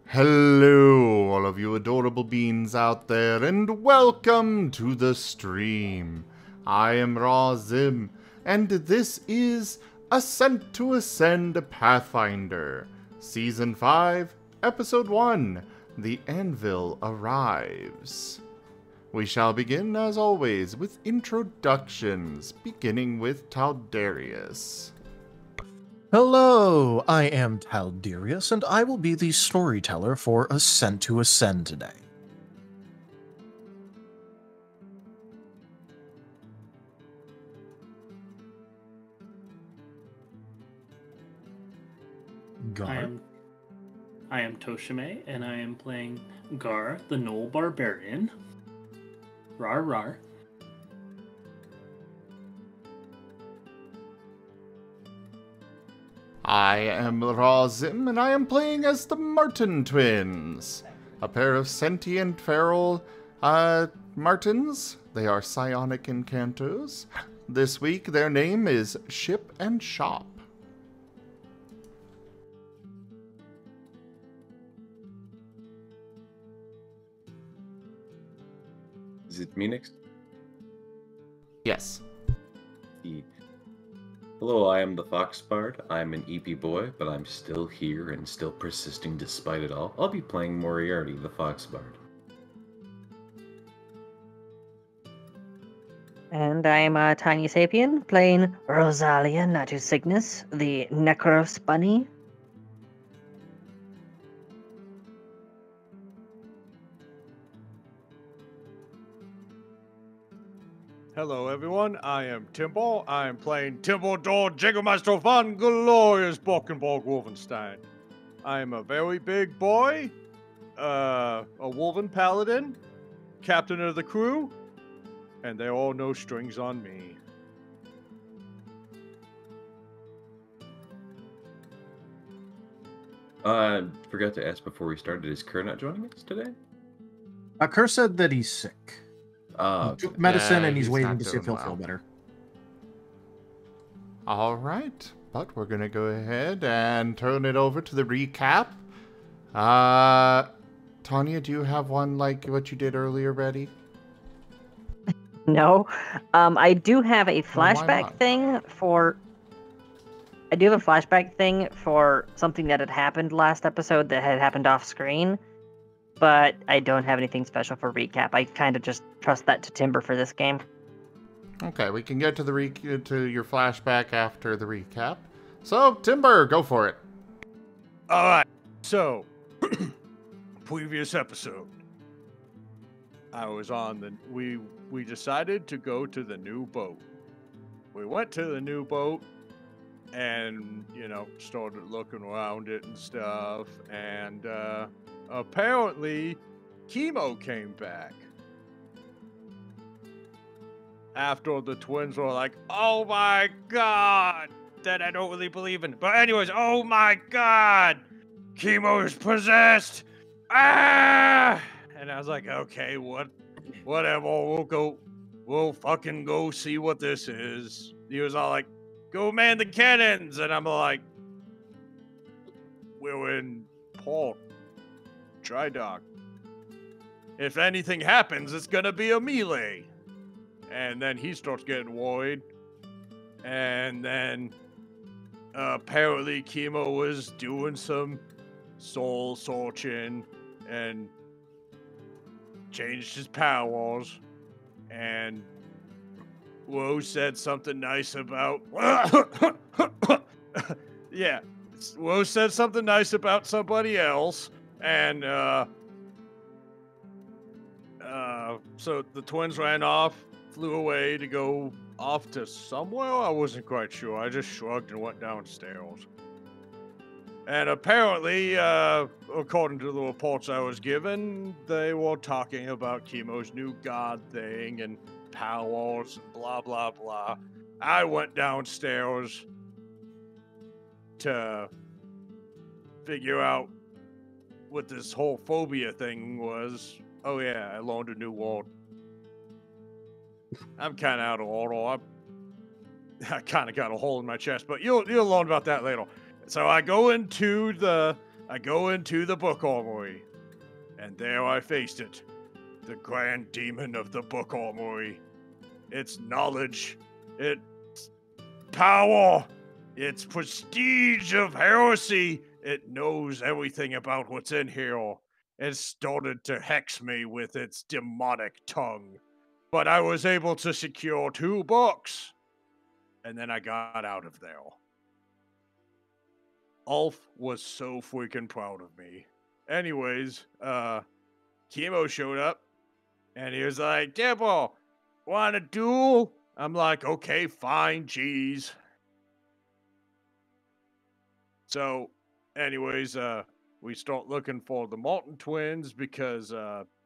Hello, all of you adorable beings out there, and welcome to the stream. I am Razim, and this is Ascent to Ascend Pathfinder, Season 5, Episode 1, The Anvil Arrives. We shall begin, as always, with introductions, beginning with Taldarius. Hello, I am Taldarius, and I will be the storyteller for Ascent to Ascend today. I am Tochemay, and I am playing Gar, the Gnoll Barbarian. Rar rar. I am Razim, and I am playing as the Marten twins, a pair of sentient feral Martens. They are psionic incanters. This week, their name is Ship and Shop. Is it me next? Yes. Hello, I am the Fox Bard. I'm an EP boy, but I'm still here and still persisting despite it all. I'll be playing Moriarty, the Fox Bard. And I'm Tanya Sapien, playing Rosalia Natu Cygnus, the Necros Bunny. Hello everyone, I am Timbo. I am playing Timbo Dor Jägermeister von Glorious Bockenborg Wolfenstein. I am a very big boy, a Wulvin Paladin, captain of the crew, and there are no strings on me. Forgot to ask before we started, is Kerr not joining us today? Kerr said that he's sick. He took medicine Yeah, and he's waiting not to see if he'll doing feel well. better. All right, but we're going to go ahead and turn it over to the recap. Tanya, do you have one like what you did earlier ready? No, I do have a why flashback not? thing for. I do have a flashback thing for something that had happened last episode that had happened off screen, but I don't have anything special for recap. I kind of just trust that to Timber for this game. Okay, we can get to the to your flashback after the recap. So, Timber, go for it. Alright, so, previous episode. I was on the, we decided to go to the new boat. We went to the new boat and, started looking around it and stuff, and, apparently, Kemo came back. After the twins were like, oh my god, that I don't really believe in. But anyways, oh my god, Kemo is possessed. Ah! And I was like, okay, whatever, we'll fucking go see what this is. He was all like, go man the cannons. And I'm like, we're in port. Dry dock. If anything happens, it's gonna be a melee. And then he starts getting worried. And then apparently Kemo was doing some soul searching and changed his powers. And Rose said something nice about yeah. Rose said something nice about somebody else. And so the twins ran off, flew away to go off to somewhere. I wasn't quite sure. I just shrugged and went downstairs. And apparently, according to the reports I was given, they were talking about Kemo's new god thing and powers and blah, blah, blah. I went downstairs to figure out what this whole phobia thing was. Oh yeah, I learned a new word. I'm kind of out of order. I kind of got a hole in my chest, but you'll learn about that later. So I go into the I go into the book armory, and there I faced it. The grand demon of the book armory. Its knowledge, its power, its prestige of heresy. It knows everything about what's in here. It started to hex me with its demonic tongue. But I was able to secure 2 books. And then I got out of there. Ulf was so freaking proud of me. Anyways, Kemo showed up. And he was like, Dibble, want a duel? I'm like, okay, fine, jeez. So, anyways, we start looking for the Marten twins because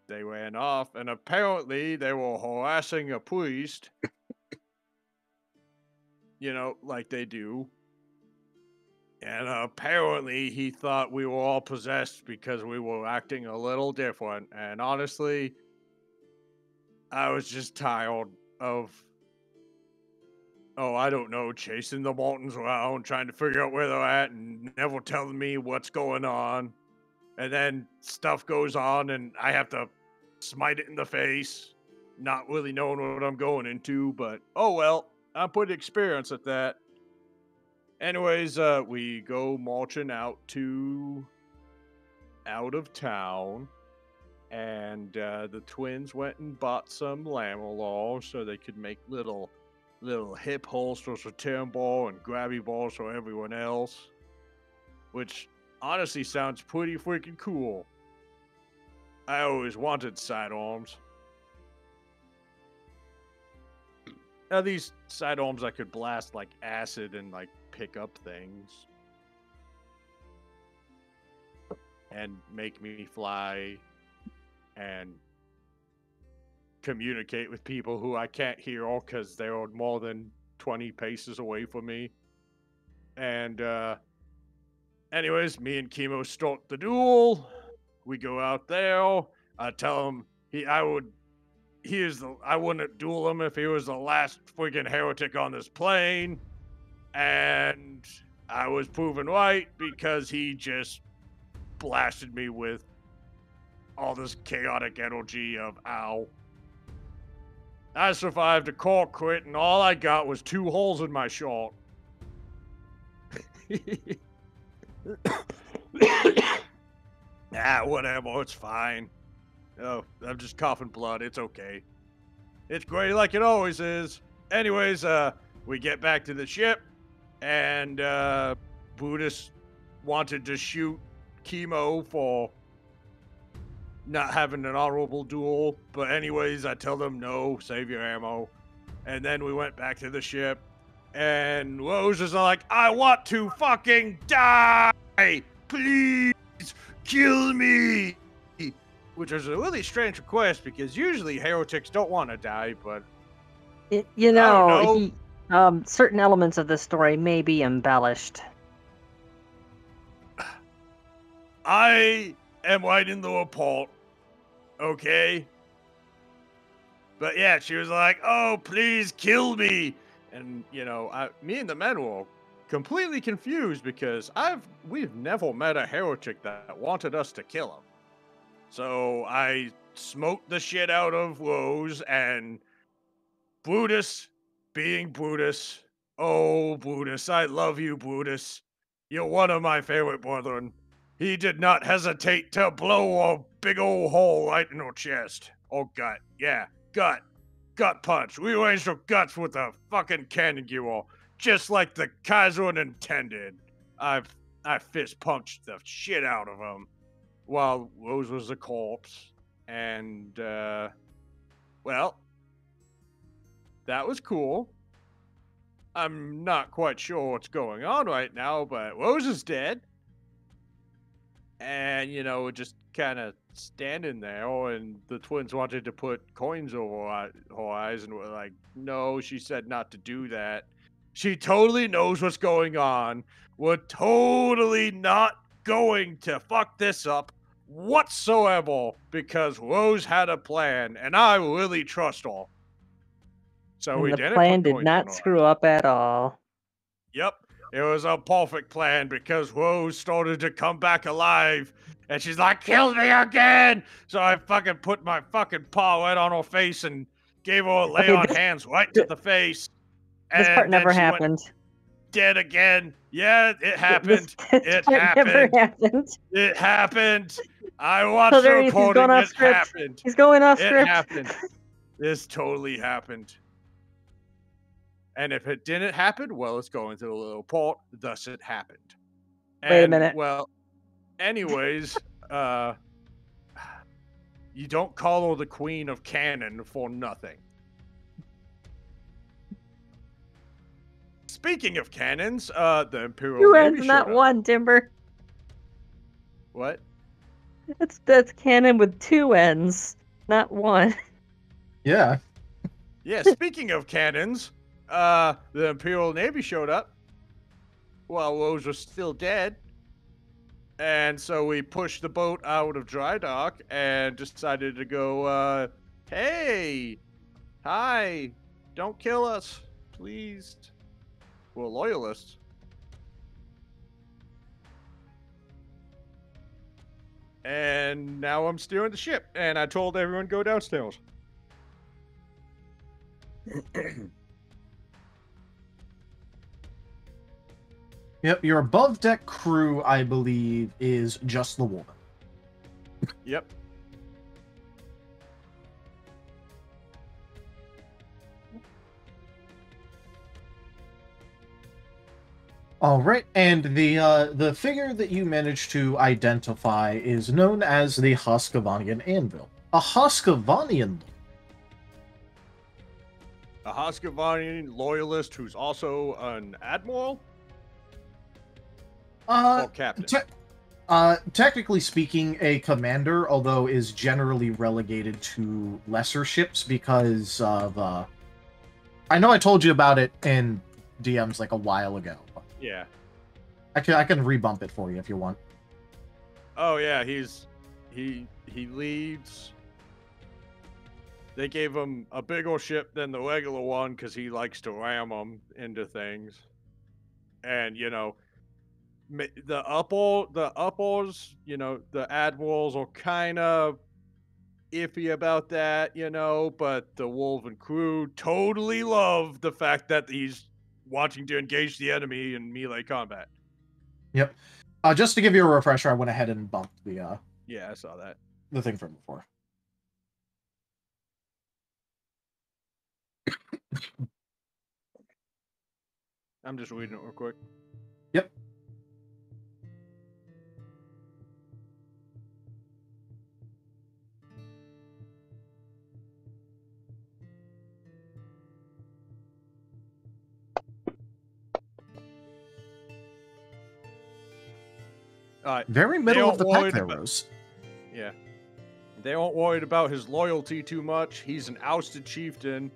they ran off, and apparently they were harassing a priest. You know, like they do. And apparently he thought we were all possessed because we were acting a little different. And honestly, I was just tired of, I don't know, chasing the Martens around, trying to figure out where they're at, and never telling me what's going on. And then stuff goes on, and I have to smite it in the face, not really knowing what I'm going into, but oh well, I'm pretty experienced at that. Anyways, we go marching out of town, and the twins went and bought some lammerlaw so they could make little hip holsters for Timber and grabby balls for everyone else, which honestly sounds pretty freaking cool. I always wanted sidearms. Now these sidearms I could blast like acid and like pick up things and make me fly and communicate with people who I can't hear because they're more than 20 paces away from me. And anyways, me and Kemo start the duel. We go out there. I tell him I wouldn't duel him if he was the last freaking heretic on this plane. And I was proven right because he just blasted me with all this chaotic energy of ow. I survived a core crit, and all I got was 2 holes in my short. Whatever, it's fine. Oh, I'm just coughing blood, it's okay. It's great like it always is. Anyways, we get back to the ship, and Buddhist wanted to shoot Kemo for not having an honorable duel, but anyways, I tell them no, save your ammo. And then we went back to the ship, and Rose is like, I want to fucking die! Please kill me! Which is a really strange request because usually heretics don't want to die, but certain elements of this story may be embellished. I am writing the report, okay? But yeah, she was like, oh, please kill me. And, me and the men were completely confused because we've never met a heretic that wanted us to kill him. So I smoked the shit out of Rose, and Brutus, being Brutus, oh, Brutus, I love you, Brutus. You're one of my favorite brethren. He did not hesitate to blow a big old hole right in her chest. Or gut. Yeah, gut. Gut punch. We raised her guts with a fucking cannon gear, just like the Kaiser intended. I fist punched the shit out of him while Rose was a corpse. And, well, that was cool. I'm not quite sure what's going on right now, but Rose is dead. And, just kind of standing there, and the twins wanted to put coins over her eyes, and were like, no, she said not to do that. She totally knows what's going on. We're totally not going to fuck this up whatsoever, because Rose had a plan, and I really trust her. So And we the didn't plan put did coins not in her screw up at all. Yep. It was a perfect plan because Rose started to come back alive. And she's like, kill me again! So I fucking put my fucking paw right on her face and gave her a lay Okay, on hands right to the face. This part And then never she went happened. dead again. Yeah, it happened. This It part never happened. happened. It happened. I watched So the there he is, he's recording. going off It script. happened. He's going off It script. happened. This totally happened. And if it didn't happen, well, it's going to a little port. Thus, it happened. Wait a minute. Well, anyways, you don't call her the Queen of Canon for nothing. Speaking of cannons, the Imperial Two Navy ends, not showed up. one, Timber. What? That's canon with 2 ends, not 1. Yeah. Yeah, speaking of cannons, the Imperial Navy showed up while Rose was still dead. And so we pushed the boat out of dry dock and decided to go, hey, hi, don't kill us, please. We're loyalists. And now I'm steering the ship, and I told everyone go downstairs. Yep, your above deck crew, I believe, is just the woman. Yep. All right, and the figure that you managed to identify is known as the Hoskavanian Anvil. A Hoskavanian. A Hoskavanian loyalist who's also an admiral or captain. Technically speaking, a commander, although is generally relegated to lesser ships because of. I know I told you about it in DMs like a while ago. Yeah. I can rebump it for you if you want. Oh yeah, he leads. They gave him a bigger ship than the regular one because he likes to ram them into things, and you know, the uppers, you know, the admirals are kind of iffy about that, you know, but the wulvin crew totally love the fact that he's watching to engage the enemy in melee combat. Yep. Just to give you a refresher, I went ahead and bumped the Yeah, I saw that. the thing from before. I'm just reading it real quick. Yep. Very middle of the pack there, Rose. Yeah. They aren't worried about his loyalty too much. He's an ousted chieftain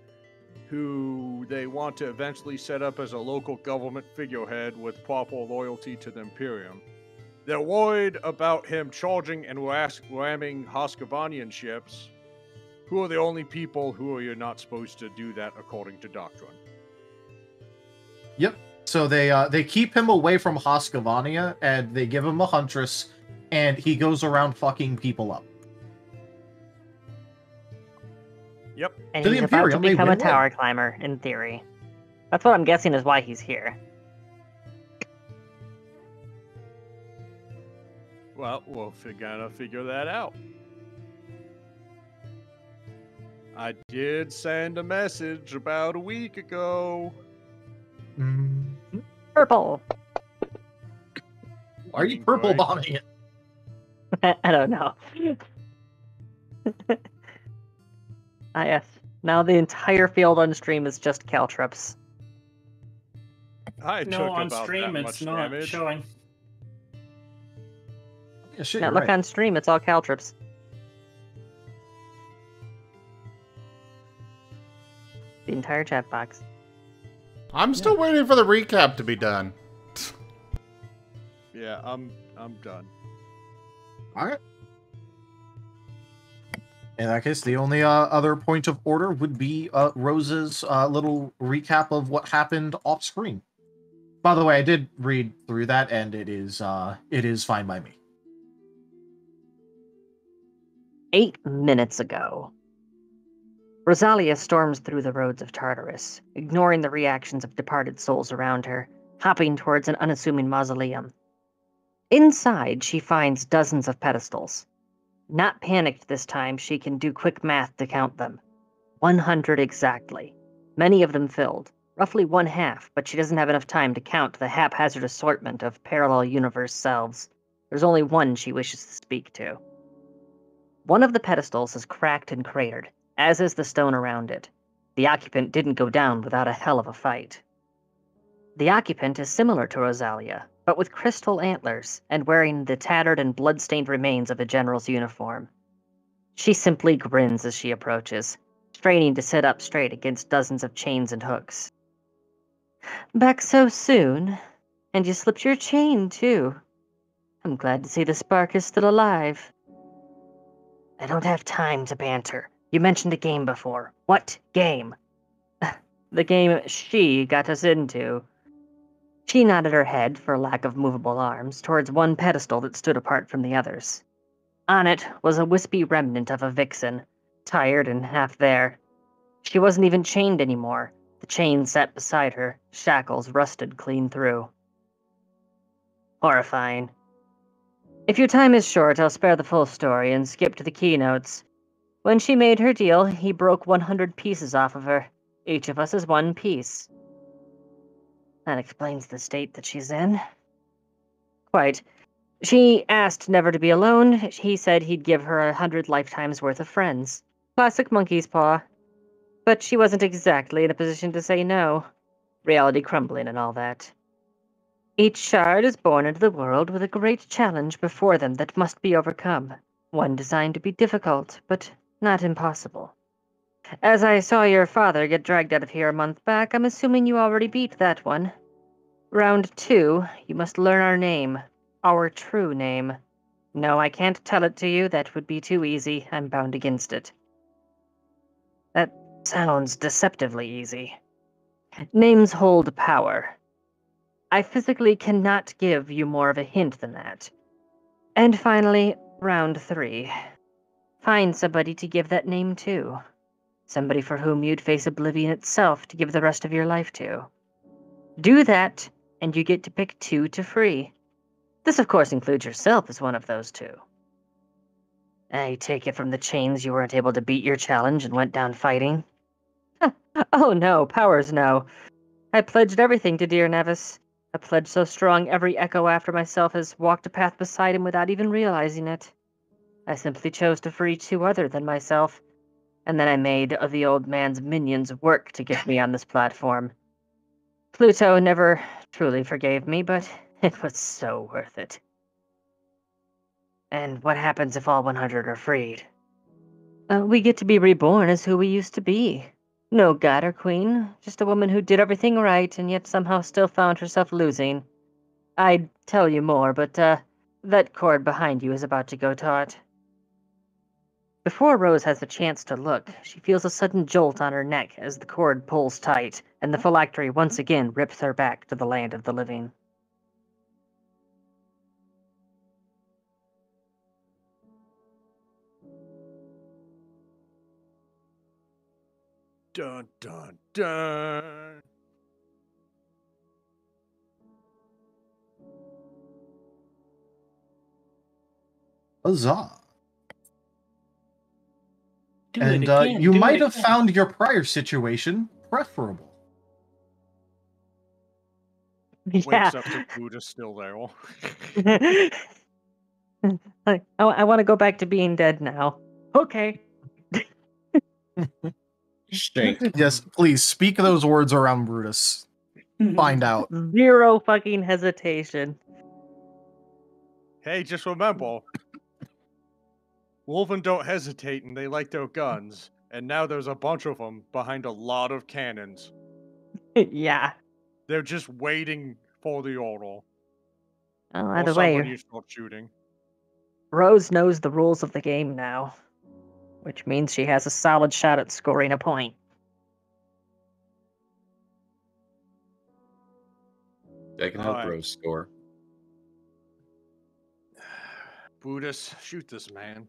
who they want to eventually set up as a local government figurehead with proper loyalty to the Imperium. They're worried about him charging and ramming Hoskavanian ships, who are the only people who are not supposed to do that according to doctrine. Yep. So they keep him away from Hoskavania, and they give him a huntress, and he goes around fucking people up. Yep. And To the he's about to Imperium, they become a win-win. tower climber, in theory. That's what I'm guessing is why he's here. Well, we'll gotta figure that out. I did send a message about a week ago. Purple! Why are you purple bombing it? I don't know. Yes. Now the entire field on stream is just caltrops. I No, took on about stream that it's much not damage. showing. Yeah, shit, Now you're look right. on stream, it's all caltrops. The entire chat box. I'm still waiting for the recap to be done. Yeah, I'm done. All right. In that case, the only other point of order would be Rose's little recap of what happened off screen. By the way, I did read through that, and it is fine by me. 8 minutes ago. Rosalia storms through the roads of Tartarus, ignoring the reactions of departed souls around her, hopping towards an unassuming mausoleum. Inside, she finds dozens of pedestals. Not panicked this time, she can do quick math to count them. 100 exactly. Many of them filled. Roughly 1/2, but she doesn't have enough time to count the haphazard assortment of parallel universe selves. There's only one she wishes to speak to. One of the pedestals is cracked and cratered, as is the stone around it. The occupant didn't go down without a hell of a fight. The occupant is similar to Rosalia, but with crystal antlers and wearing the tattered and blood-stained remains of a general's uniform. She simply grins as she approaches, straining to sit up straight against dozens of chains and hooks. Back so soon? And you slipped your chain, too. I'm glad to see the spark is still alive. I don't have time to banter. You mentioned a game before. What game? The game she got us into. She nodded her head, for lack of movable arms, towards one pedestal that stood apart from the others. On it was a wispy remnant of a vixen, tired and half there. She wasn't even chained anymore. The chain sat beside her, shackles rusted clean through. Horrifying. If your time is short, I'll spare the full story and skip to the keynotes. When she made her deal, he broke 100 pieces off of her. Each of us is one piece. That explains the state that she's in. Quite. She asked never to be alone. He said he'd give her 100 lifetimes worth of friends. Classic monkey's paw. But she wasn't exactly in a position to say no. Reality crumbling and all that. Each shard is born into the world with a great challenge before them that must be overcome. One designed to be difficult, but not impossible. As I saw your father get dragged out of here a month back, I'm assuming you already beat that one. Round 2, you must learn our name. Our true name. No, I can't tell it to you. That would be too easy. I'm bound against it. That sounds deceptively easy. Names hold power. I physically cannot give you more of a hint than that. And finally, round 3. Find somebody to give that name to. Somebody for whom you'd face oblivion itself to give the rest of your life to. Do that, and you get to pick 2 to free. This, of course, includes yourself as one of those 2. I take it from the chains you weren't able to beat your challenge and went down fighting? Oh no, powers no. I pledged everything to dear Nevis. A pledge so strong every echo after myself has walked a path beside him without even realizing it. I simply chose to free 2 other than myself, and then I made of the old man's minions work to get me on this platform. Pluto never truly forgave me, but it was so worth it. And what happens if all 100 are freed? We get to be reborn as who we used to be. No god or queen, just a woman who did everything right and yet somehow still found herself losing. I'd tell you more, but that cord behind you is about to go taut. Before Rose has a chance to look, she feels a sudden jolt on her neck as the cord pulls tight, and the phylactery once again rips her back to the land of the living. Dun dun dun. Huzzah. Do And it again. you do might it have again. found your prior situation preferable. Yeah. Wakes up to Buddha still there. I want to go back to being dead now. Okay. Shank. Yes, please speak those words around Brutus. Find out. Zero fucking hesitation. Hey, just remember, wulvin don't hesitate and they like their guns. And now there's a bunch of them behind a lot of cannons. Yeah. They're just waiting for the order. Oh, Or either someone way, you start shooting. Rose knows the rules of the game now, which means she has a solid shot at scoring a point. I can help Alright. Rose score. Buddhist, shoot this man.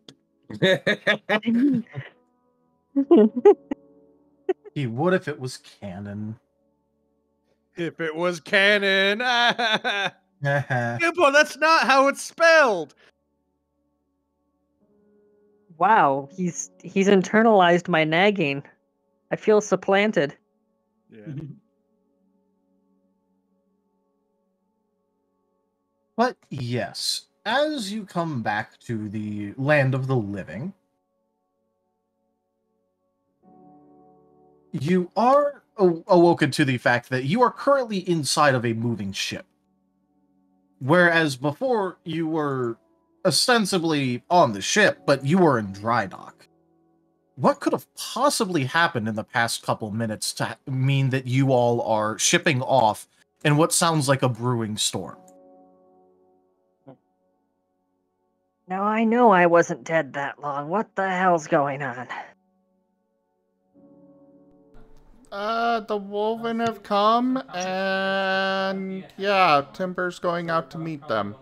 He would if it was canon. If it was canon. Haha. Gimpo, that's not how it's spelled. Wow, he's internalized my nagging. I feel supplanted. Yeah. But yes, as you come back to the land of the living, you are awoken to the fact that you are currently inside of a moving ship. Whereas before, you were ostensibly on the ship, but you were in dry dock. What could have possibly happened in the past couple minutes to mean that you all are shipping off in what sounds like a brewing storm? Now I know I wasn't dead that long. What the hell's going on? The wulvin have come, and yeah, Timber's going out to meet them.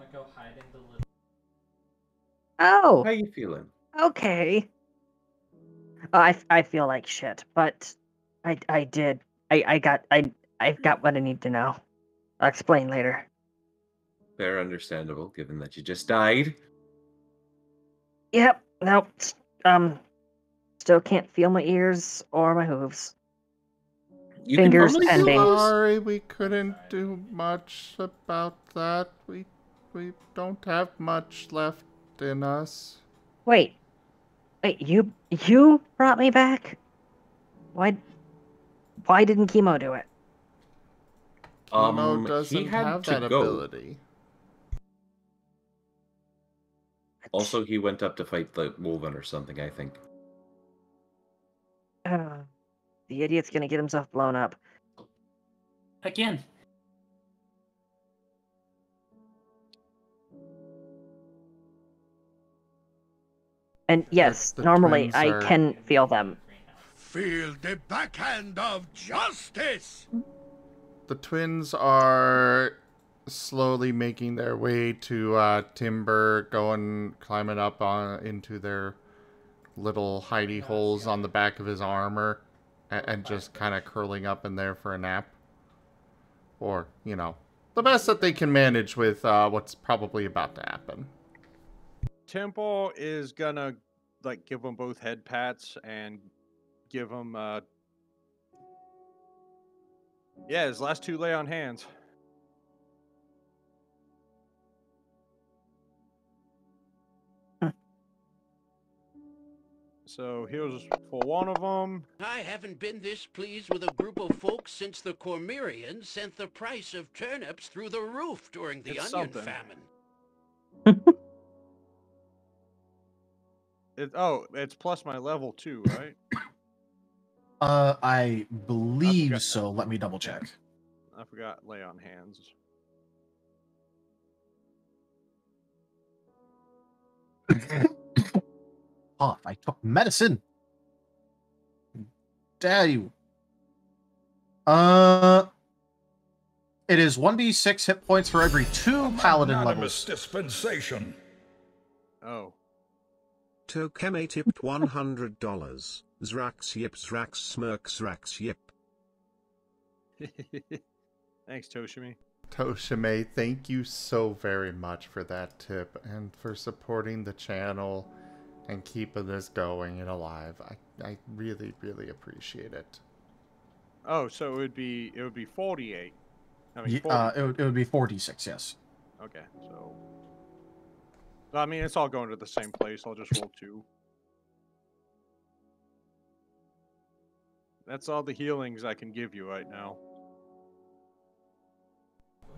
Oh, Uh, How you feeling? okay. I feel like shit, but I've got what I need to know. I'll explain later. Fair, understandable, given that you just died. Yep. Nope. Still can't feel my ears or my hooves. You Fingers can normally pending. do those. Sorry, we couldn't do much about that. We don't have much left in us. Wait, you brought me back? Why didn't Kemo do it? Kemo He doesn't had have to that go. ability. Also, he went up to fight the wulvin or something, I think. The idiot's gonna get himself blown up. Again. And yes, The normally twins I are- can feel them. Feel the backhand of justice! The twins are slowly making their way to Timber, climbing up into their little hidey holes on the back of his armor, and just kind of curling up in there for a nap. Or, you know, the best that they can manage with what's probably about to happen. Temple is gonna like give them both head pats and give them yeah, his last two lay on hands. So here's for one of them. I haven't been this pleased with a group of folks since the Cormyreans sent the price of turnips through the roof during the It's onion something. famine. It's plus my level 2, right? I believe forgot. so. Let me double check. I forgot lay on hands. Off. I took medicine. Dare you? It is 1d6 hit points for every 2 paladin Magnanimous levels. dispensation. Oh. Tochemay tipped $100. Zrax yip Zrax smirk Zrax yip. Thanks, Tochemay. Tochemay, thank you so very much for that tip and for supporting the channel and keeping this going and alive. I really, really appreciate it. Oh, so it would be 48. I mean, Ye- 40. it would be 46, yes. Okay, so I mean, it's all going to the same place. I'll just roll 2. That's all the healings I can give you right now.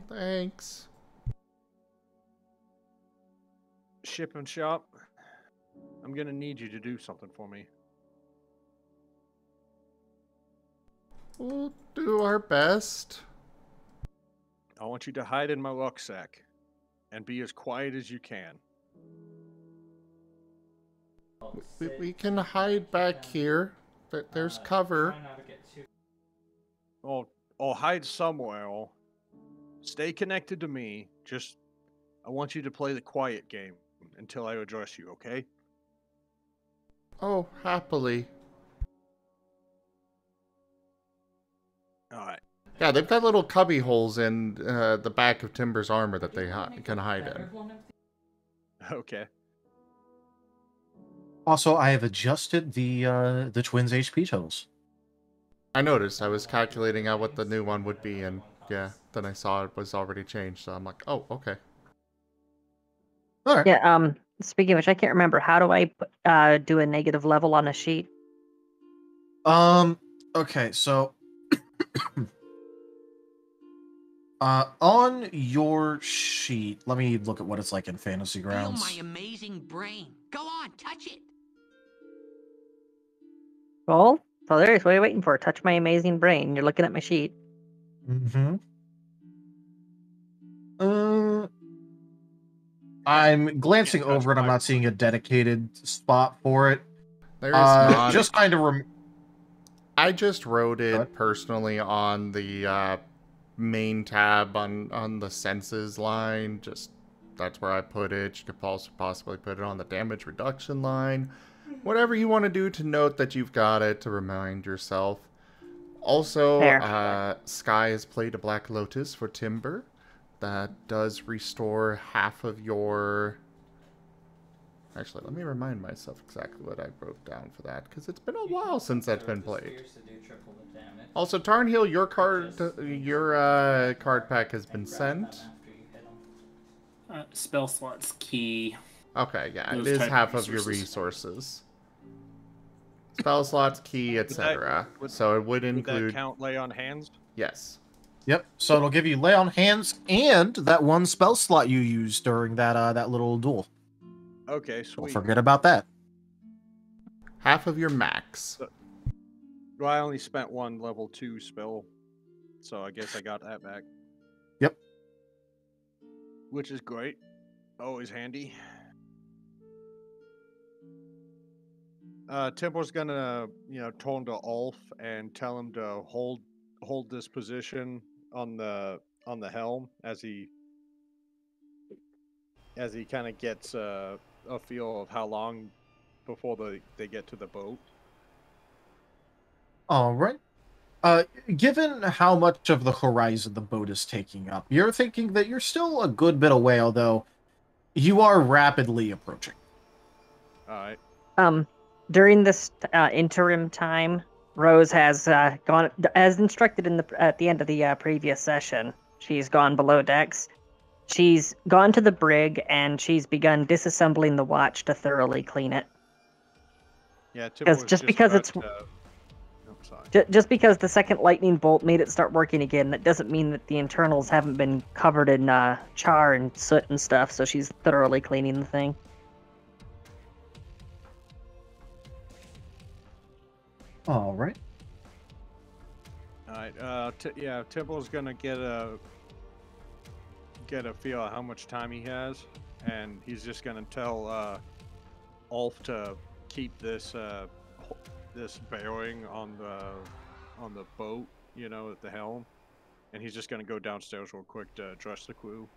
Thanks. Ship and shop. I'm gonna need you to do something for me. We'll do our best. I want you to hide in my rucksack and be as quiet as you can. We can hide back here. There's cover. Or hide somewhere Stay connected to me. Just, I want you to play the quiet game until I address you, okay? Oh, happily. Alright. Yeah, they've got little cubby holes in the back of Timber's armor that they can hide in. Okay. Also, I have adjusted the twins' HP totals. I noticed. I was calculating out what the new one would be, and yeah, then I saw it was already changed, so I'm like, oh, okay. All right. Yeah. Speaking of which, I can't remember. How do I do a negative level on a sheet? Okay, so on your sheet, let me look at what it's like in Fantasy Feel Grounds. my amazing brain. Go on, touch it. Well, so there is. What are you waiting for? Touch my amazing brain. You're looking at my sheet. Mm-hmm. I'm glancing Can't touch over it. I'm my not seeing a dedicated spot for it. There is not. Just kind of I just wrote Go ahead. it personally on the main tab on the senses line. Just that's where I put it. You could also possibly put it on the damage reduction line. Whatever you want to do to note that you've got it to remind yourself. Also, There. Sky has played a Black Lotus for Timber. That does restore half of your... Actually, let me remind myself exactly what I wrote down for that, because it's been a while since that's been played. Also, Tarnhill, your card pack has been sent. Spell slots key. Okay, yeah, it Those is type half of of your resources. resources. Spell slots, key, etc. So it would Would that include... count lay on hands? Yes. Yep. So it'll give you lay on hands and that one spell slot you used during that little duel. Okay, Don't sweet. forget about that. Half of your max. Well, I only spent one level 2 spell, so I guess I got that back. Yep. Which is great. Always handy. Temple's gonna, turn to Ulf and tell him to hold this position on the helm as he kind of gets a feel of how long before they get to the boat. All right. Given how much of the horizon the boat is taking up, you're thinking that you're still a good bit away, although you are rapidly approaching. All right. During this interim time, Rose has gone as instructed at the end of the previous session. She's gone below decks. She's gone to the brig and she's begun disassembling the watch to thoroughly clean it. Yeah, Just because the second lightning bolt made it start working again, that doesn't mean that the internals haven't been covered in char and soot and stuff. So she's thoroughly cleaning the thing. All right. All right. Temple's gonna get a feel of how much time he has, and he's just gonna tell Ulf to keep this bearing on the boat, at the helm, and he's just gonna go downstairs real quick to address the crew.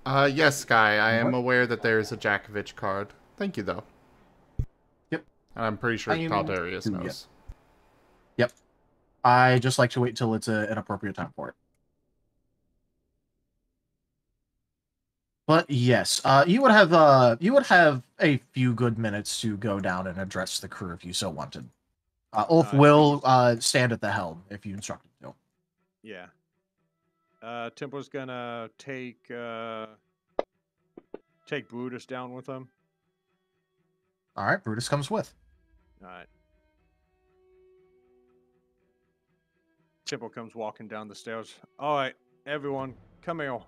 Yes, Sky, I am aware that there is a Jakovich card. Thank you, though. Yep. And I'm pretty sure Caldarius Yep. knows. Yep. I just like to wait till it's an appropriate time for it. But yes, you would have a few good minutes to go down and address the crew if you so wanted. Ulf will stand at the helm if you instruct him to. Yeah. Temple's gonna take Brutus down with him. All right, Brutus comes with. All right. Temple comes walking down the stairs. All right, everyone, come here.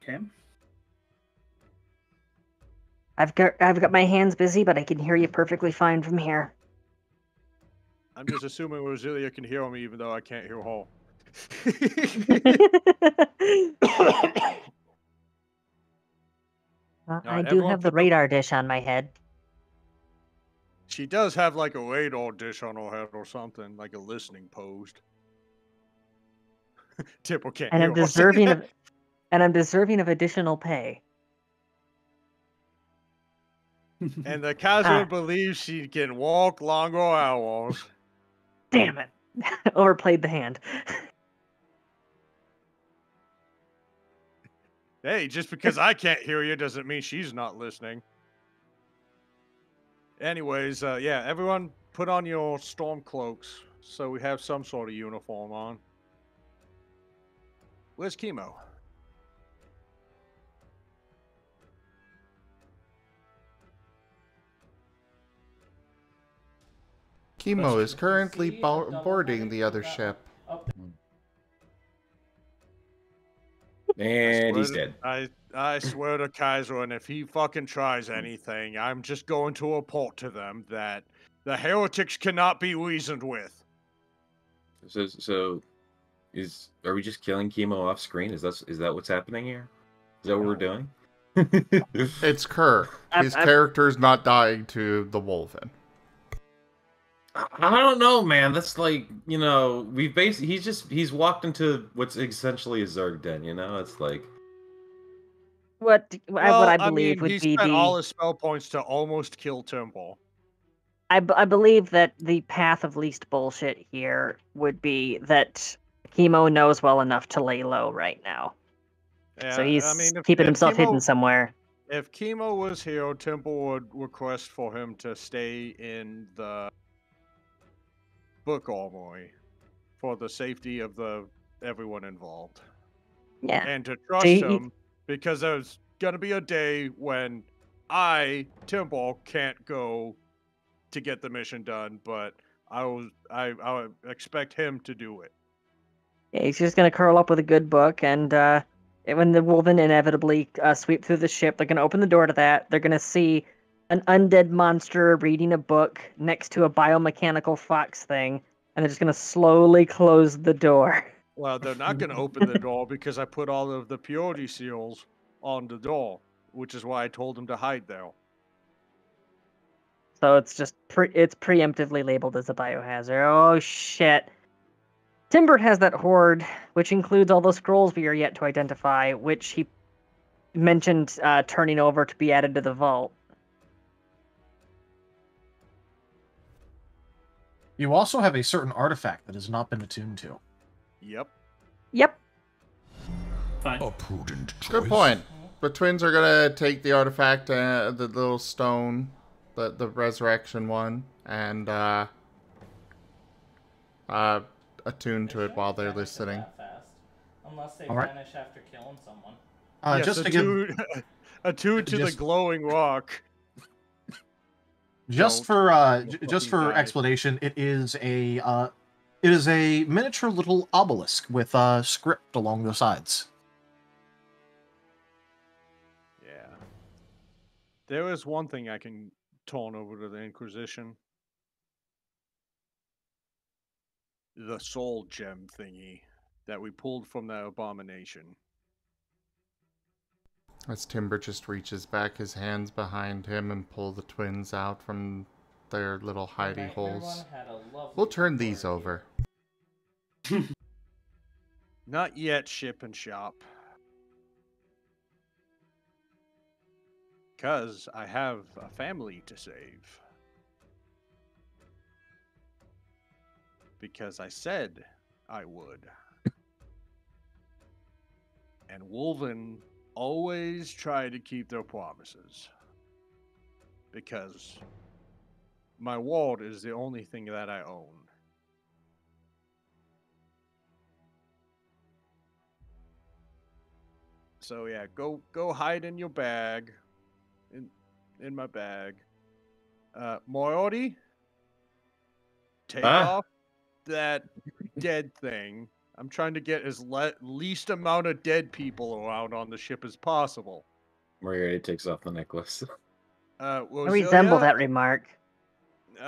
Okay. I've got my hands busy, but I can hear you perfectly fine from here. I'm just assuming Rosalia can hear me, even though I can't hear her. I do have the radar dish on my head. She does have like a radar dish on her head or something, like a listening post. Tipple can't And hear I'm us. deserving of additional pay. And the Kaiser Ah. believes she can walk longer hours. Damn it. Overplayed the hand. Hey, just because I can't hear you doesn't mean she's not listening. Anyways, yeah, everyone put on your storm cloaks so we have some sort of uniform on. Where's Kemo? Kemo is currently boarding the other ship. And he's dead. I swear to Kaiser, and if he fucking tries anything, I'm just going to report to them that the heretics cannot be reasoned with. So are we just killing Kemo off screen? Is that what's happening here? Is that what we're doing? It's Kerr. His character's not dying to the wulvin. I don't know, man. That's like, you know, he's walked into what's essentially a Zerg den, you know? It's like What I believe mean, would he be spent the all his spell points to almost kill Temple. I believe that the path of least bullshit here would be that Kemo knows well enough to lay low right now. Yeah, So he's I mean, keeping if himself hidden somewhere. If Kemo was here, Temple would request for him to stay in the book armory for the safety of everyone involved. Yeah. And to trust him, because there's gonna be a day when Temple, can't go to get the mission done, but I would expect him to do it. Yeah, he's just gonna curl up with a good book, and when the wulvin inevitably sweep through the ship, they're gonna open the door to that. They're gonna see an undead monster reading a book next to a biomechanical fox thing, and they're just gonna slowly close the door. Well, they're not gonna open the door because I put all of the purity seals on the door, which is why I told them to hide there. So it's just it's preemptively labeled as a biohazard. Oh shit. Timbert has that hoard, which includes all the scrolls we are yet to identify, which he mentioned turning over to be added to the vault. You also have a certain artifact that has not been attuned to. Yep. Yep. Fine. A prudent choice. Good point. The twins are gonna take the artifact, the little stone, the resurrection one, and attune to it while they're listening. Unless they All right. vanish after killing someone. Yes, Just to give, attuned to the glowing rock. just for explanation, it is a miniature little obelisk with a script along the sides. Yeah. There is one thing I can turn over to the Inquisition. The soul gem thingy that we pulled from the abomination. As Timber just reaches back his hands behind him and pull the twins out from their little hidey holes. We'll turn these over. Not yet, ship and shop. Because I have a family to save. Because I said I would. And wulvin always try to keep their promises. Because my world is the only thing that I own. So yeah, go hide in your bag. In my bag. Moriarty, take off that dead thing. I'm trying to get as least amount of dead people around on the ship as possible. Moriarty takes off the necklace. I resemble that remark. You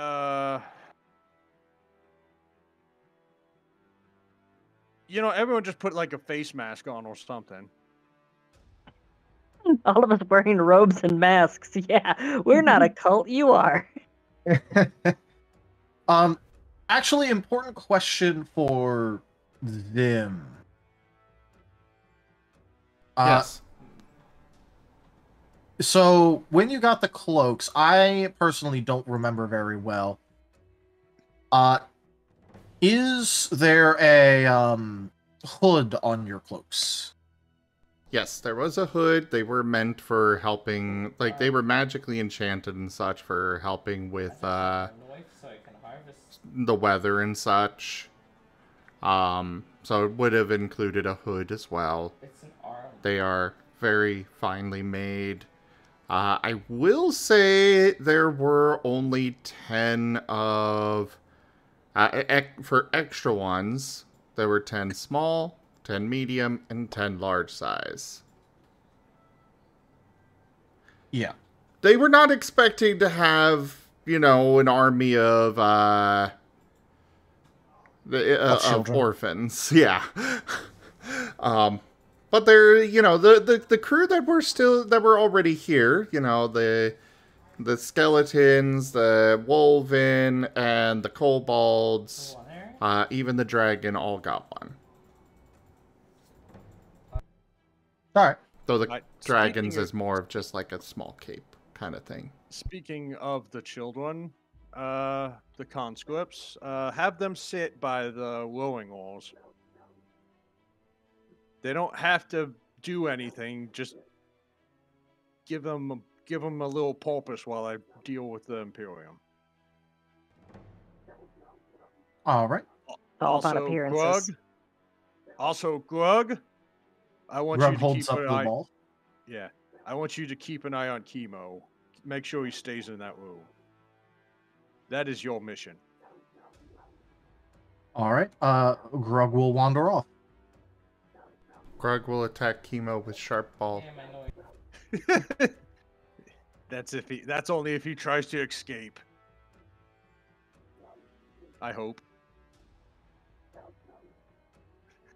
know, everyone just put like a face mask on or something. All of us wearing robes and masks. Yeah, we're not a cult. You are. Actually, important question for them. Yes. So, when you got the cloaks, I personally don't remember very well. Is there a hood on your cloaks? Yes, there was a hood. They were meant for helping, like, they were magically enchanted and such for helping with So I can harvest. the weather and such. So it would have included a hood as well. It's an arm. They are very finely made. I will say there were only 10 of... for extra ones, there were 10 small, 10 medium, and 10 large size. Yeah. They were not expecting to have, you know, an army of orphans. Yeah. But they're, you know, the crew that were already here, you know, the skeletons, the wulvin, and the kobolds, even the dragon all got one. Alright. Though the Right, dragons speaking of- is more of just like a small cape kind of thing. Speaking of the children, the conscripts, have them sit by the rowing oars. They don't have to do anything. Just give them a little purpose while I deal with the Imperium. Alright. All about appearances. Grug. I want Grug you to holds keep up an the eye. ball. Yeah, I want you to keep an eye on Kemo. Make sure he stays in that room. That is your mission. Alright. Grug will wander off. Greg will attack Kemo with sharp ball. Damn, I know. That's only if he tries to escape. I hope.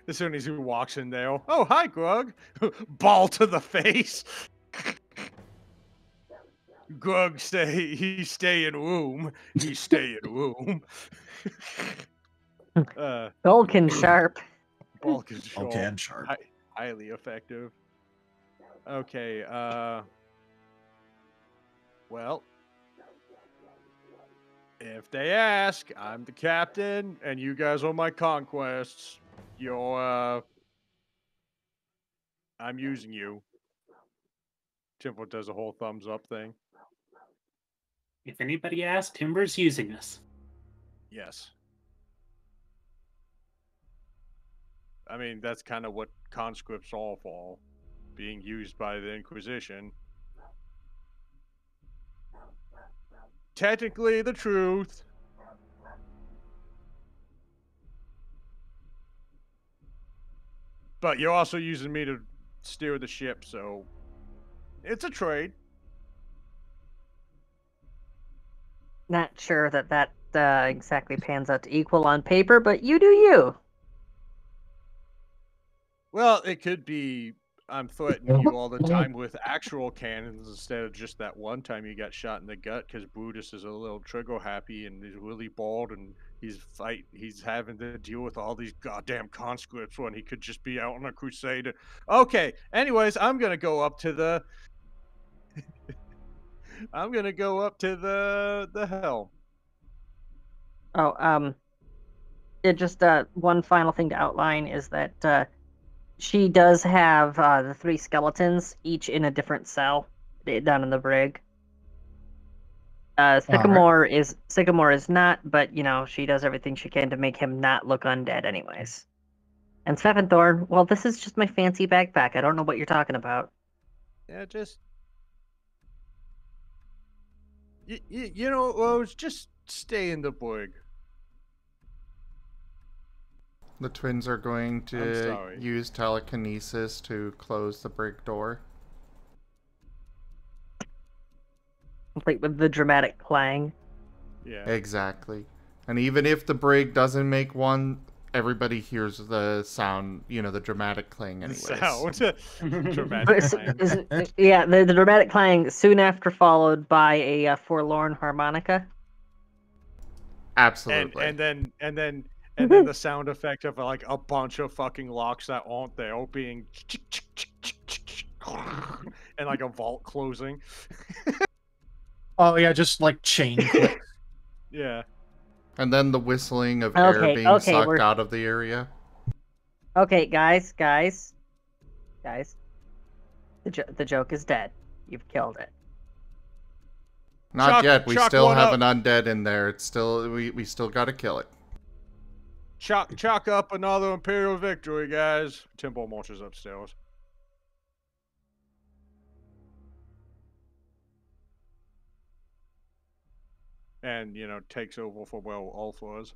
As soon as he walks in there, oh hi Grug, ball to the face. Grug stay in room. He stay in room. Vulcan sharp. Ball control. Okay, and sharp. Highly effective. Okay, well, if they ask, I'm the captain, and you guys are my conquests. I'm using you. Timber does a whole thumbs up thing. If anybody asks, Timber's using us. Yes. I mean, that's kind of what conscripts all for, being used by the Inquisition. Technically the truth. But you're also using me to steer the ship, so it's a trade. Not sure that exactly pans out to equal on paper, but you do you. Well, it could be I'm threatening you all the time with actual cannons instead of just that one time you got shot in the gut because Brutus is a little trigger happy and he's really bald and he's having to deal with all these goddamn conscripts when he could just be out on a crusade. Okay, anyways, I'm gonna go up to the the helm. Oh, just one final thing to outline is that she does have the 3 skeletons, each in a different cell down in the brig. Sycamore is not, but you know she does everything she can to make him not look undead, anyways. And Svefenthorn, well, this is just my fancy backpack. I don't know what you're talking about. Yeah, just you know, Rose, just stay in the brig. The twins are going I'm to sorry. use telekinesis to close the brig door. Complete with the dramatic clang. Yeah. Exactly. And even if the brig doesn't make one, everybody hears the sound, you know, the dramatic clang anyways. Sound. Dramatic But clang. yeah, the dramatic clang soon after followed by a forlorn harmonica. Absolutely. And then the sound effect of like a bunch of fucking locks that aren't there being and like a vault closing. Oh yeah, just like chain clicks. Yeah. And then the whistling of air Okay, being okay, sucked out of the area. Okay, guys. The joke is dead. You've killed it. Not yet. We Chuck still one have up. an undead in there. It's still we still gotta kill it. Chalk up another Imperial victory, guys. Temple marches upstairs. And, takes over for where Ulf was.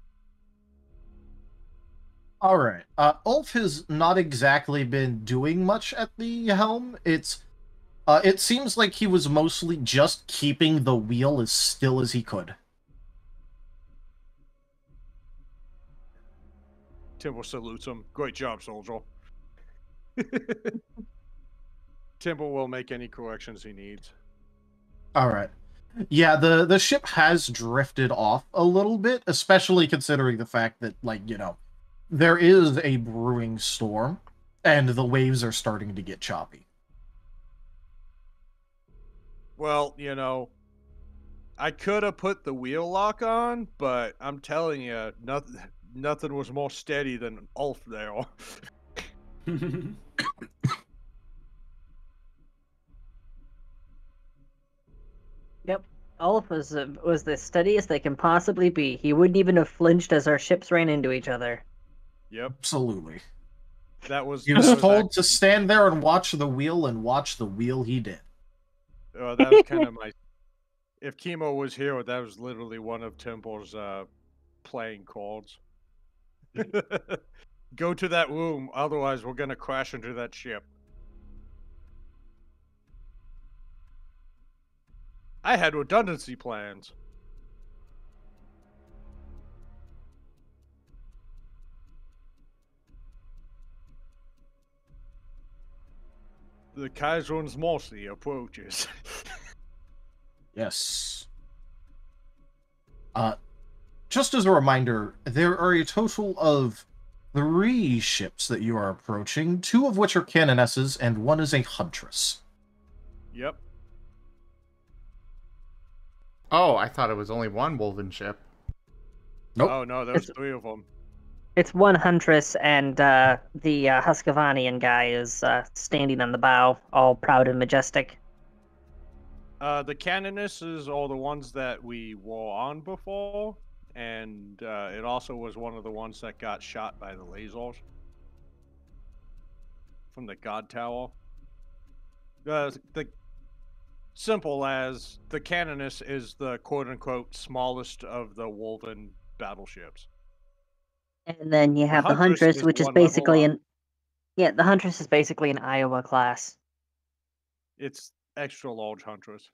All right. Ulf has not exactly been doing much at the helm. It seems like he was mostly just keeping the wheel as still as he could. Temple salutes him. Great job, soldier. Temple will make any corrections he needs. All right. Yeah, the ship has drifted off a little bit, especially considering the fact that, there is a brewing storm, and the waves are starting to get choppy. Well, I could have put the wheel lock on, but I'm telling you, nothing was more steady than Ulf there. Yep. Ulf was the steadiest they can possibly be. He wouldn't even have flinched as our ships ran into each other. Yep. Absolutely. That was. He was told to stand there and watch the wheel, and watch the wheel he did. That was kind of my. If Kemo was here, that was literally one of Temple's playing cards. Go to that room, otherwise we're gonna crash into that ship. I had redundancy plans. The Kaiser's Mercy approaches. Yes. Just as a reminder, there are a total of 3 ships that you are approaching, 2 of which are canonesses, and 1 is a huntress. Yep. Oh, I thought it was only one wulvin ship. Nope. Oh no, there's 3 of them. It's one huntress, and the Husqvarnian guy is standing on the bow, all proud and majestic. The canonesses are the ones that we were on before, and it also was one of the ones that got shot by the lasers from the God Tower. The simple as the canoness is the quote-unquote smallest of the wulvin battleships. And then you have the huntress, which is basically the huntress is basically an Iowa class. It's extra large huntress.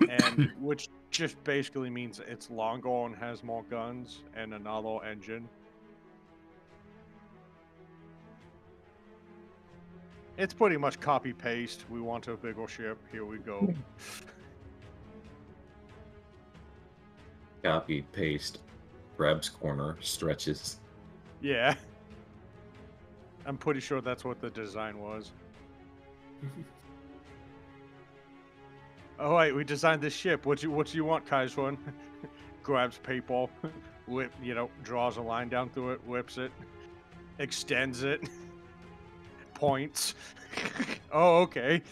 And which just basically means it's longer and has more guns and another engine. It's pretty much copy paste. We want a bigger ship. Here we go. Copy, paste, grabs corner, stretches. Yeah. I'm pretty sure that's what the design was. Oh wait, we designed this ship. What do you want, Kaiser? Grabs paper, draws a line down through it, whips it, extends it, points. Oh, okay.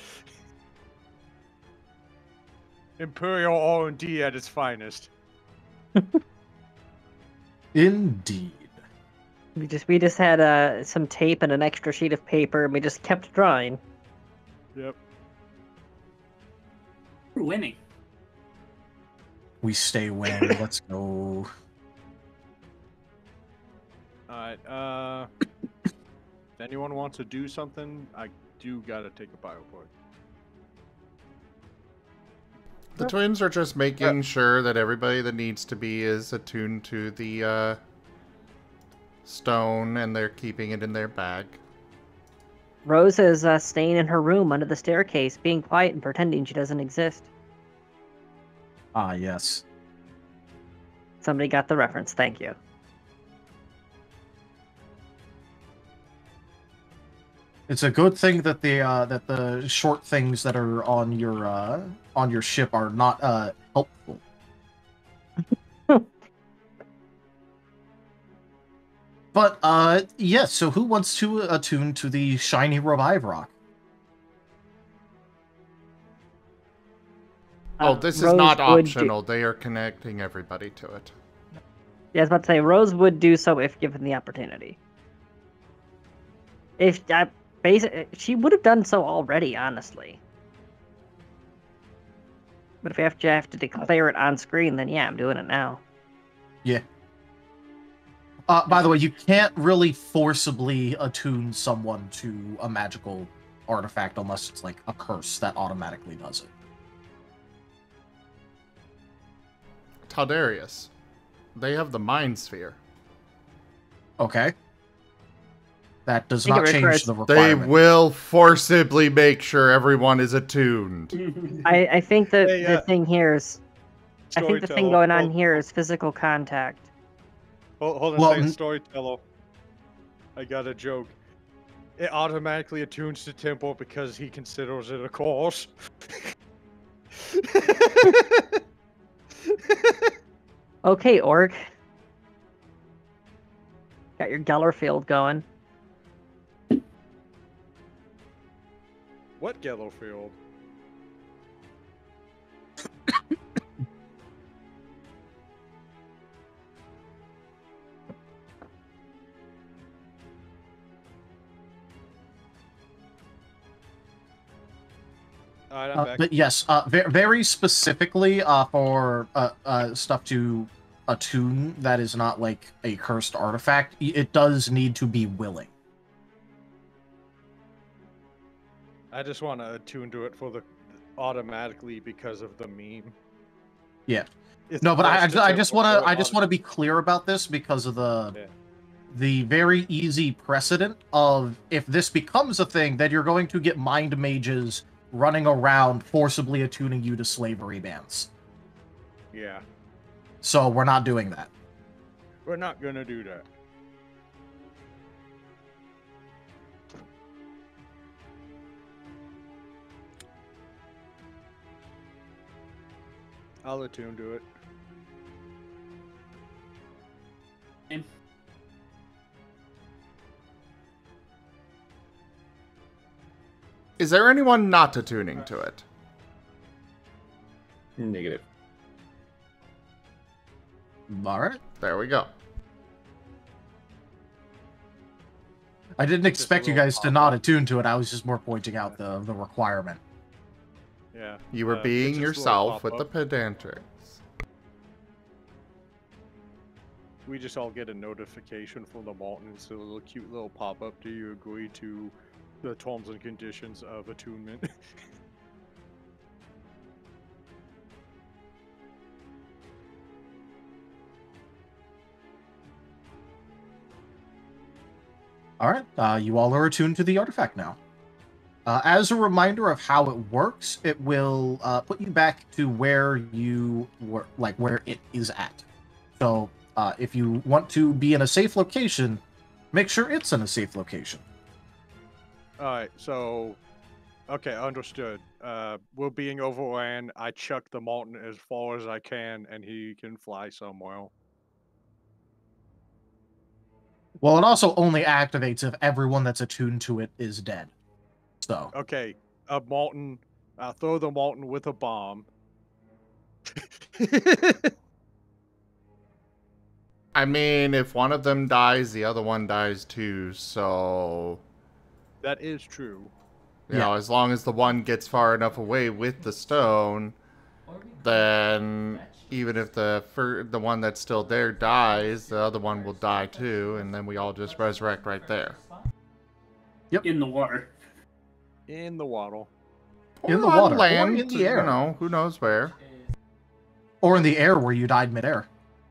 Imperial R&D at its finest. Indeed. We just had some tape and an extra sheet of paper, and we just kept drawing. Yep. We're winning. We stay winning. Let's go. Alright, if anyone wants to do something, I do gotta take a bioport. The twins are just making sure that everybody that needs to be is attuned to the stone, and they're keeping it in their bag. Rose is staying in her room under the staircase, being quiet and pretending she doesn't exist. Ah, yes. Somebody got the reference. Thank you. It's a good thing that the short things that are on your ship are not helpful. But yes. So who wants to attune to the shiny revive rock? Oh, this is Rose not would optional. They are connecting everybody to it. Yeah, I was about to say Rose would do so if given the opportunity. If she would have done so already, honestly. But if you have to declare it on screen, then yeah, I'm doing it now. Yeah. By the way, you can't really forcibly attune someone to a magical artifact unless it's like a curse that automatically does it. Taldarius. They have the Mind Sphere. Okay. That does think it not change requires- the They requirement. will forcibly make sure everyone is attuned. I think that Hey, the thing here is, I think the thing Storyteller, going on hold- here is physical contact. Hold on Well, a second, Storyteller. I got a joke. It automatically attunes to tempo because he considers it a course. Okay, Orc. Got your Gellerfield going. What Gellerfield? Alright, I'm back. But yes, very specifically for stuff to attune that is not like a cursed artifact, it does need to be willing. I just want to attune to it for the automatically because of the meme. Yeah. It's No, but I close to just tempo, want so to it I just want to be clear about this because of the very easy precedent of if this becomes a thing, then you're going to get mind mages running around forcibly attuning you to slavery bans. Yeah, So we're not doing that. we're not gonna do that. I'll attune to it. Is there anyone not attuning to it? Negative. All right. There we go. I didn't expect you little guys to not attune to it. I was just more pointing out the requirement. Yeah. You were it's being just a little yourself with the pop-up. pedantics. We just all get a notification from the Marten. It's a little cute little pop-up. Do you agree to the terms and conditions of attunement? All right. You all are attuned to the artifact now. As a reminder of how it works, it will put you back to where you were, like where it is at. So if you want to be in a safe location, make sure it's in a safe location. Alright, so... Okay, understood. We're being overran. I chuck the Marten as far as I can, and he can fly somewhere. Well, it also only activates if everyone that's attuned to it is dead. So Okay, a Marten... throw the Marten with a bomb. I mean, if one of them dies, the other one dies too, so... That is true. You know, as long as the one gets far enough away with the stone, then even if the one that's still there dies, the other one will die too, and then we all just resurrect right there. In the water. In the waddle. in the Or on water, land, or in the air, you know, who knows where. or in the air where you died midair.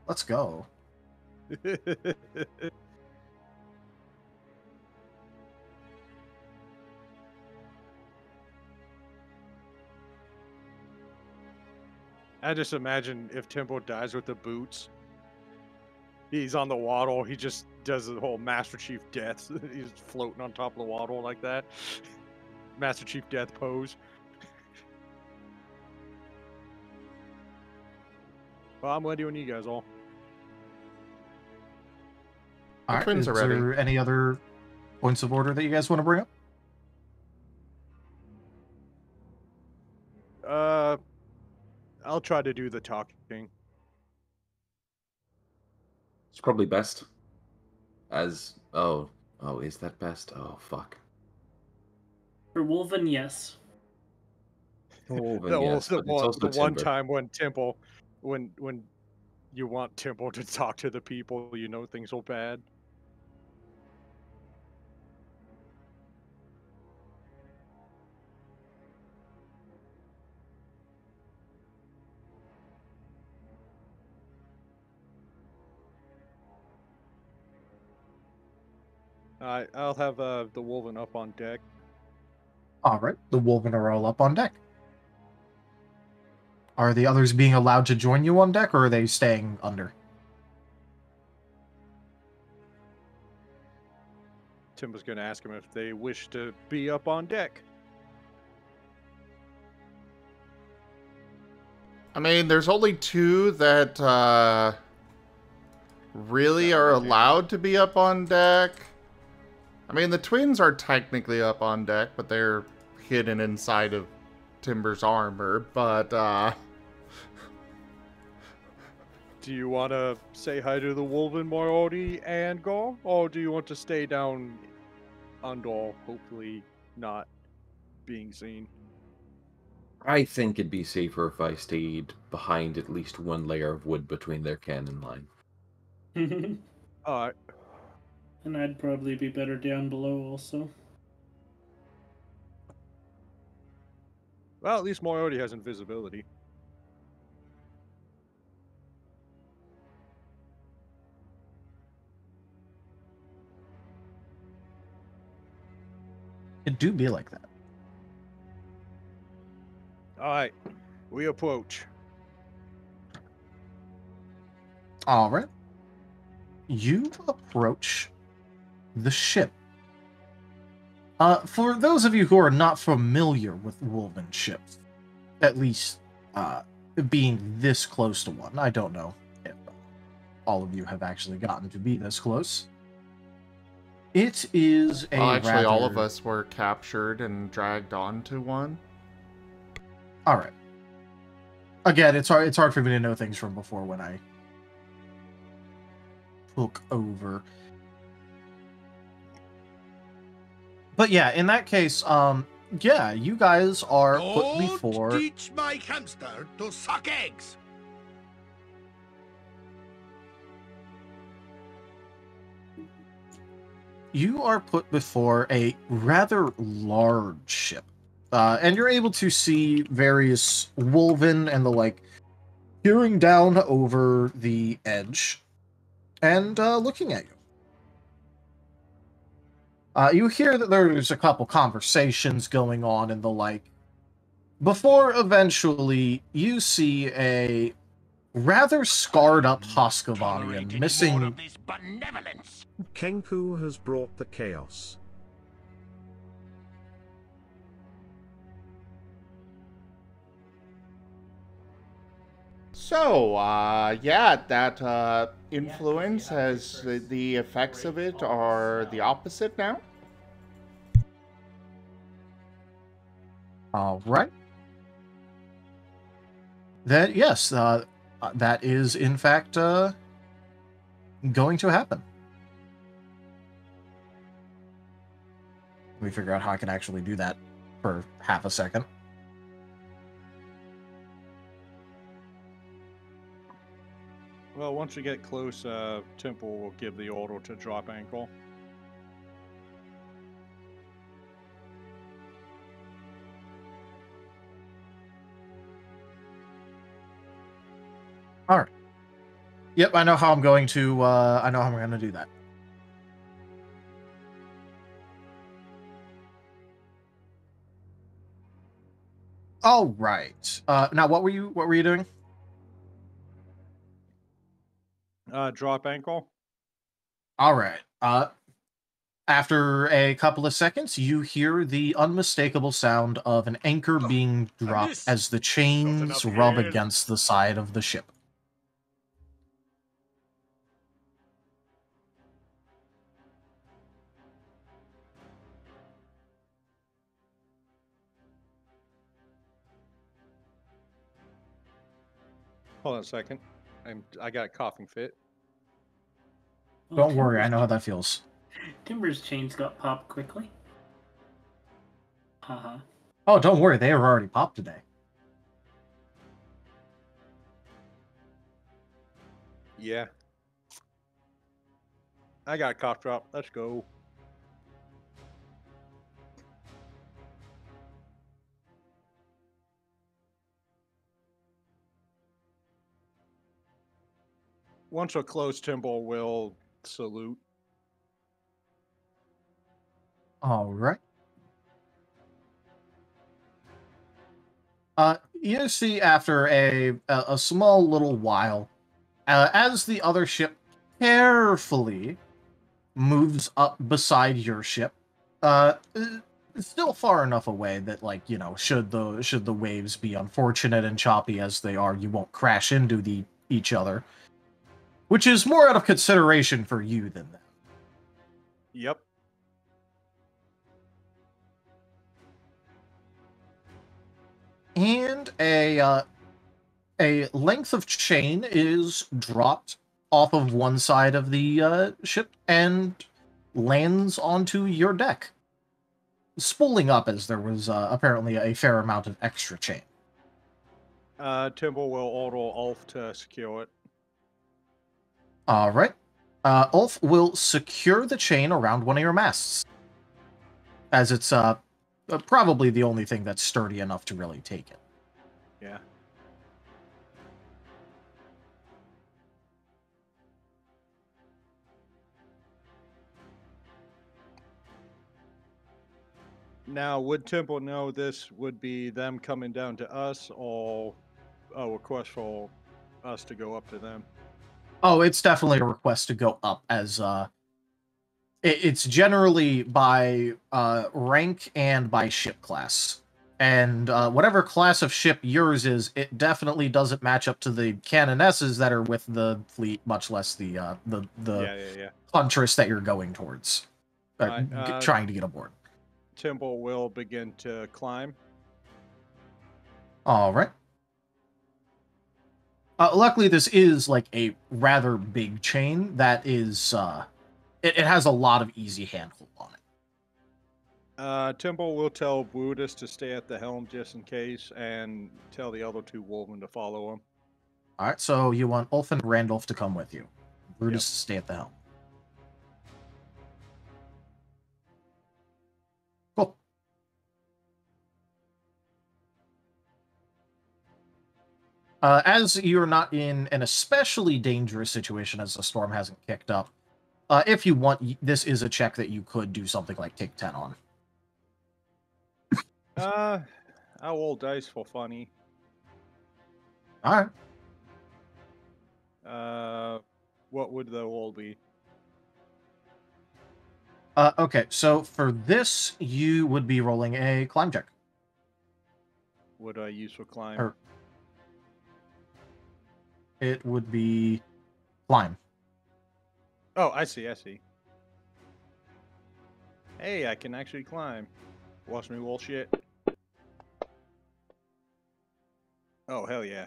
Let's go. I just imagine if Tempo dies with the boots, he's on the waddle. He just does the whole Master Chief death. He's floating on top of the waddle like that. Master Chief death pose. Well, I'm ready when you guys all. All right. twins Is are ready. there any other points of order that you guys want to bring up? I'll try to do the talking. It's probably best. Is that best? Oh fuck. For wulvin, yes. Oh, The, yes, but it's also the one Timber. time when Temple, when you want Temple to talk to the people, you know things will bad. I'll have the Wulvin up on deck. All right. The Wulvin are all up on deck. Are the others being allowed to join you on deck, or are they staying under? Tim was going to ask him if they wish to be up on deck. I mean, there's only two that really are allowed to be up on deck. I mean, the twins are technically up on deck, but they're hidden inside of Timber's armor. But, Do you want to say hi to the Wulvin, Moriarty, and go? Or do you want to stay down under, hopefully not being seen? I think it'd be safer if I stayed behind at least one layer of wood between their cannon line. Alright. And I'd probably be better down below also. Well, at least Moriarty has invisibility. It do be like that. Alright. We approach. All right. You approach the ship. For those of you who are not familiar with Wulvin ships, at least being this close to one, I don't know if all of you have actually gotten to be this close. It is a well, actually, all of rather- us were captured and dragged onto one. All right. Again, it's hard for me to know things from before when I took over. But yeah, in that case, yeah, you guys are put before. Don't teach my hamster to suck eggs. You are put before a rather large ship. And you're able to see various Wulvin and the like peering down over the edge and looking at you. You hear that there's a couple conversations going on and the like, before eventually you see a rather scarred up Hoskavanian missing. Kenku has brought the chaos. So, yeah, that influence has the effects of it are the opposite now. All right. Then yes, that is in fact going to happen. Let me figure out how I can actually do that for half a second. Well, once we get close, Temple will give the order to drop ankle. All right. Yep, I know how I'm going to. I know how I'm going to do that. All right. Now, what were you doing? Drop ankle. All right. After a couple of seconds, you hear the unmistakable sound of an anchor being dropped missed. as the Nothing chains up rub here. against the side of the ship. Hold on a second. I got a coughing fit. Oh, Don't worry, I Timber's- know how that feels. Timber's chains got popped quickly. Haha. Oh, don't worry, they were already popped today. Yeah. I got a cough drop. Let's go. Once a close temple will salute. All right. You see after a small little while, as the other ship carefully moves up beside your ship, still far enough away that, like, you know, should the waves be unfortunate and choppy as they are, you won't crash into each other, which is more out of consideration for you than them. Yep. And a length of chain is dropped off of one side of the ship and lands onto your deck, spooling up as there was apparently a fair amount of extra chain. Temple will order Ulf to secure it. All right. Ulf will secure the chain around one of your masts, as it's probably the only thing that's sturdy enough to really take it. Yeah. Now, would Temple know this would be them coming down to us, or a request for us to go up to them? Oh, it's definitely a request to go up, as it's generally by rank and by ship class. And whatever class of ship yours is, it definitely doesn't match up to the cannonesses that are with the fleet, much less the Yeah. huntress that you're going towards, Alright, trying to get aboard. Temple will begin to climb. All right. Luckily, this is like a rather big chain that is it has a lot of easy handhold on it. Temple will tell Brutus to stay at the helm just in case, and tell the other two wulvin to follow him. All right, so you want Ulf and Randolph to come with you. Brutus to stay at the helm. Cool. As you're not in an especially dangerous situation as the storm hasn't kicked up, if you want, this is a check that you could do something like take 10 on. I'll roll dice for funny. All right. What would the roll be? Okay, so for this, you would be rolling a climb check. What do I use for climb? It would be climb. Oh, I see. Hey, I can actually climb. Watch me roll shit. Oh, hell yeah.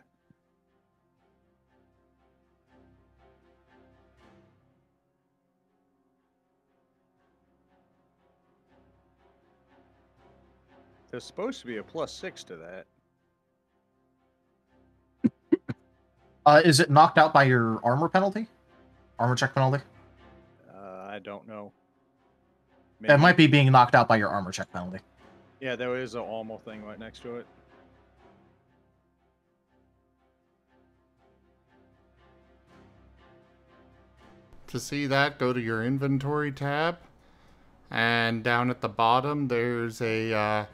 There's supposed to be a +6 to that. Is it knocked out by your armor penalty? Armor check penalty? I don't know. Maybe. It might be being knocked out by your armor check penalty. Yeah, there is an armor thing right next to it. To see that, go to your inventory tab, and down at the bottom there's a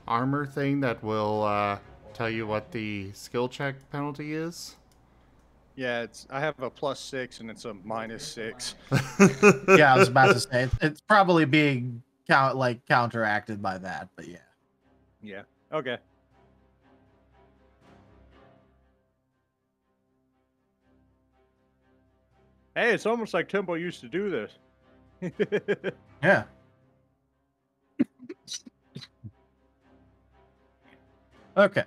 armor thing that will tell you what the skill check penalty is. Yeah, I have a +6 and it's a -6. Yeah, I was about to say it's probably being counteracted by that, but yeah. Yeah. Okay. Hey, it's almost like Tempo used to do this. Yeah. Okay.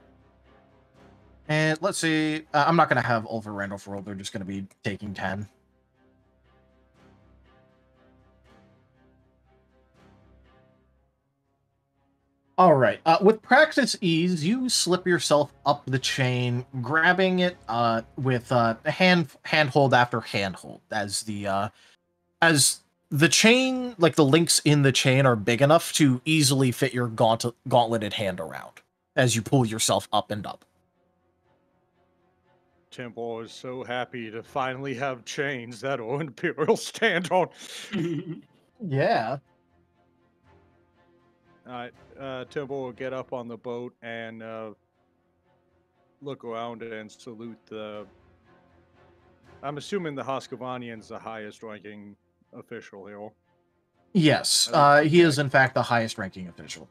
And let's see. I'm not going to have Ulver Randolph roll. They're just going to be taking 10. All right. With practice ease, you slip yourself up the chain, grabbing it with handhold after handhold as the chain, like the links in the chain, are big enough to easily fit your gauntleted hand around as you pull yourself up and up. Tempo is so happy to finally have chains that Imperial stand on. Yeah. Alright, Tempo will get up on the boat and look around and salute the... I'm assuming the Hoskavanian's the highest ranking official here. Yes, he is in fact the highest ranking official.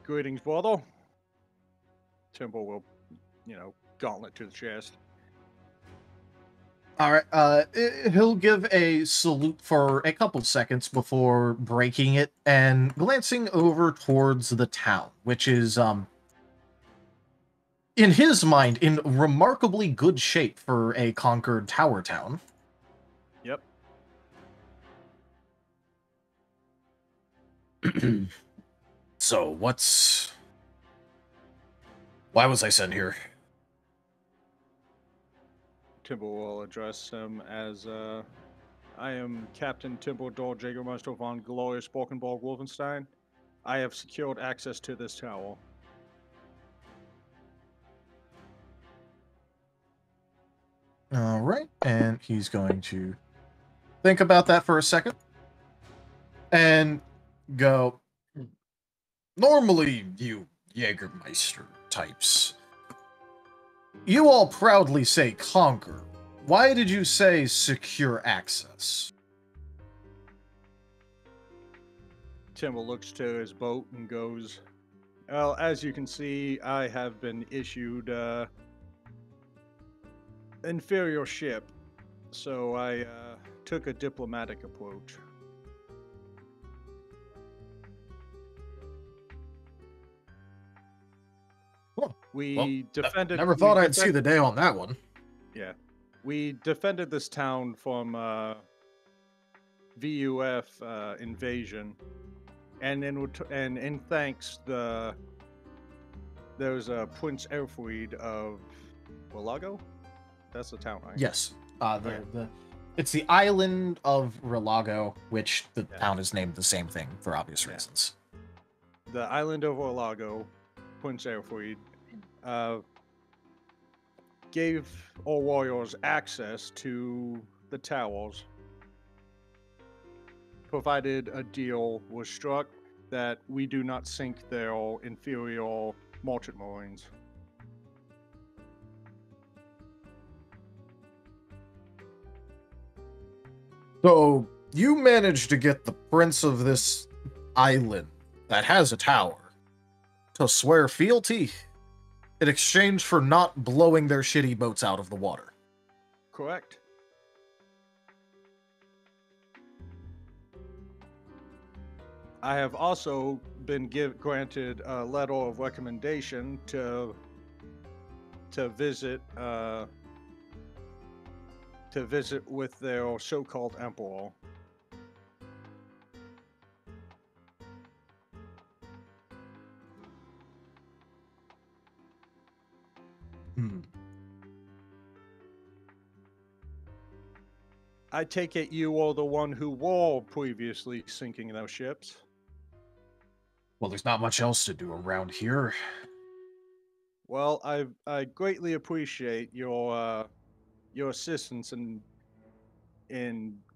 Greetings, brother. Tempo will, gauntlet to the chest. All right, he'll give a salute for a couple seconds before breaking it and glancing over towards the town, which is, in his mind, in remarkably good shape for a conquered tower town. Yep. So, why was I sent here? Tempo will address him as, I am Captain Tempo Dor Jägermeister von Glorious Borkenborg Wolfenstein. I have secured access to this tower. All right, and he's going to think about that for a second and go, normally, you Jägermeister types, you all proudly say conquer. Why did you say secure access? Tempo looks to his boat and goes, well, as you can see, I have been issued inferior ship, so I took a diplomatic approach. We defended. Never thought I'd see the day on that one. Yeah, we defended this town from VUF invasion, and in thanks there's a Prince Elfried of Relago. That's the town, right? Yes. It's the island of Relago, which the town is named the same thing for obvious reasons. The island of Relago, Prince Elfried, gave all warriors access to the towers, provided a deal was struck that we do not sink their inferior merchant marines. So, you managed to get the prince of this island that has a tower to swear fealty in exchange for not blowing their shitty boats out of the water. Correct. I have also been granted a letter of recommendation to visit with their so-called emperor. I take it you are the one who were previously sinking those ships. Well, there's not much else to do around here. Well, I greatly appreciate your assistance in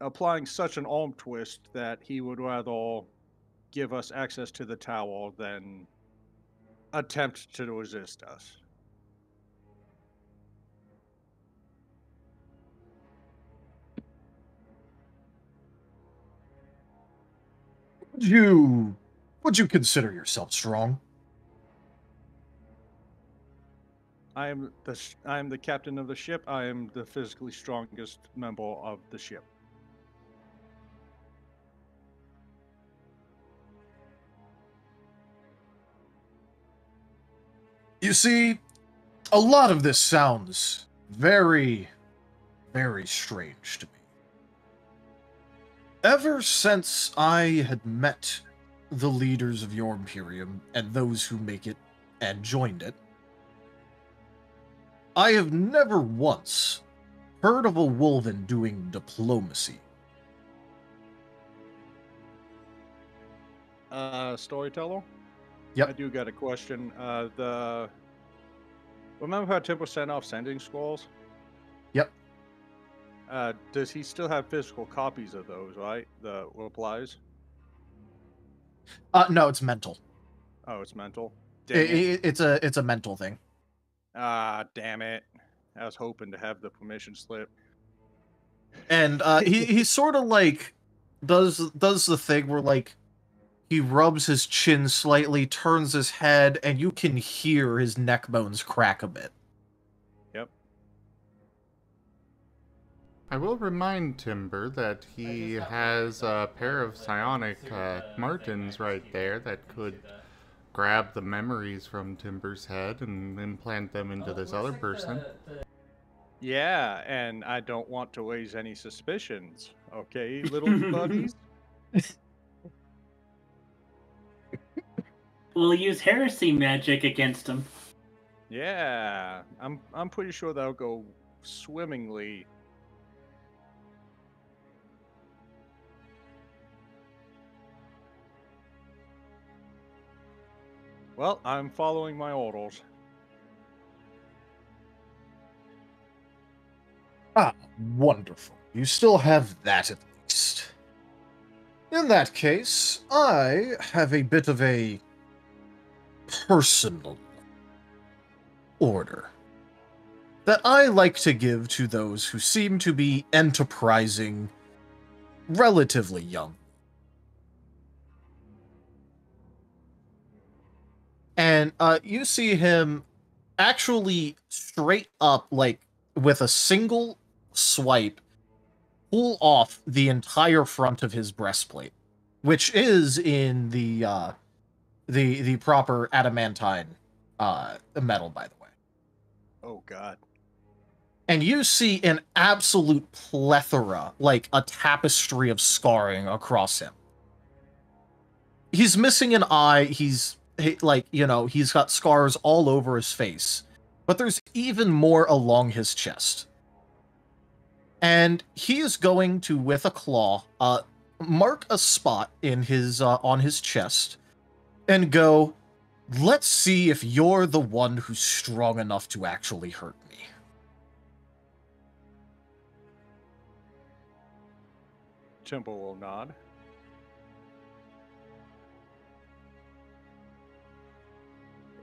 applying such an arm twist that he would rather give us access to the tower than attempt to resist us. Would you consider yourself strong? I am the captain of the ship. I am the physically strongest member of the ship. You see, a lot of this sounds very, very strange to me. Ever since I had met the leaders of your Imperium and those who make it and joined it, I have never once heard of a wulvin doing diplomacy. Storyteller? Yep. I do got a question. Remember how Timber sent off sending scrolls? Yep. Does he still have physical copies of those, right? The replies? No, it's mental. Oh, it's mental? Dang it. It's a mental thing. Ah, damn it. I was hoping to have the permission slip. And he sort of like does the thing where like he rubs his chin slightly, turns his head, and you can hear his neck bones crack a bit. Yep. I will remind Timber that he has a pair of psionic Martens right there that could grab the memories from Timber's head and implant them into this other person. Yeah, and I don't want to raise any suspicions. Okay, little buddies? We'll use heresy magic against him. Yeah, I'm pretty sure that'll go swimmingly. Well, I'm following my orders. Ah, wonderful. You still have that at least. In that case, I have a bit of a personal order that I like to give to those who seem to be enterprising, relatively young. And you see him actually straight up, like, with a single swipe, pull off the entire front of his breastplate, which is in the proper adamantine metal, by the way. Oh God. And you see an absolute plethora, like a tapestry of scarring across him. He's missing an eye. He's got scars all over his face, but there's even more along his chest. And he is going to, with a claw, mark a spot in his on his chest, and go, "Let's see if you're the one who's strong enough to actually hurt me." Timber will nod.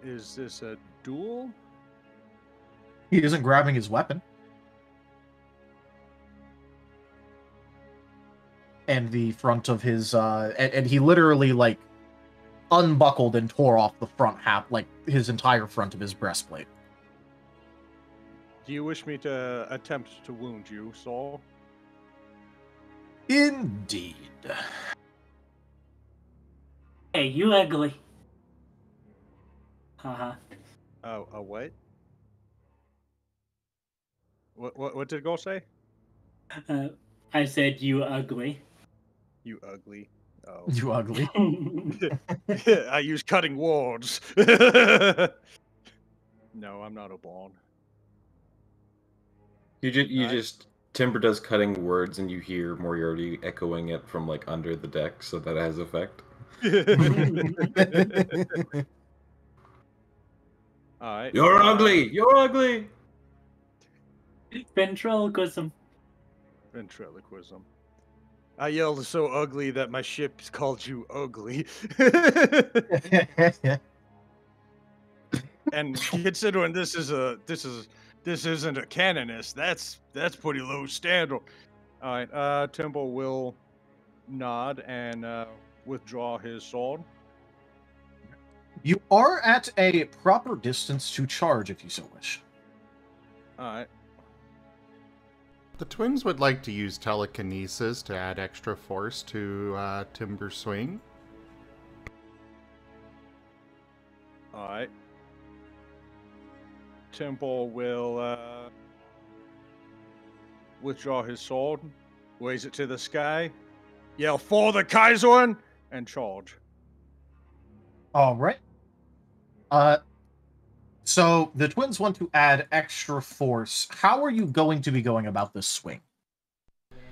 Is this a duel? He isn't grabbing his weapon. And the front of his and he literally like unbuckled and tore off the front half, like his entire front of his breastplate. Do you wish me to attempt to wound you, Saul? Indeed. Hey, you ugly. Haha. Oh, a what? What did Go say? I said you ugly. You ugly. Oh. You ugly. I use cutting words. No, I'm not a bond. Timber does cutting words, and you hear Moriarty echoing it from like under the deck, so that has effect. All right. You're ugly. You're ugly. Ventriloquism. Ventriloquism. I yelled so ugly that my ship's called you ugly. And considering this isn't a canonist, that's pretty low standard. All right, Timber will nod and withdraw his sword. You are at a proper distance to charge if you so wish. Alright. The twins would like to use telekinesis to add extra force to Timber Swing. Alright. Temple will withdraw his sword, raise it to the sky, yell for the Kaiserin, and charge. All right. So the twins want to add extra force. How are you going to be going about this swing?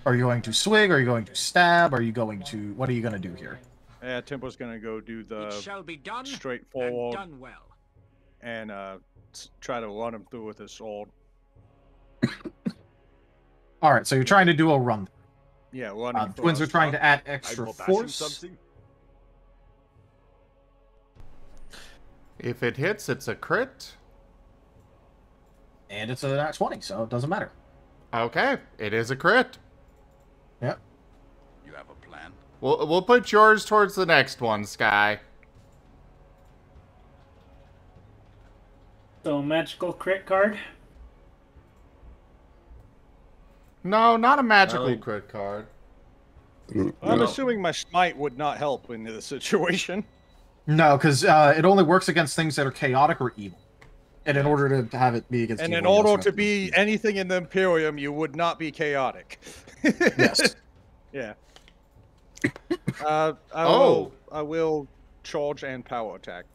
Are you going to swing? Are you going to stab? Are you going to... What are you going to do here? Yeah, Temple's gonna go do the It shall be done, straightforward and done well. and try to run him through with his sword. All right, so you're trying to do a run. Yeah, running. The twins are trying to add extra I'm bashing force. something. If it hits, it's a crit. And it's a nat 20, so it doesn't matter. Okay, it is a crit. Yep. You have a plan? We'll put yours towards the next one, Sky. So, magical crit card. No, not a magical Really? crit card. I'm No. assuming my smite would not help in this situation. No, because it only works against things that are chaotic or evil. And in order to have it be against And evil, in you also order have to be anything in the Imperium, you would not be chaotic. Yes. Yeah. I will charge and power attack.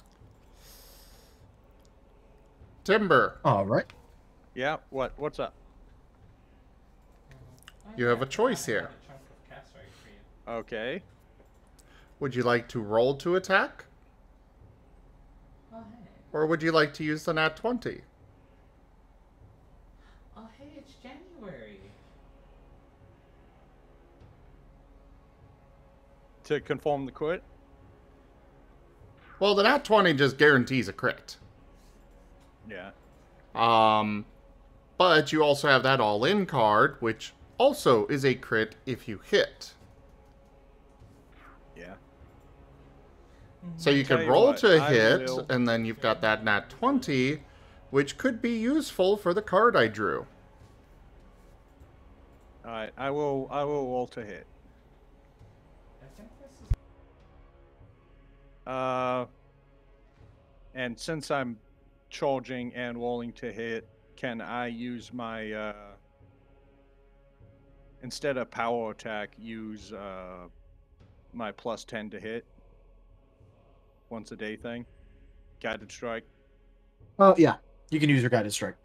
Timber, All right. Yeah. What's up? you have a choice here. I got a chunk of cast right for you. Okay. Would you like to roll to attack? Oh hey. Or would you like to use the nat 20? Oh hey, it's January. To confirm the crit. Well, the nat 20 just guarantees a crit. Yeah. But you also have that all-in card, which also is a crit if you hit. Yeah. So you Tell can you roll what, to I hit, will- and then you've got that nat 20, which could be useful for the card I drew. All right. I will roll to hit. I think this is And since I'm charging and rolling to hit, can I use my instead of power attack, use my +10 to hit? Once a day thing? Guided strike? Oh, yeah. You can use your guided strike.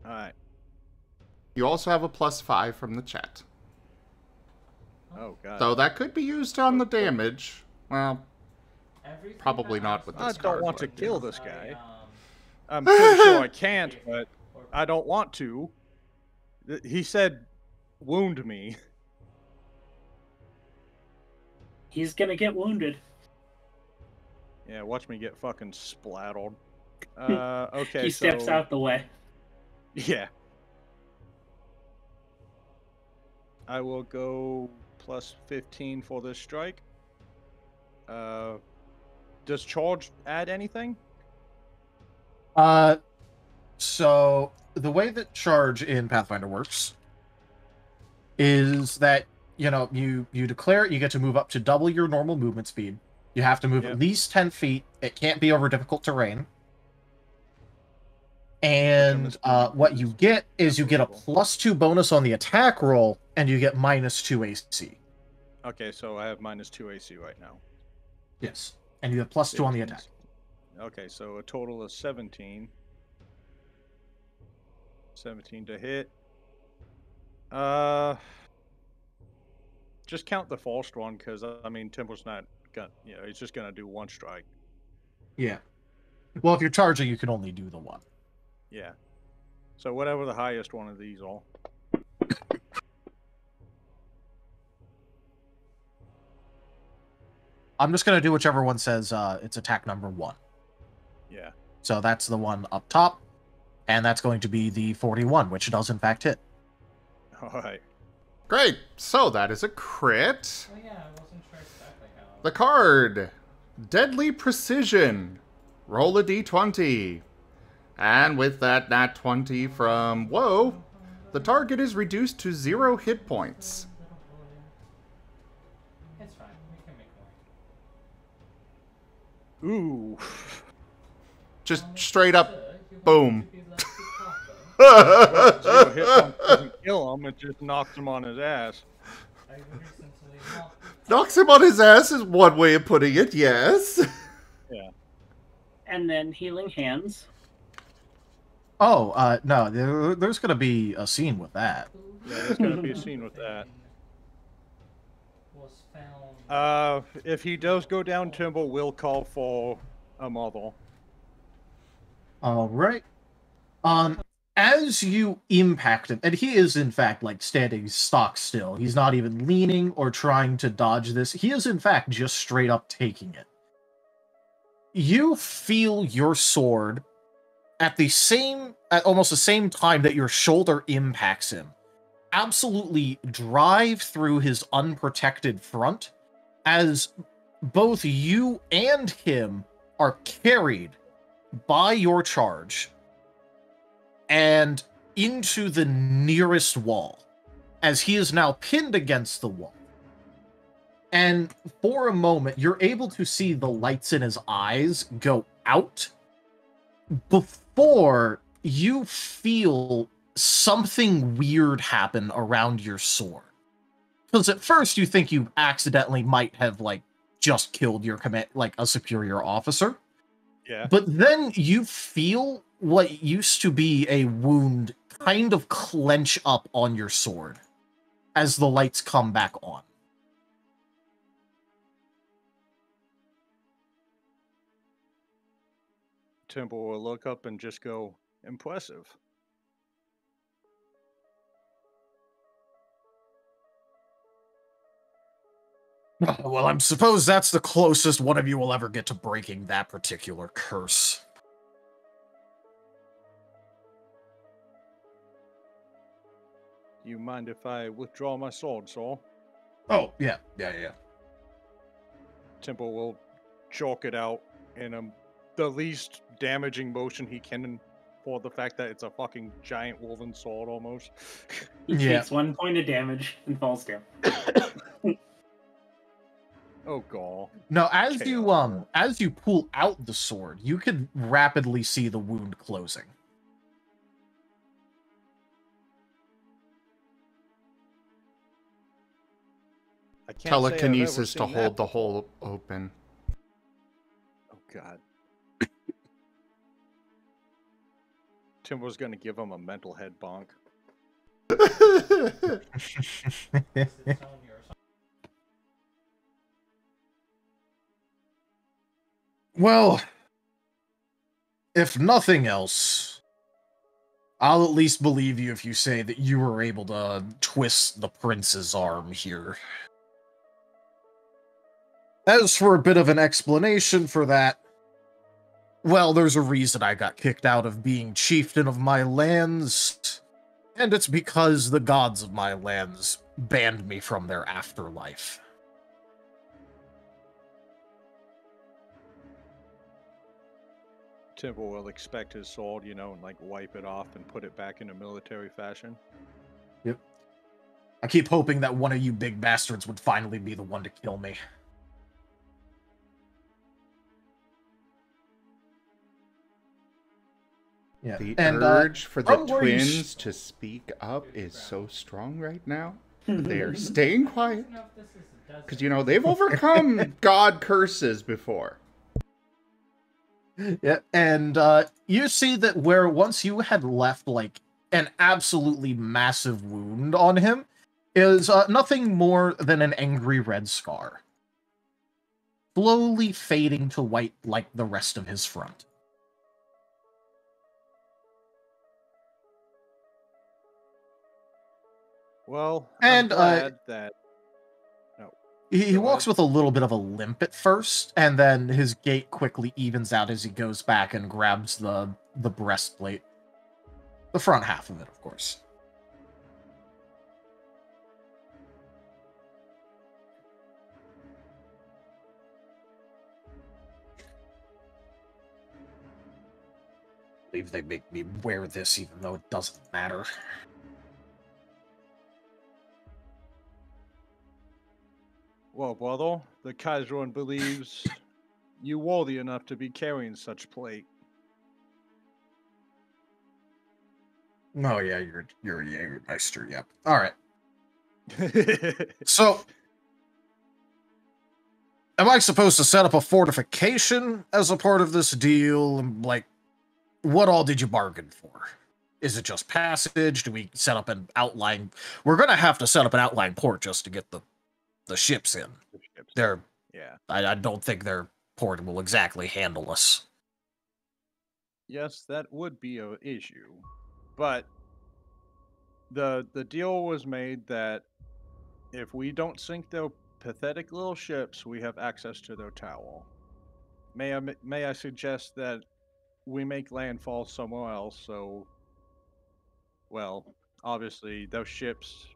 Alright. You also have a +5 from the chat. Oh, God. So that could be used on the damage. Well, everything probably that not I with I this don't card. want to but- kill this I, guy. I'm pretty sure I can't, but I don't want to. He said, wound me. He's gonna get wounded. Yeah, watch me get fucking splattered. Okay, He steps so- out the way. Yeah. I will go +15 for this strike. Does charge add anything? So the way that charge in Pathfinder works is that, you know, you declare it, you get to move up to double your normal movement speed. You have to move Yep. at least 10 feet. It can't be over difficult terrain. And assuming what is you get is you get a difficult. +2 bonus on the attack roll, and you get -2 AC. Okay, so I have -2 AC right now. Yes. And you have +2 on the 15. attack. Okay, so a total of 17. 17 to hit. Just count the forced one, because, I mean, Temple's not gonna, he's just gonna do one strike. Yeah. Well, if you're charging, you can only do the one. Yeah. So whatever the highest one of these are. I'm just going to do whichever one says it's attack number 1. Yeah. So that's the one up top, and that's going to be the 41, which does in fact hit. Alright. Great. So that is a crit. Oh yeah, I wasn't sure exactly how The card, Deadly Precision. Roll a d20. And with that nat 20 from Whoa, the target is reduced to 0 hit points. It's fine. We can make more. Ooh. Just straight up, boom. 0 hit points doesn't kill him, it just knocks him on his ass. Knocks him on his ass is one way of putting it, yes. Yeah. And then healing hands. Oh, no, there's gonna be a scene with that. Yeah, there's gonna be a scene with that. Was found. If he does go down, Timber will call for a mother. All right. As you impact him, and he is in fact like standing stock still. He's not even leaning or trying to dodge this. He is in fact just straight up taking it. You feel your sword at almost the same time that your shoulder impacts him, absolutely drive through his unprotected front, as both you and him are carried by your charge and into the nearest wall, as he is now pinned against the wall. And for a moment, you're able to see the lights in his eyes go out before you feel something weird happen around your sword. Because at first you think you accidentally might have, like, just killed your a superior officer. Yeah. But then you feel what used to be a wound kind of clench up on your sword as the lights come back on. Timber will look up and just go, impressive. Well, I suppose that's the closest one of you will ever get to breaking that particular curse. You mind if I withdraw my sword, Saul? Oh, yeah. Timber will chalk it out in the least damaging motion he can for the fact that it's a fucking giant wulvin sword almost. He takes 1 point of damage and falls down. Oh god. No, as you pull out the sword, you can rapidly see the wound closing. I can't Telekinesis say to I've ever hold seen the hole open. Oh god. Timber's gonna give him a mental head bonk. Well, if nothing else, I'll at least believe you if you say that you were able to twist the prince's arm here. As for a bit of an explanation for that, well, there's a reason I got kicked out of being chieftain of my lands, and it's because the gods of my lands banned me from their afterlife. Timber will expect his sword, and like wipe it off and put it back in a military fashion. Yep. I keep hoping that one of you big bastards would finally be the one to kill me. Yeah. The and, urge for the from where you twins to speak up is so strong right now. They are staying quiet. Because, they've overcome god curses before. Yeah, and you see that where once you had left, like, an absolutely massive wound on him is nothing more than an angry red scar. Slowly fading to white like the rest of his front. Well, And, I'm glad that... He walks with a little bit of a limp at first, and then his gait quickly evens out as he goes back and grabs the breastplate. The front half of it, of course. believe they make me wear this even though it doesn't matter. Well, brother, the Kaiserin believes you worthy enough to be carrying such plate. Oh yeah, you're a Jägermeister, yep. Alright. So am I supposed to set up a fortification as a part of this deal? Like, what all did you bargain for? Is it just passage? Do we set up an outline? We're gonna have to set up an outline port just to get the ships in. They're Yeah. I don't think their port will exactly handle us. Yes, that would be an issue. But the deal was made that if we don't sink their pathetic little ships, we have access to their tower. May I suggest that we make landfall somewhere else, so, well, obviously, those ships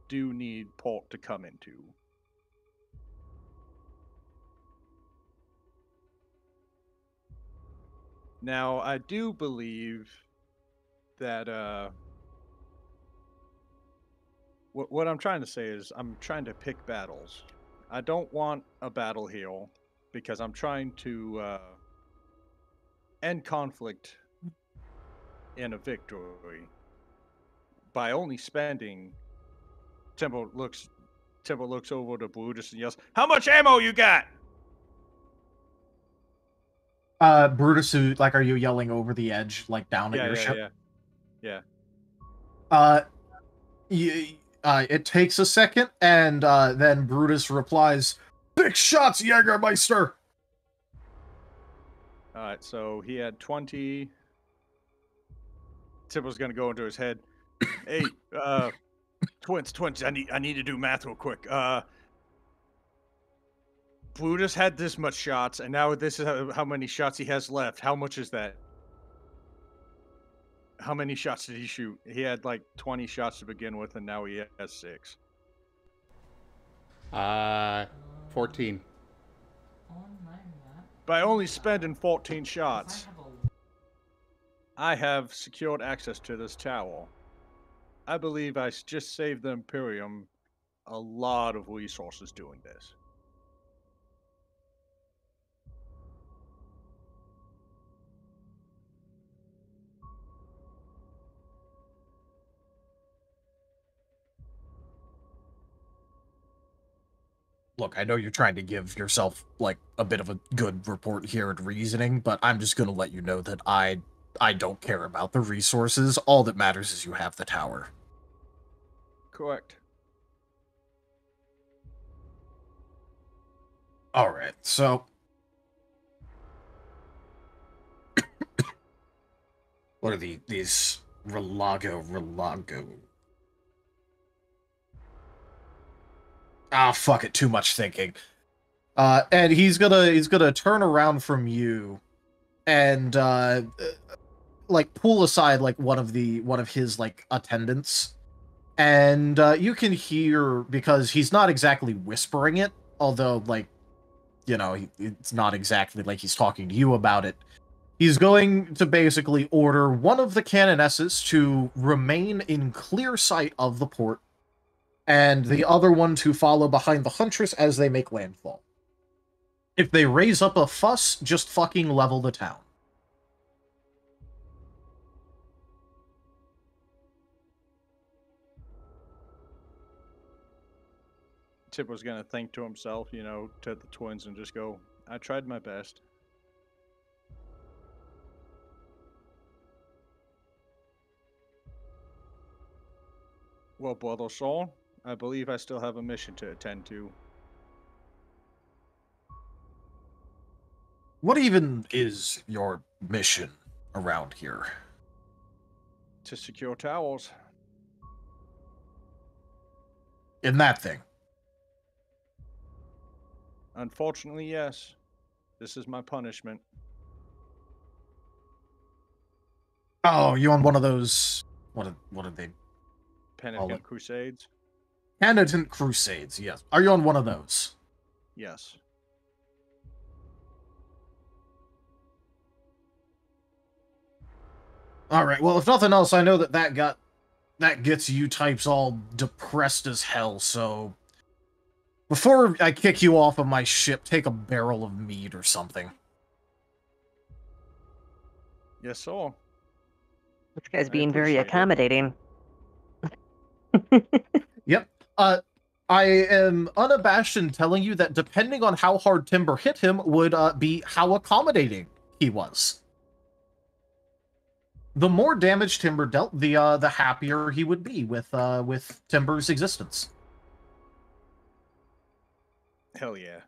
do need port to come into. Now, I do believe that, what I'm trying to say is I'm trying to pick battles. I don't want a battle here because I'm trying to end conflict in a victory by only spending. Temple looks over to Brutus and yells, "How much ammo you got?" Brutus, like, are you yelling over the edge, like down at your ship? Yeah. It takes a second, and then Brutus replies, "Big shots, Jägermeister!" Alright, so he had 20. Tipple's gonna go into his head. Hey, twins, I need to do math real quick. Brutus had this much shots, and now this is how many shots he has left. How much is that? How many shots did he shoot? He had like 20 shots to begin with, and now he has 6. 14. By only spending 14 shots, I have secured access to this tower. I believe I just saved the Imperium a lot of resources doing this. Look, I know you're trying to give yourself, like, a bit of a good report here and reasoning, but I'm just gonna let you know that I don't care about the resources. All that matters is you have the tower. Correct. Alright, so... what are these... Relago... Ah, fuck it, too much thinking. And he's gonna turn around from you and, like, pull aside, like, one of his, like, attendants. And, you can hear, because he's not exactly whispering it, although, like, you know, it's not exactly like he's talking to you about it. He's going to basically order one of the cannonesses to remain in clear sight of the port, and the other one to follow behind the Huntress as they make landfall. If they raise up a fuss, just fucking level the town. Tip was gonna think to himself, you know, to the twins and just go, I tried my best. Well, brother Saul, I believe I still have a mission to attend to. What even is your mission around here? To secure towers. In that thing? Unfortunately, yes. This is my punishment. Oh, you on one of those... What are they? Penitent Crusades? Penitent Crusades, yes. Are you on one of those? Yes. All right. Well, if nothing else, I know that gets you types all depressed as hell. So before I kick you off of my ship, take a barrel of mead or something. Yes, sir. This guy's I being very appreciate it. accommodating. Yep. I am unabashed in telling you that depending on how hard Timber hit him would be how accommodating he was. The more damage Timber dealt, the happier he would be with Timber's existence. Hell yeah.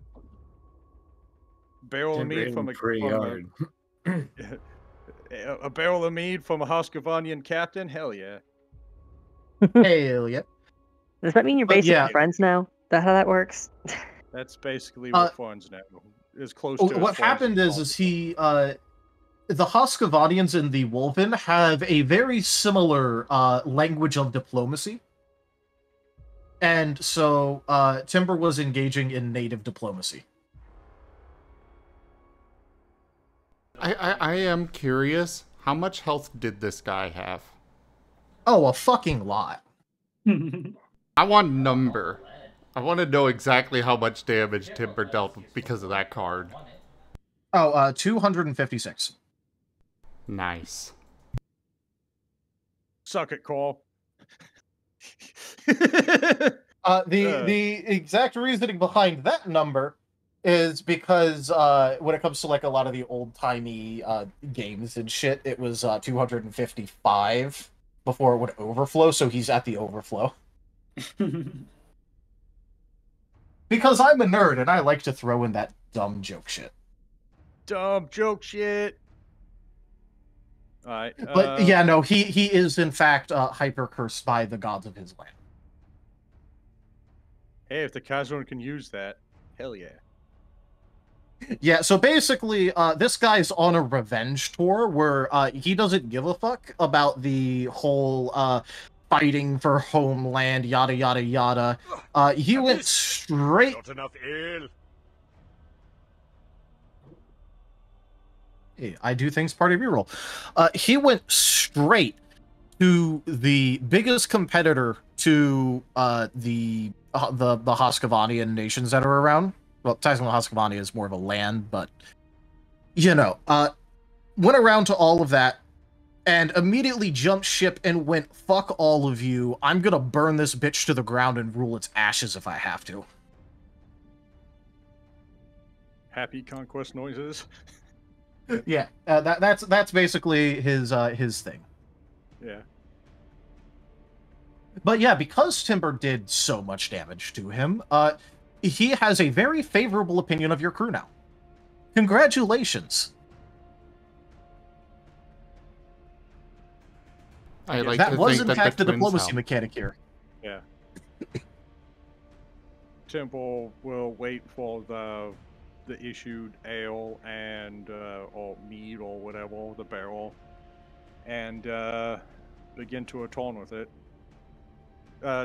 Barrel of mead Hitting from a pretty hard. a barrel of mead from a Husqvarnian captain? Hell yeah. Hell yeah. Does that mean you're But basically yeah. friends now? Is that how that works? That's basically what funds now. As close to What as far happened as is he the Husqvarnians and the Wulvin have a very similar language of diplomacy. And so Timber was engaging in native diplomacy. I am curious, how much health did this guy have? Oh, a fucking lot. I want number. I want to know exactly how much damage Timber dealt because of that card. Oh, 256. Nice. Suck it, Cole. The exact reasoning behind that number is because when it comes to like a lot of the old-timey games and shit, it was 255 before it would overflow, so he's at the overflow. Because I'm a nerd and I like to throw in that dumb joke shit. Dumb joke shit. Alright. But yeah, no, he is in fact hyper cursed by the gods of his land. Hey, if the Kazun can use that, hell yeah. Yeah, so basically, this guy's on a revenge tour where he doesn't give a fuck about the whole fighting for homeland, yada yada yada. He went straight. Not enough ale. Hey, I do things part of your role. He went straight to the biggest competitor to the Husqvarnian nations that are around. Well, technically Husqvarnia is more of a land, but you know, went around to all of that and immediately jumped ship and went, fuck all of you. I'm gonna burn this bitch to the ground and rule its ashes if I have to. Happy conquest noises. Yeah, that's basically his thing. Yeah. But yeah, because Timber did so much damage to him, he has a very favorable opinion of your crew now. Congratulations. I like That to was think in that fact the twins diplomacy help. mechanic here. Yeah. Temple will wait for the issued ale and or mead or whatever, the barrel, and begin to atone with it.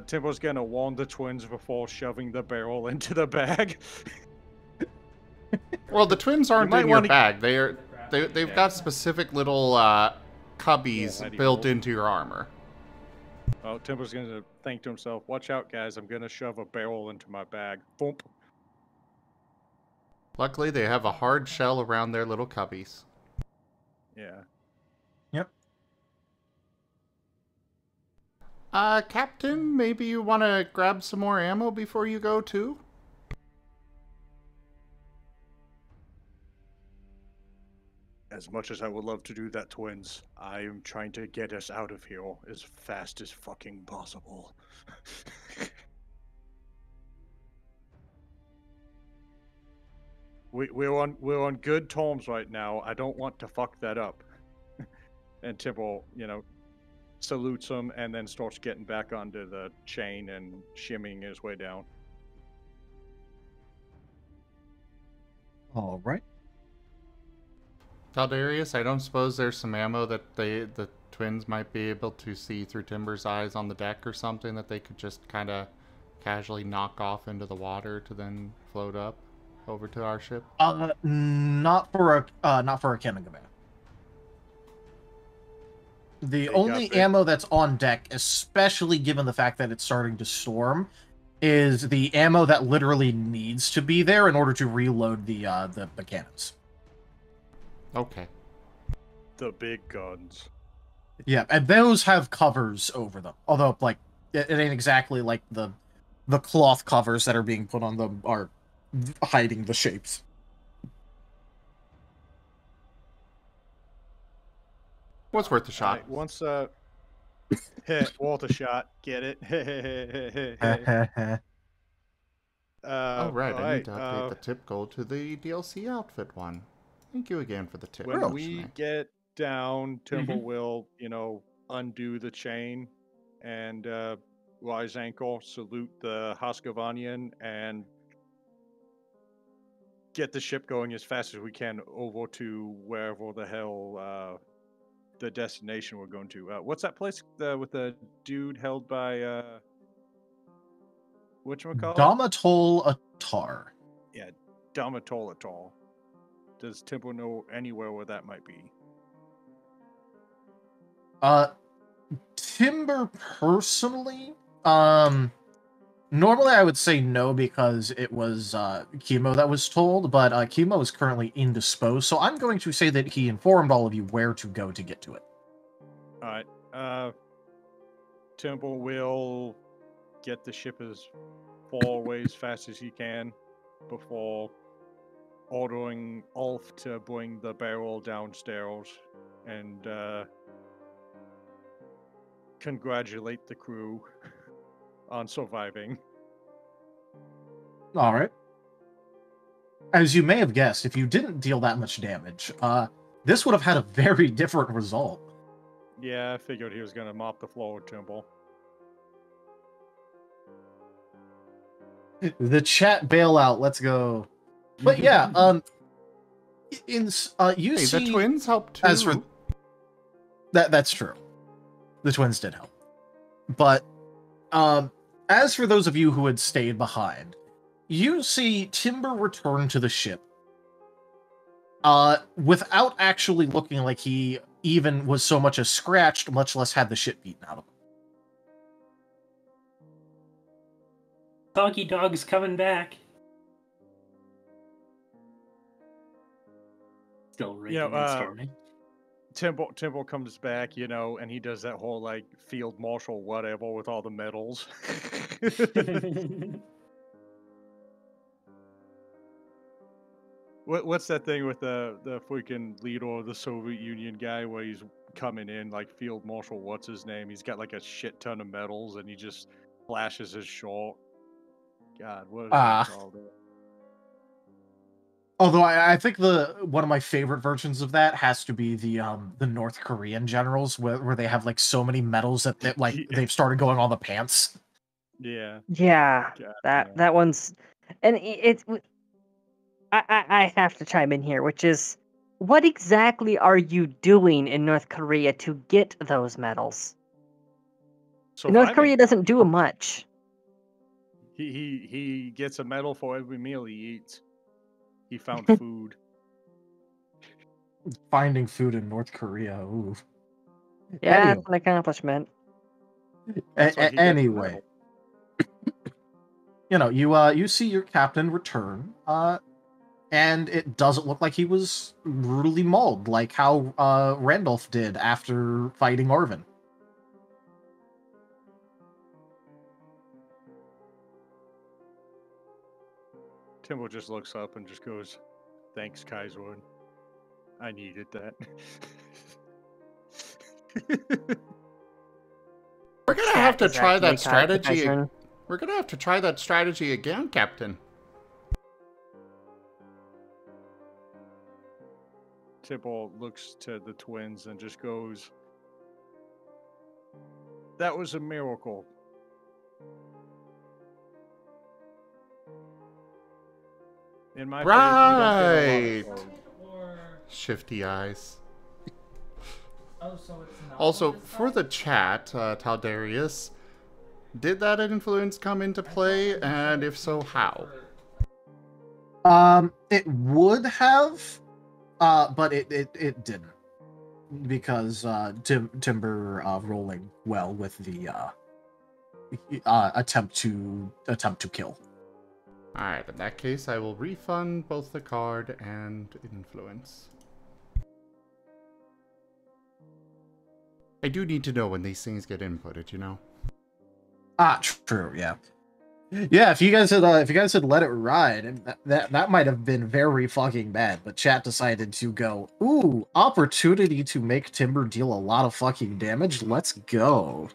Temple's gonna warn the twins before shoving the barrel into the bag. Well, the twins aren't might in your wanna- bag. They've got specific little cubbies Yeah, howdy built ho. into your armor. Oh, Temple's gonna think to himself, "Watch out, guys! I'm gonna shove a barrel into my bag." Boom. Luckily, they have a hard shell around their little cubbies. Yeah. Yep. Captain, maybe you want to grab some more ammo before you go, too? As much as I would love to do that, twins, I am trying to get us out of here as fast as fucking possible. We're on good terms right now. I don't want to fuck that up. And Temple, salutes him and then starts getting back onto the chain and shimmying his way down. All right. Taldarius, I don't suppose there's some ammo that the twins might be able to see through Timber's eyes on the deck or something that they could just kind of casually knock off into the water to then float up over to our ship? Not for a cannon command. The They only got big. ammo that's on deck, especially given the fact that it's starting to storm, is the ammo that literally needs to be there in order to reload the cannons. Okay. The big guns. Yeah, and those have covers over them. Although, like, it ain't exactly like the cloth covers that are being put on them are hiding the shapes. What's worth a shot? Alright, once hit Walter shot, get it? Oh, right, I need to update alright, the tip goal to the DLC outfit one. Thank you again for the tip. when we Tochemay. get down, Timble will, undo the chain and rise ankle, salute the Hoskovanian, and get the ship going as fast as we can over to wherever the hell the destination we're going to. What's that place with the dude held by whatchamacallit? Damatol Atar. Yeah, Damatol. Does Timble know anywhere where that might be? Timber personally, normally I would say no because it was Kemo that was told, but Kemo is currently indisposed, so I'm going to say that he informed all of you where to go to get to it. Alright, Timble will get the ship as far away as fast as he can before ordering Ulf to bring the barrel downstairs and congratulate the crew on surviving. Alright. As you may have guessed, if you didn't deal that much damage, this would have had a very different result. Yeah, I figured he was going to mop the floor with Timble. The chat bailout, let's go. But yeah, you Hey, see the twins helped too. as for that's true. The twins did help. But as for those of you who had stayed behind, you see Timber return to the ship without actually looking like he even was so much as scratched, much less had the shit beaten out of him. Doggy Dog's coming back. Still raking and storming. Timble comes back, and he does that whole like field marshal whatever with all the medals. What's that thing with the freaking leader of the Soviet Union guy where he's coming in like field marshal? What's his name? He's got like a shit ton of medals and he just flashes his short. God, what is that called? Although I think one of my favorite versions of that has to be the North Korean generals where they have like so many medals that they've started going on the pants. Yeah. Yeah, God, that one's, and it's. I have to chime in here, which is, what exactly are you doing in North Korea to get those medals? North Korea doesn't do much. He gets a medal for every meal he eats. He found food. Finding food in North Korea, ooh. Yeah, Anyway. it's an accomplishment. Anyway, you see your captain return, and it doesn't look like he was brutally mauled, like how Randolph did after fighting Orvin. Timble just looks up and just goes, "Thanks, Kaiserwood. I needed that." We're gonna have to try that strategy. We're gonna have to try that strategy again, Captain. Timble looks to the twins and just goes, "That was a miracle." In my right. Faith, we don't get a lot of Shifty eyes. Oh, so it's not Also, for the chat, Taldarius, did that influence come into play, and if so, how? It would have, but it didn't. because timber rolling well with the attempt to kill. Alright, in that case, I will refund both the card and influence. I do need to know when these things get inputted, you know? True, yeah. Yeah, if you guys had let it ride, and that might have been very fucking bad, but chat decided to go, ooh, opportunity to make Timber deal a lot of fucking damage, let's go.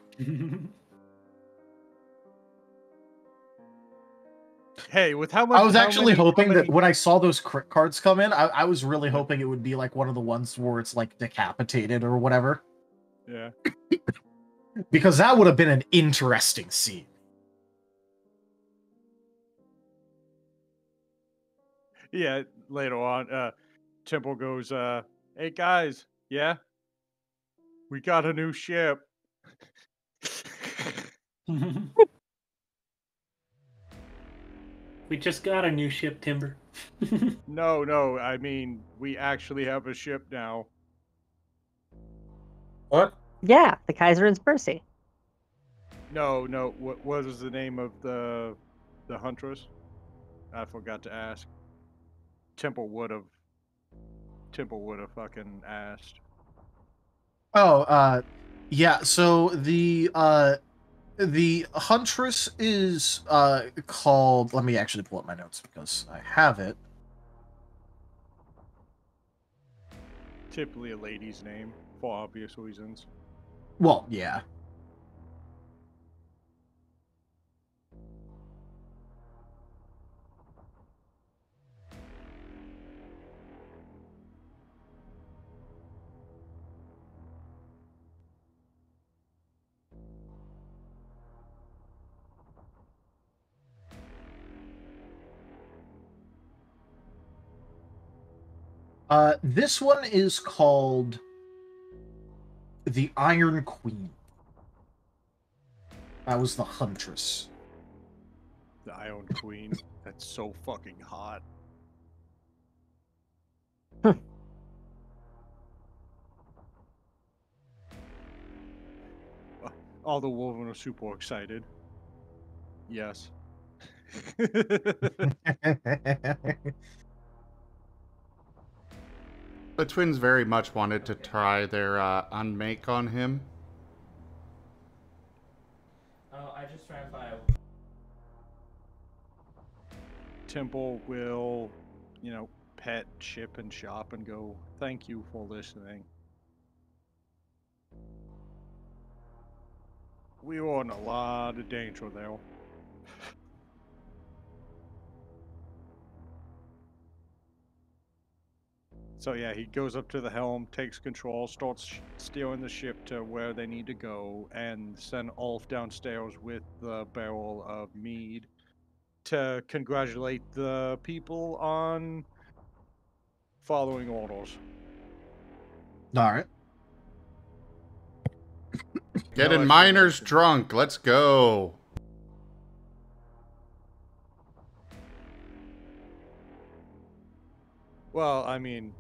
Hey, with how much... I was actually hoping that when I saw those crit cards come in, I was really hoping it would be like one of the ones where it's like decapitated or whatever. Yeah. Because that would have been an interesting scene. Yeah, later on, Temple goes, hey guys, yeah? We got a new ship. We just got a new ship, Timber. No, I mean, we actually have a ship now. What? Yeah, the Kaiser and Percy. No, what is the name of the Huntress? I forgot to ask. Temple would have fucking asked. Oh, yeah, so the Huntress is called, let me actually pull up my notes because I have it. Typically a lady's name, for obvious reasons. Well, yeah. This one is called the Iron Queen. That was the Huntress. The Iron Queen. That's so fucking hot. All the wulvin are super excited. Yes. The twins very much wanted to try their unmake on him. Oh, I just ran 5. Temple will, pet, ship, and shop and go, thank you for listening. We were in a lot of danger there. So yeah, he goes up to the helm, takes control, starts steering the ship to where they need to go, and send Ulf downstairs with the barrel of mead to congratulate the people on following orders. Alright. Getting miners drunk, let's go. Well, I mean,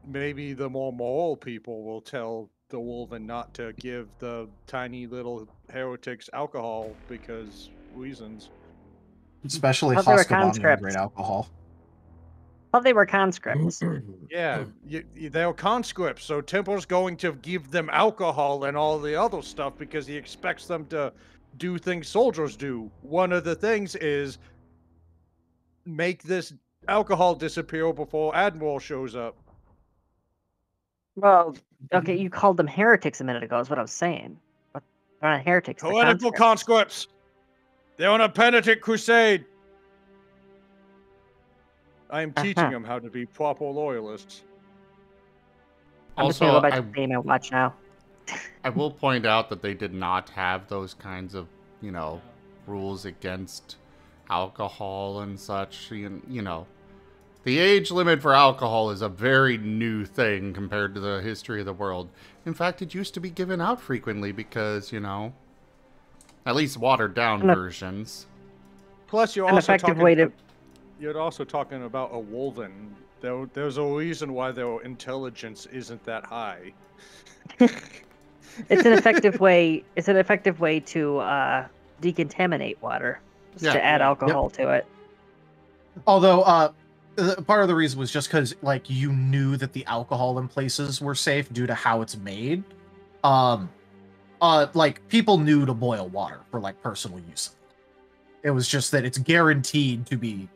maybe the more moral people will tell the wulvin not to give the tiny little heretics alcohol because reasons. Especially Thought they were Hostabon grade alcohol. Thought they were conscripts. Yeah, they're conscripts, so Temple's going to give them alcohol and all the other stuff because he expects them to do things soldiers do. One of the things is make this alcohol disappear before Admiral shows up. Well, okay, you called them heretics a minute ago, is what I was saying. But they're not heretics. They're Heretical conscripts! They're on a penitent crusade! I am teaching them how to be proper loyalists. I'm just gonna go back to playing my watch now. I will point out that they did not have those kinds of, rules against alcohol and such. The age limit for alcohol is a very new thing compared to the history of the world. In fact, it used to be given out frequently because, at least watered down versions. Plus, you're also talking about a wulvin. There's a reason why their intelligence isn't that high. It's an effective way. It's an effective way to decontaminate water. Just to add alcohol to it. Although, part of the reason was just because, like, you knew that the alcohol in places were safe due to how it's made. Like, people knew to boil water for, like, personal use. It was just that it's guaranteed to be,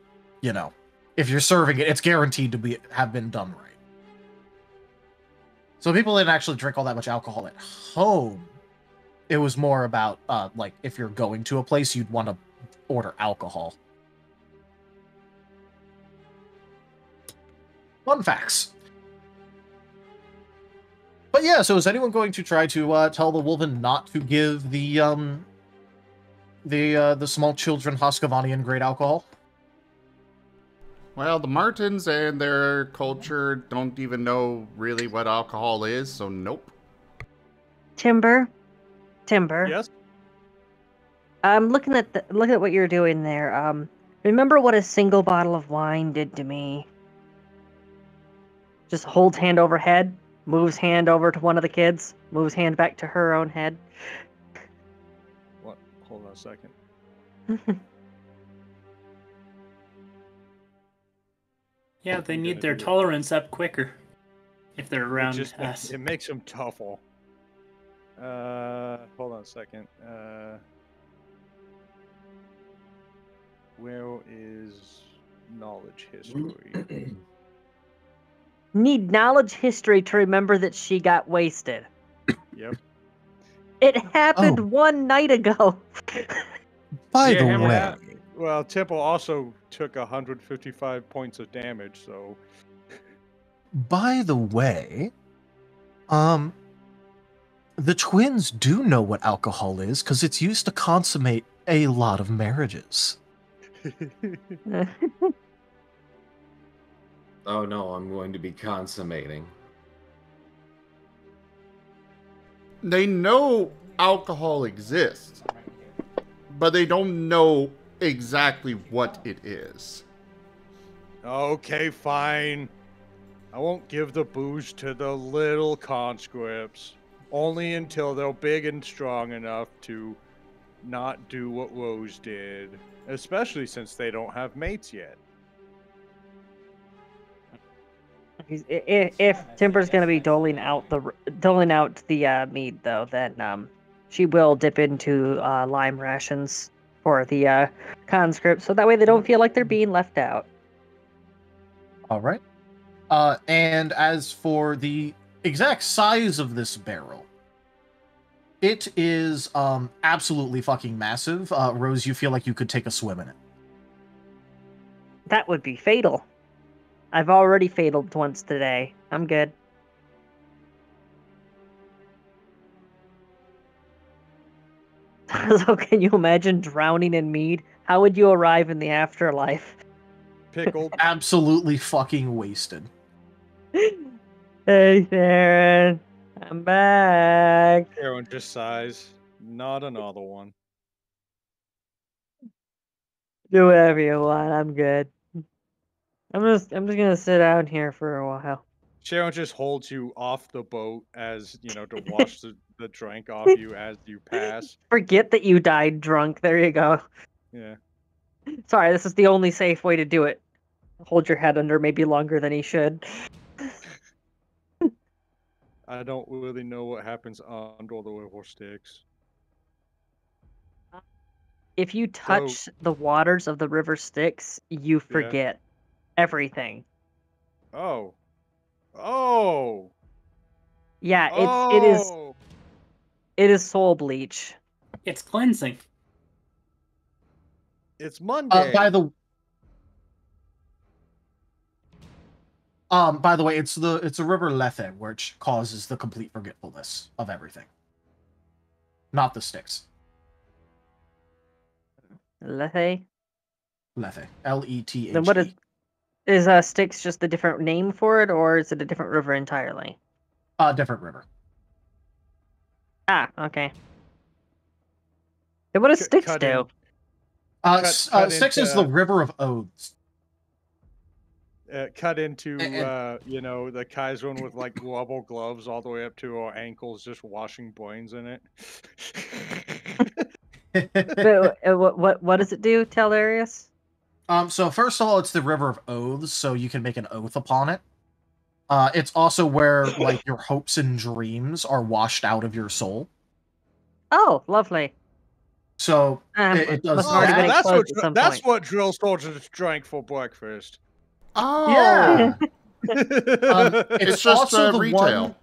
you know, if you're serving it, it's guaranteed to have been done right. So people didn't actually drink all that much alcohol at home. It was more about, like, if you're going to a place, you'd want to order alcohol. Fun facts. But yeah, so is anyone going to try to tell the wulvin not to give the small children Hoscovanian grade alcohol? Well, the Martens and their culture don't even know really what alcohol is, so nope. Timber. Yes. I'm looking at what you're doing there. Remember what a single bottle of wine did to me? Just holds hand over head, moves hand over to one of the kids, moves hand back to her own head. What? Hold on a second. Yeah, they need their tolerance up quicker if they're around us. It makes them tougher. Hold on a second. Where is knowledge history? Need knowledge history to remember that she got wasted. Yep. It happened one night ago. By the way, well, Temple also took 155 points of damage, so. By the way, the twins do know what alcohol is because it's used to consummate a lot of marriages. Oh no, I'm going to be consummating. They know alcohol exists, but they don't know exactly what it is. Okay, fine. I won't give the booze to the little conscripts. Only until they're big and strong enough to not do what Rose did. Especially since they don't have mates yet. If Timber's gonna be doling out the mead, though, then she will dip into lime rations for the conscripts, so that way they don't feel like they're being left out. All right. And as for the exact size of this barrel, it is absolutely fucking massive. Rose, you feel like you could take a swim in it. That would be fatal. I've already fataled once today. I'm good. So can you imagine drowning in mead? How would you arrive in the afterlife? Pickled. Absolutely fucking wasted. Hey, Sharon. I'm back. Sharon just sighs. Not another one. Do whatever you want. I'm good. I'm just gonna sit down here for a while. Sharon just holds you off the boat as, you know, to wash the drink off you as you pass. Forget that you died drunk. There you go. Yeah. Sorry, this is the only safe way to do it. Hold your head under maybe longer than he should. I don't really know what happens under the river Styx. If you touch the waters of the river Styx, you forget everything. Oh. Oh. Yeah, it is soul bleach. It's cleansing. It's Monday. By the way, it's a river Lethe, which causes the complete forgetfulness of everything. Not the Styx. Lethe? Lethe. Lethe. Then what is Styx just a different name for it, or is it a different river entirely? Different river. Ah, okay. Then what does Styx do? Styx is the river of oaths. cut into And- you know, the Kaizen with like rubber gloves all the way up to our ankles, just washing brains in it. But, what does it do, Tellarius? So first of all, it's the River of Oaths, so you can make an oath upon it. It's also where like your hopes and dreams are washed out of your soul. Oh, lovely. So it does must have already that. been exposed at some That's point. what drill soldiers drank for breakfast. Oh, Yeah. it's just also the retail. one.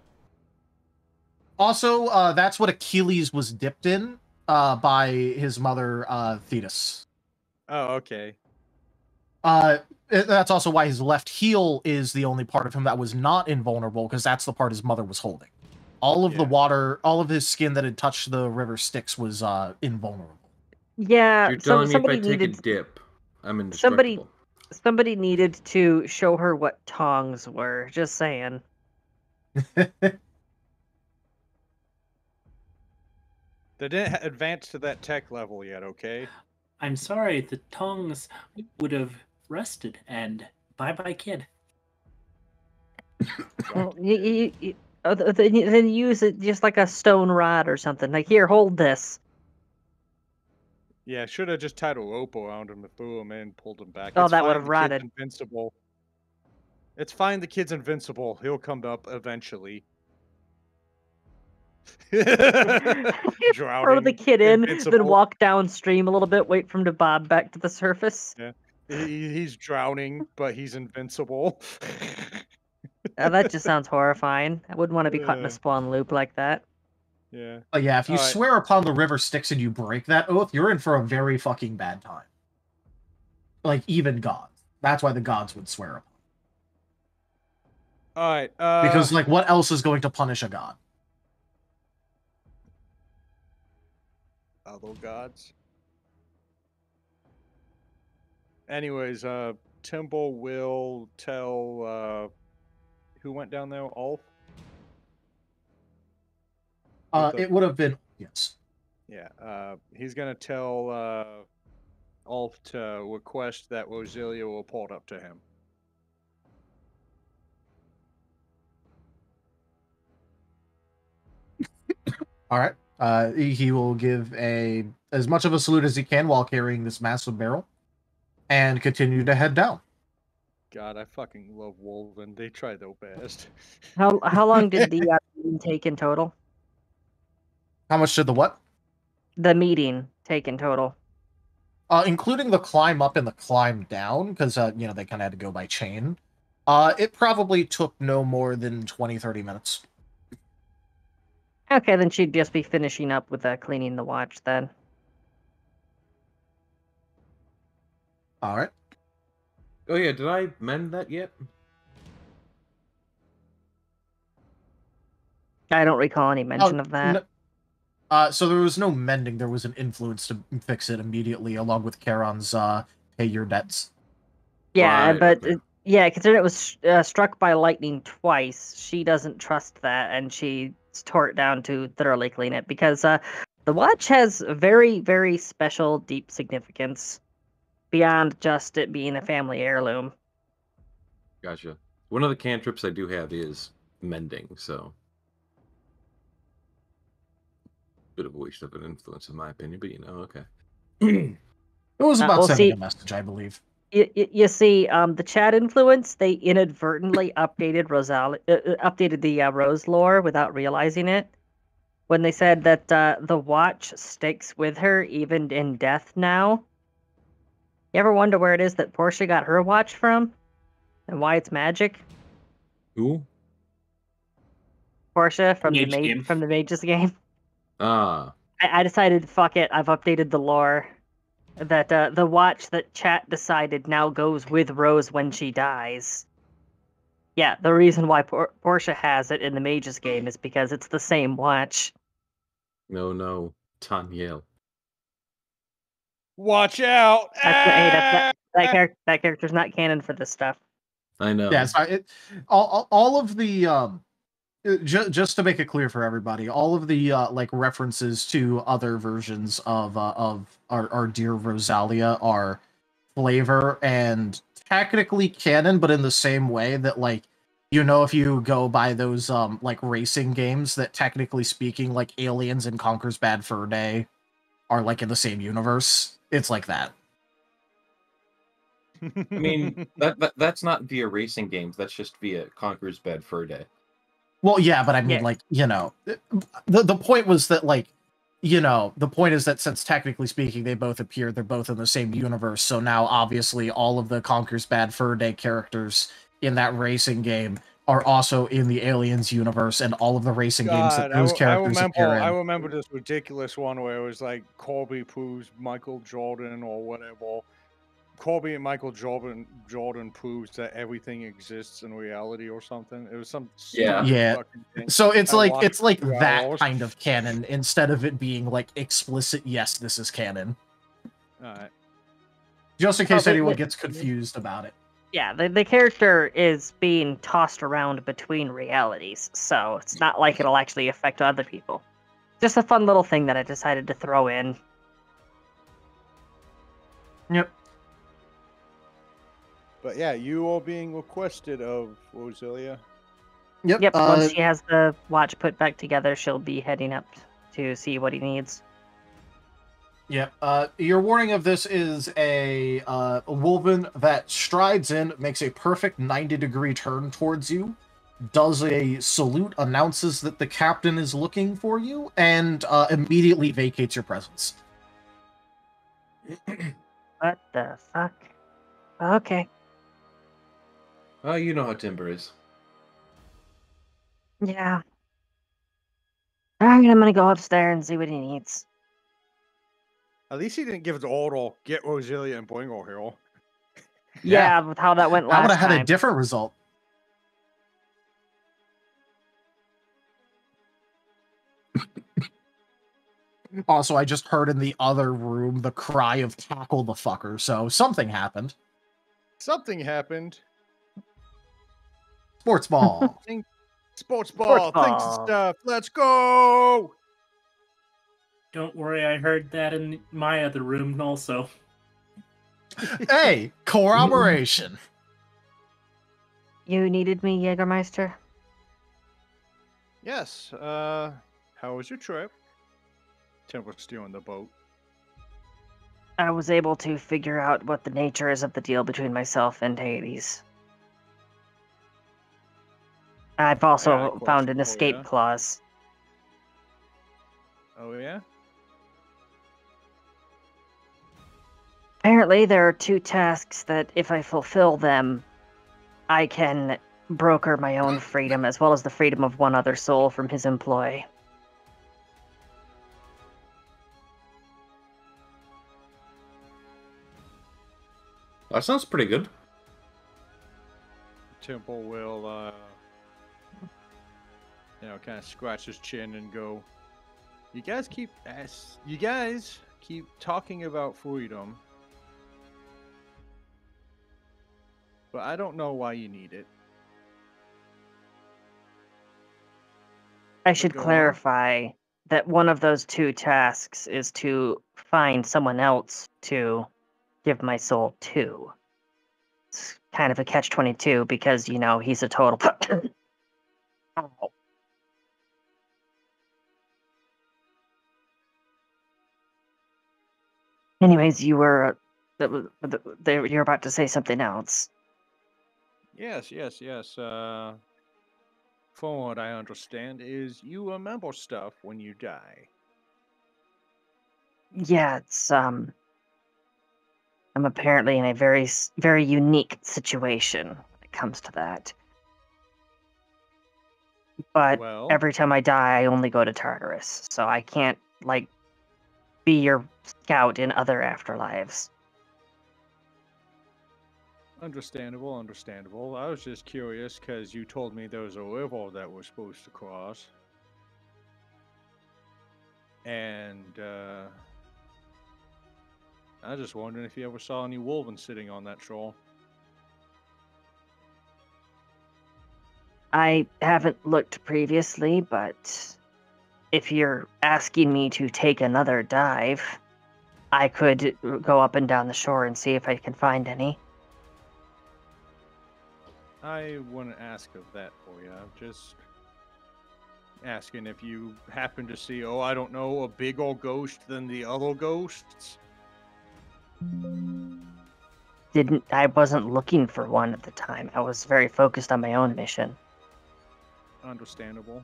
Also, that's what Achilles was dipped in by his mother Thetis. Oh, okay. That's also why his left heel is the only part of him that was not invulnerable, because that's the part his mother was holding. All of the water, all of his skin that had touched the river Styx was invulnerable. Yeah, You're telling me if I somebody take needed a dip, I'm indestructible. somebody needed to show her what tongs were. Just saying. They didn't advance to that tech level yet, okay? I'm sorry, the tongues would have rested, and bye-bye, kid. Well, then use it just like a stone rod or something. Like, here, hold this. Yeah, should have just tied a rope around him and threw him in, pulled him back. Oh, It's that fine, would've the kid's rotted. Invincible. It's fine, the kid's invincible. He'll come up eventually. Throw the kid in, then walk downstream a little bit, wait for him to bob back to the surface. Yeah. He's drowning, but he's invincible. That just sounds horrifying. I wouldn't want to be caught in Yeah. a spawn loop like that. Yeah. But yeah, if you Alright. swear upon the river Styx and you break that oath, you're in for a very fucking bad time. Like, even gods. That's why the gods would swear upon. Alright, Because, like, what else is going to punish a god? other gods. Anyways, Timble will tell who went down there? Ulf? It would have been... Yes. Yeah, he's gonna tell Ulf to request that Rosalia will report up to him. Alright. He will give as much of a salute as he can while carrying this massive barrel, and continue to head down. God, I fucking love Wulvin. They try their best. How long did the meeting take in total? How much did the what? The meeting take in total. Including the climb up and the climb down, because, they kind of had to go by chain. It probably took no more than 20-30 minutes. Okay, then she'd just be finishing up with cleaning the watch then. Alright. Oh yeah, did I mend that yet? I don't recall any mention of that. So there was no mending, there was an influence to fix it immediately, along with Charon's pay your debts. Yeah, Right, but okay. considering it was struck by lightning twice, she doesn't trust that, and she tore it down to thoroughly clean it, because the watch has very, very special, deep significance beyond just it being a family heirloom. Gotcha. One of the cantrips I do have is mending, so bit of a waste of an influence in my opinion, but okay. It was about well, sending see- a message, I believe. You see, the chat influence, they inadvertently updated updated the Rose lore without realizing it. When they said that the watch sticks with her even in death now. You ever wonder where it is that Portia got her watch from? And why it's magic? Who? Portia from Mage game. the Mages game. Ah. I decided, fuck it, I've updated the lore. That the watch that chat decided now goes with Rose when she dies. Yeah, the reason why Portia has it in the Mages game is because it's the same watch. No, Tanya. Watch out! That character's not canon for this stuff. I know. Yeah, so all of the just to make it clear for everybody, all of the like references to other versions of our dear Rosalia are flavor and technically canon, but in the same way that, like, you know, if you go by those, like, racing games, that technically speaking, like, Aliens and Conker's Bad Fur Day are, like, in the same universe. It's like that. I mean, that's not via racing games. That's just via Conker's Bad Fur Day. Well, yeah, but I mean, Yeah. like, you know, the point was that, like, you know, the point is that since technically speaking they both appear, they're both in the same universe, so now obviously all of the Conker's Bad Fur Day characters in that racing game are also in the Aliens universe, and all of the racing games that those characters appear in. I remember this ridiculous one where it was like Corby proves Michael Jordan or whatever. Corby and Michael Jordan proves that everything exists in reality or something. It was some Yeah. Yeah. fucking thing. So it's I like watched it's like 2 that hours. kind of canon instead of it being like explicit, yes, this is canon. Alright. Just in case but- anyone gets confused about it. Yeah, the character is being tossed around between realities, so it's not like it'll actually affect other people. Just a fun little thing that I decided to throw in. Yep. But yeah, you are being requested of Rosalia. Yep. Once she has the watch put back together, she'll be heading up to see what he needs. Yep. Your warning of this is a wulvin that strides in, makes a perfect 90-degree turn towards you, does a salute, announces that the captain is looking for you, and immediately vacates your presence. What the fuck? Okay. Oh, you know how Timber is. Yeah. Alright, I'm gonna go upstairs and see what he needs. At least he didn't give the order, get Rosalia and bring her here. Yeah, with how that went I last would have had time. a different result. Also, I just heard in the other room the cry of tackle the fucker, so something happened. Something happened. Sports ball. Sports ball, things and stuff. Let's go! Don't worry, I heard that in my other room also. Hey, corroboration. You needed me, Jägermeister? Yes, how was your trip? Timber's steering the boat. I was able to figure out what the nature is of the deal between myself and Hades. I've also found an escape clause. Oh, yeah? Apparently, there are 2 tasks that, if I fulfill them, I can broker my own freedom as well as the freedom of one other soul from his employ. That sounds pretty good. Temple will, kind of scratch his chin and go, You guys keep talking about freedom, but I don't know why you need it. I should Go on. clarify that one of those 2 tasks is to find someone else to give my soul to. It's kind of a catch-22 because, he's a total... Ow. Anyways, you were... you're about to say something else. Yes. From what I understand is you remember stuff when you die. Yeah, it's, I'm apparently in a very, very unique situation when it comes to that. But Well, every time I die, I only go to Tartarus, so I can't, be your scout in other afterlives. understandable. I was just curious because you told me there was a river that we're supposed to cross. And, I was just wondering if you ever saw any wulvin sitting on that shore. I haven't looked previously, but if you're asking me to take another dive, I could go up and down the shore and see if I can find any. I wouldn't ask of that for you. I'm just asking if you happen to see, oh, I don't know, a big old ghost than the other ghosts. I wasn't looking for one at the time. I was very focused on my own mission. Understandable.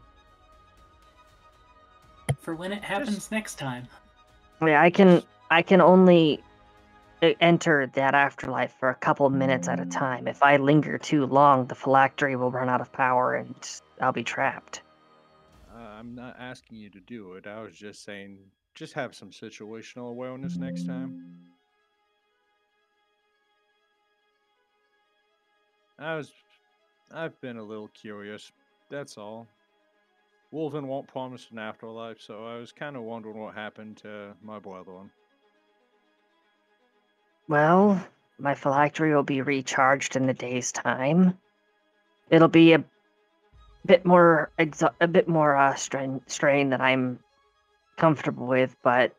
For when it happens next time. Yeah, I can only enter that afterlife for a couple minutes at a time. If I linger too long, the phylactery will run out of power and I'll be trapped. I'm not asking you to do it. I was just saying, just have some situational awareness next time. I've been a little curious. That's all. Wulvin won't promise an afterlife, so I was kind of wondering what happened to my brethren. Well, my phylactery will be recharged in a day's time. It'll be a bit more strain that I'm comfortable with, but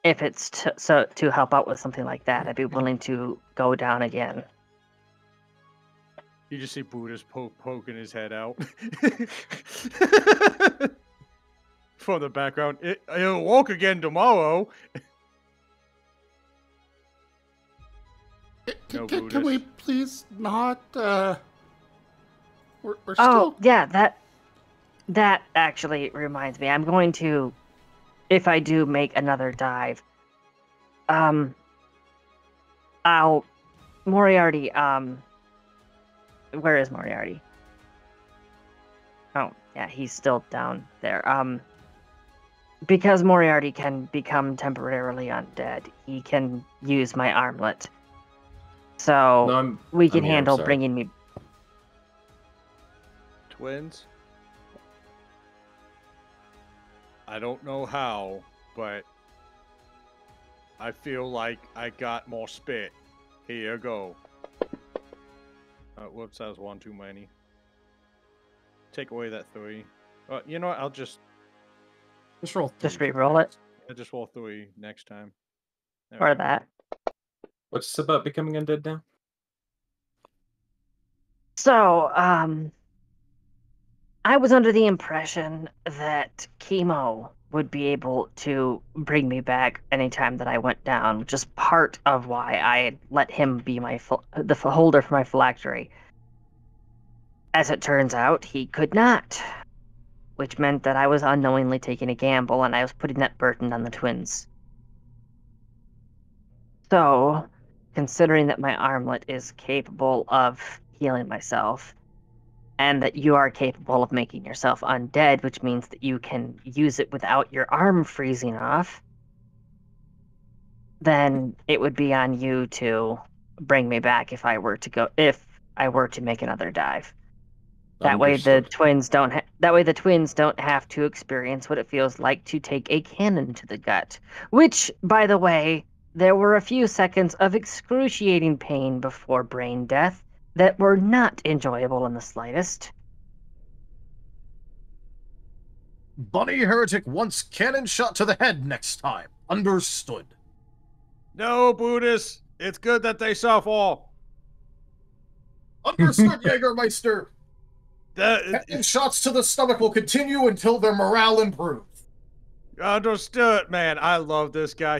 if it's to help out with something like that, I'd be willing to go down again. You just see Buddha's poking his head out from the background. He'll walk again tomorrow. Can we please not? We're Oh, still... yeah, that actually reminds me. I'm going to, if I do make another dive, Moriarty, where is Moriarty? Oh, yeah, he's still down there. Because Moriarty can become temporarily undead, he can use my armlet. So, No, we can I'm here, I'm handle sorry. bringing me... Twins? I don't know how, but I feel like I got more spit. Here you go. Whoops, that was one too many. Take away that 3. You know what? I'll just roll 3. Just re-roll it. I just roll 3 next time. There Or we go. that. What's this about becoming undead now? So, I was under the impression that Kemo would be able to bring me back anytime that I went down, which is part of why I had let him be the holder for my phylactery. As it turns out, he could not, which meant that I was unknowingly taking a gamble, and I was putting that burden on the twins. So, considering that my armlet is capable of healing myself, and that you are capable of making yourself undead, which means that you can use it without your arm freezing off, then it would be on you to bring me back if I were to make another dive. That way the twins don't have to experience what it feels like to take a cannon to the gut. Which, by the way, there were a few seconds of excruciating pain before brain death that were not enjoyable in the slightest. Bunny Heretic wants cannon shot to the head next time. Understood. No, Buddhist. It's good that they suffer. Understood, Jägermeister. Cannon shots to the stomach will continue until their morale improves. Understood, man. I love this guy.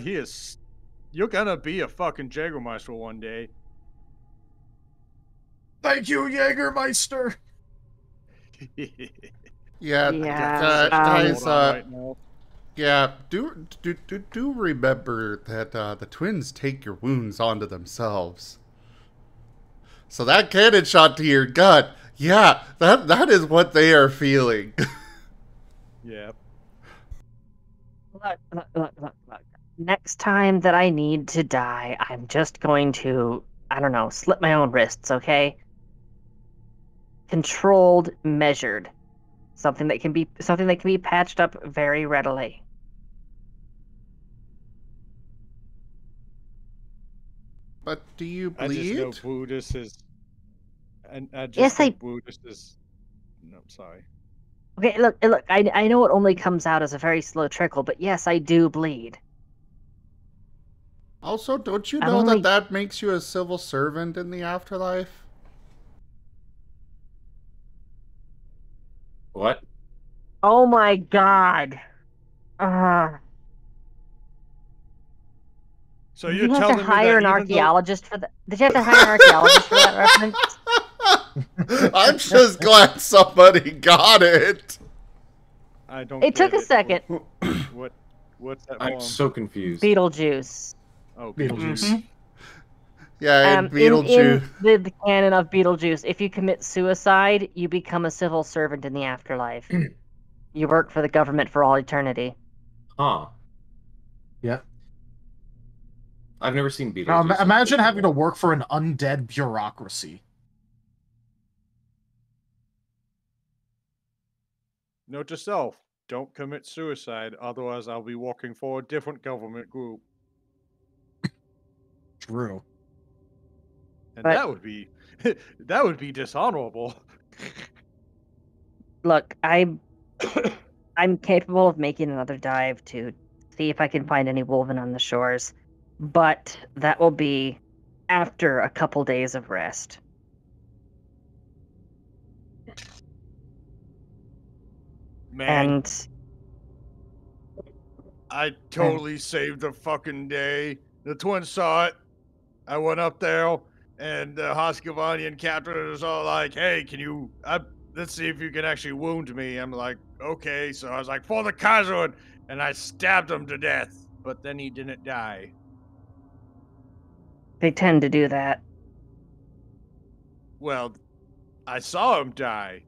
You're gonna be a fucking Jägermeister one day. Thank you, Jägermeister. Yeah, guys. Yeah, do remember that the twins take your wounds onto themselves. So that cannon shot to your gut, yeah, that is what they are feeling. Yep. Look. Next time that I need to die, I'm just going to, I don't know, slit my own wrists, okay? Controlled, measured. Something that can be patched up very readily. But do you bleed? I just know Buddhist is... Buddhist is... No, sorry. Okay, look, I know it only comes out as a very slow trickle, but yes, I do bleed. Also, don't you know that makes you a civil servant in the afterlife? What? Oh my god. Uh, So did you're you have to telling me hire that an even though archaeologist for that? Did you have to hire an archaeologist for that reference? I'm just glad somebody got it. I don't It get took a second. What's that I'm poem? so confused. Beetlejuice. Oh, Beetlejuice. Yeah, In Beetlejuice. the canon of Beetlejuice, if you commit suicide, you become a civil servant in the afterlife. You work for the government for all eternity. Huh. Yeah. I've never seen Now, Beetlejuice. imagine having to unfortunately. work for an undead bureaucracy. Note to self: don't commit suicide, otherwise I'll be working for a different government group, True. and But- that would be that would be dishonorable. Look, I'm capable of making another dive to see if I can find any wulvin on the shores, but that will be after a couple days of rest. Man, And I totally saved the fucking day. The twins saw it. I went up there, and the Hoskavanian captain was all like, "Hey, can you? Let's see if you can actually wound me." I'm like, "Okay." So I was like, "For the Kazun," and I stabbed him to death. But then he didn't die. they tend to do that. Well, I saw him die.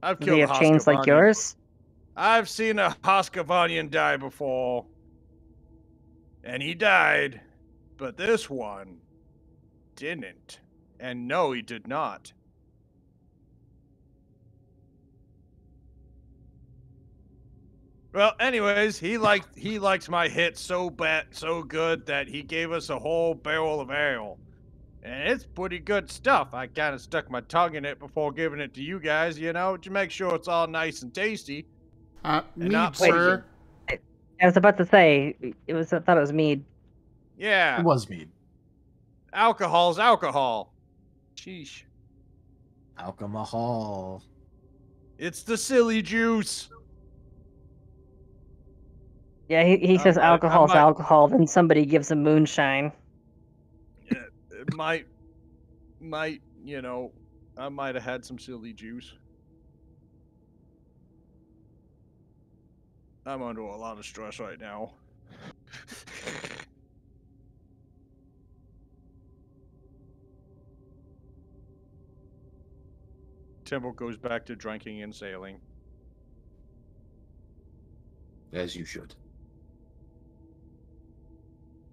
I've Do killed they a have chains like Hoskavanian. yours? I've seen a Hoskavanian die before. And he died. But this one didn't. And no, he did not. Well, anyways, he liked my hit so good that he gave us a whole barrel of ale. And it's pretty good stuff. I kind of stuck my tongue in it before giving it to you guys, to make sure it's all nice and tasty. Mead, not sir. I was about to say I thought it was mead. Yeah, It was mead. alcohol's alcohol. Sheesh. Alcohol. It's the silly juice. Yeah, he says alcohol's might- alcohol, then somebody gives him moonshine. It might, I might have had some silly juice. I'm under a lot of stress right now. Temple goes back to drinking and sailing. As you should.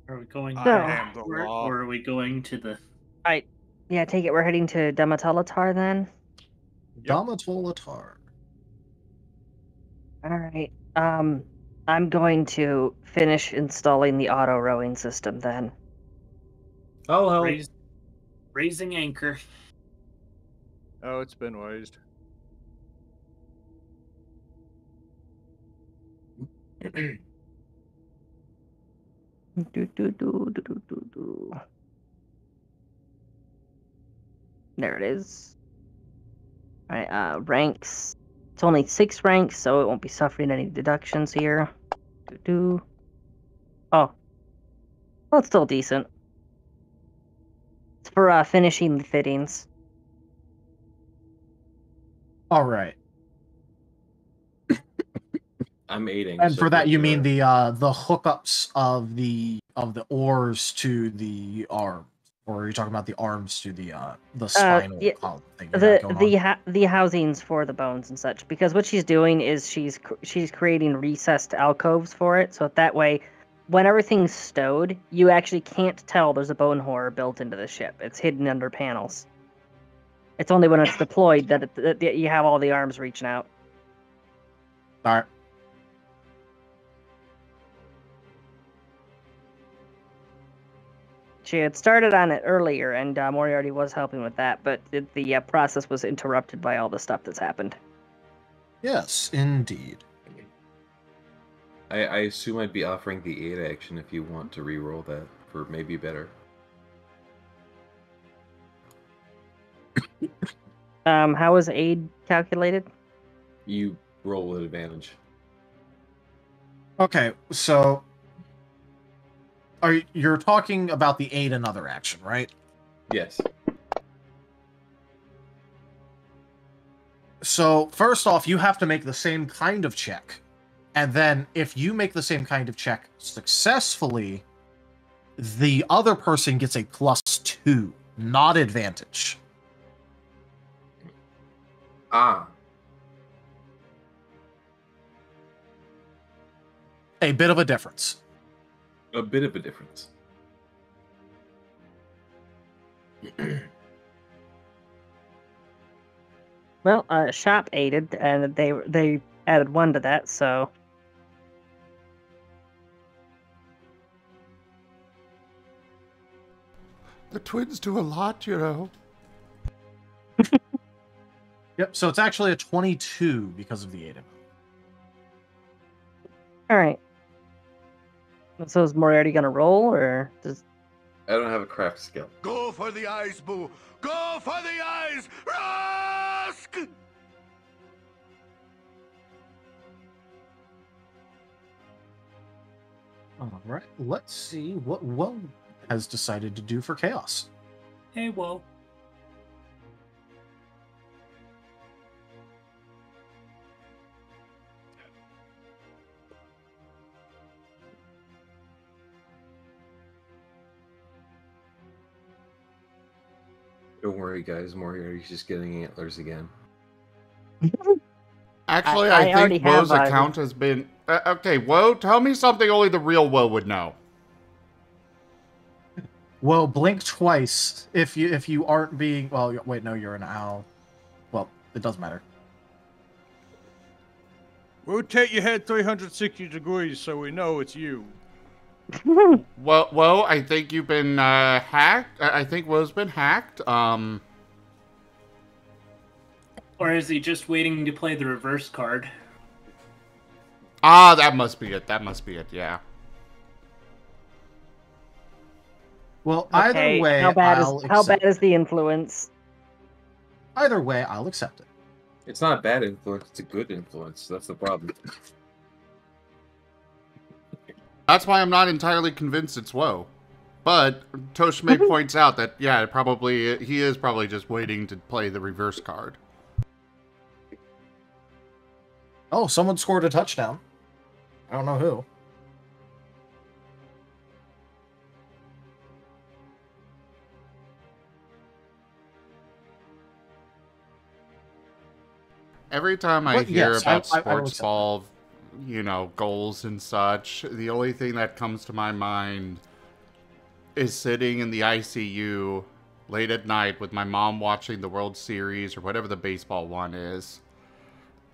Are we going I back am the or law. are we going to the... Yeah, take it we're heading to Damatalatar then. Yep. Damatolatar. All right. I'm going to finish installing the auto rowing system then. Oh, hell. Raising anchor. Oh, it's been raised. There it is. All right. Ranks. It's only 6 ranks, so it won't be suffering any deductions here. Oh. Well, it's still decent. It's for finishing the fittings. All right. I'm aiding. And so for that, good, you mean sir. the hookups of the oars to the arm, or are you talking about the arms to the spinal yeah, column thing? you got going on? the housings for the bones and such, because what she's doing is she's creating recessed alcoves for it, so that way when everything's stowed you actually can't tell there's a bone horror built into the ship. It's hidden under panels. It's only when it's deployed that you have all the arms reaching out. All right. She had started on it earlier, and Moriarty was helping with that, but the process was interrupted by all the stuff that's happened. Yes, indeed. I assume I'd be offering the aid action if you want to re-roll that for maybe better. How is aid calculated? You roll with advantage. Okay, so you're talking about the aid another action, right? Yes. So first off, you have to make the same kind of check. And then if you make the same kind of check successfully, the other person gets a +2, not advantage. Ah. A bit of a difference. A bit of a difference. Well, shop aided, and they added 1 to that, so The twins do a lot, you know. Yep, so it's actually a 22 because of the aid. all right. So is Moriarty gonna roll, or does? I don't have a craft skill. Go for the eyes, Boo! Go for the eyes! Rusk! All right, let's see what Welp has decided to do for chaos. Hey, whoa. Don't worry, guys. Moriarty's just getting antlers again. Actually, I I already think Woe's have, account has been... okay, Woe, tell me something only the real Woe would know. Well, blink twice if you aren't being. Well, wait, no, you're an owl. Well, it doesn't matter. Rotate your head 360 degrees so we know it's you. Well, Woe, I think you've been hacked. I think Woe's been hacked. Or is he just waiting to play the reverse card? Ah, that must be it. That must be it, yeah. Well, Okay, either way, how bad accept is the influence? Either way, I'll accept it. It's not a bad influence, it's a good influence. That's the problem. That's why I'm not entirely convinced it's Woe. But Tochemay points out that, yeah, he is probably just waiting to play the reverse card. Oh, someone scored a touchdown. I don't know who. Every time I But hear yes, about I will sports accept ball, goals and such, the only thing that comes to my mind is sitting in the ICU late at night with my mom watching the World Series or whatever the baseball one is.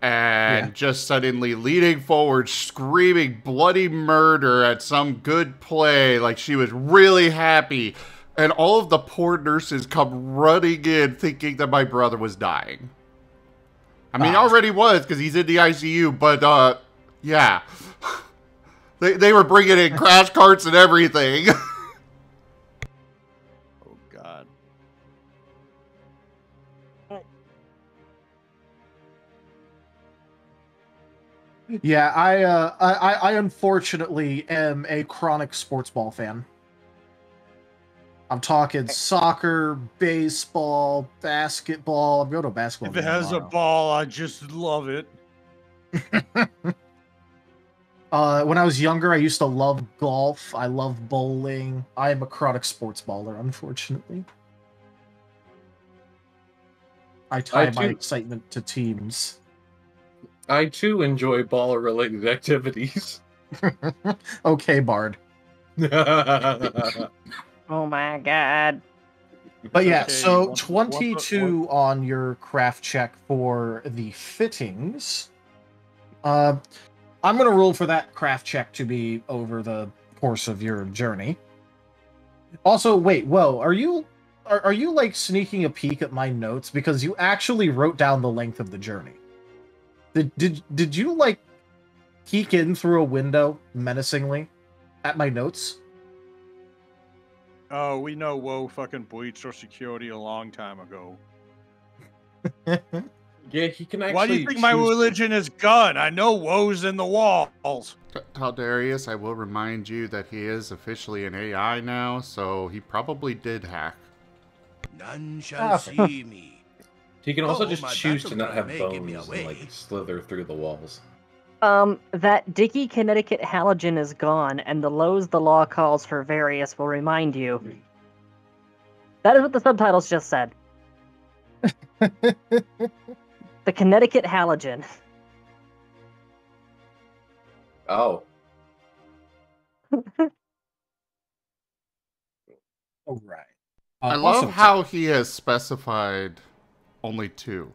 And just suddenly leaning forward, screaming bloody murder at some good play, like she was really happy. And all of the poor nurses come running in thinking that my brother was dying. I mean, he already was, because he's in the ICU, but, yeah. They were bringing in crash carts and everything. Oh, God. Yeah, I unfortunately am a chronic sports ball fan. I'm talking soccer, baseball, basketball. I'm going to a basketball If it game has a tomorrow. ball, I just love it. When I was younger, I used to love golf. I love bowling. I am a chronic sports baller, unfortunately. I tie my excitement to teams. I too enjoy baller-related activities. Okay, Bard. Oh my god. But yeah, Okay, so 22 on your craft check for the fittings. I'm gonna roll for that craft check to be over the course of your journey. Also, wait, whoa, are you like sneaking a peek at my notes? Because you actually wrote down the length of the journey. Did you like peek in through a window menacingly at my notes? Oh, we know Woe fucking breached our security a long time ago. Yeah, he can actually. Why do you think my religion is gun? I know woe's in the walls. Taldarius, I will remind you that he is officially an AI now, so he probably did hack. None shall see me. He can also Oh, just my choose to not have battlecry may give me bones away. and like slither through the walls. That Dicky Connecticut halogen is gone, and the lows the law calls for various will remind you. That is what the subtitles just said. The Connecticut halogen. Oh. All right. I Also, love how he has specified only 2.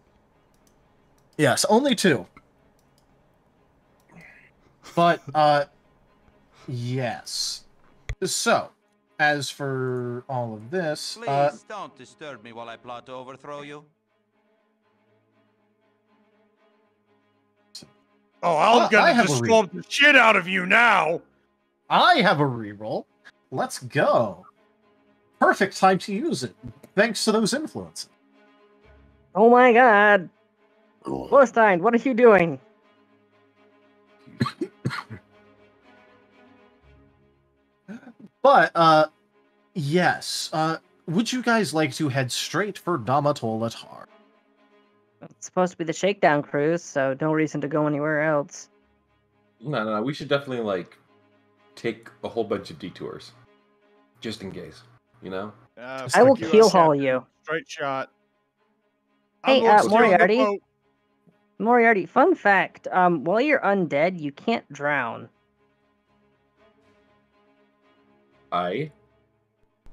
yes, only 2. But, yes. So, as for all of this, Please don't disturb me while I plot to overthrow you. Oh, I'm I gonna have a just stomp the shit out of you now. I have a reroll. Let's go. Perfect time to use it, thanks to those influences. Oh my god. Wolstein, what are you doing? But, yes. Would you guys like to head straight for Damatolatar? It's supposed to be the shakedown cruise, so no reason to go anywhere else. No, we should definitely like take a whole bunch of detours, just in case. You know. I will keel haul you. Straight shot. Hey, I'm gonna steal the Moriarty. boat. Moriarty, fun fact, while you're undead, you can't drown.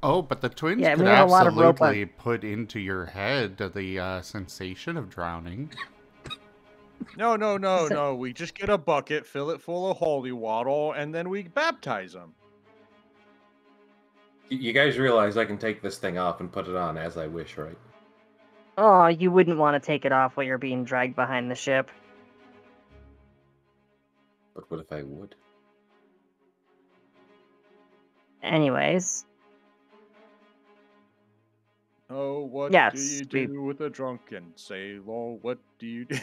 Oh, but the twins Yeah, could we have a lot of rope absolutely put into your head the sensation of drowning. No. We just get a bucket, fill it full of holy water, and then we baptize them. You guys realize I can take this thing off and put it on as I wish, right? Oh, you wouldn't want to take it off while you're being dragged behind the ship. But what if I would? Anyways. Oh, what Yes, do you do with a drunken sailor? What do you do?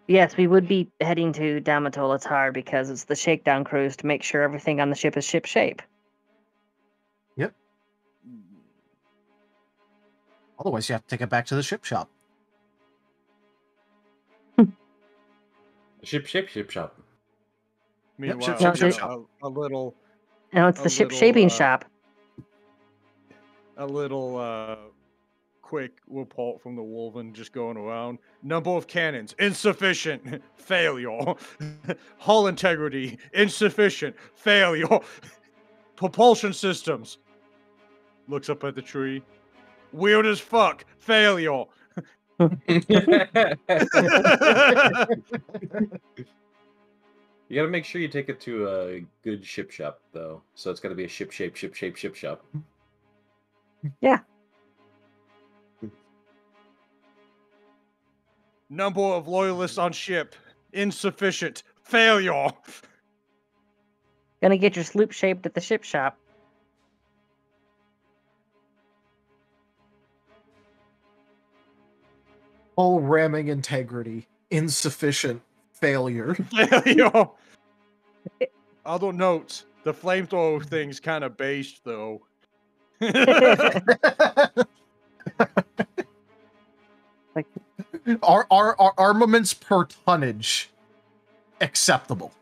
Yes, we would be heading to Damatolatar because it's the shakedown cruise to make sure everything on the ship is shipshape. Yep. Otherwise, you have to take it back to the ship shop. Ship shop. Meanwhile, ship you know, shop. a little. No, it's the ship shaping shop. A little quick report from the wulvin just going around. Number of cannons insufficient. Failure. Hull integrity insufficient. Failure. Propulsion systems. Looks up at the tree. Weird as fuck. Failure. You gotta make sure you take it to a good ship shop, though. So it's gotta be a ship shop. Yeah. Number of loyalists on ship insufficient. Failure. Gonna get your sloop shaped at the ship shop. Hull ramming integrity. Insufficient. Failure. Failure. Other notes. The flamethrower thing's kind of based, though. Like, our armaments per tonnage acceptable.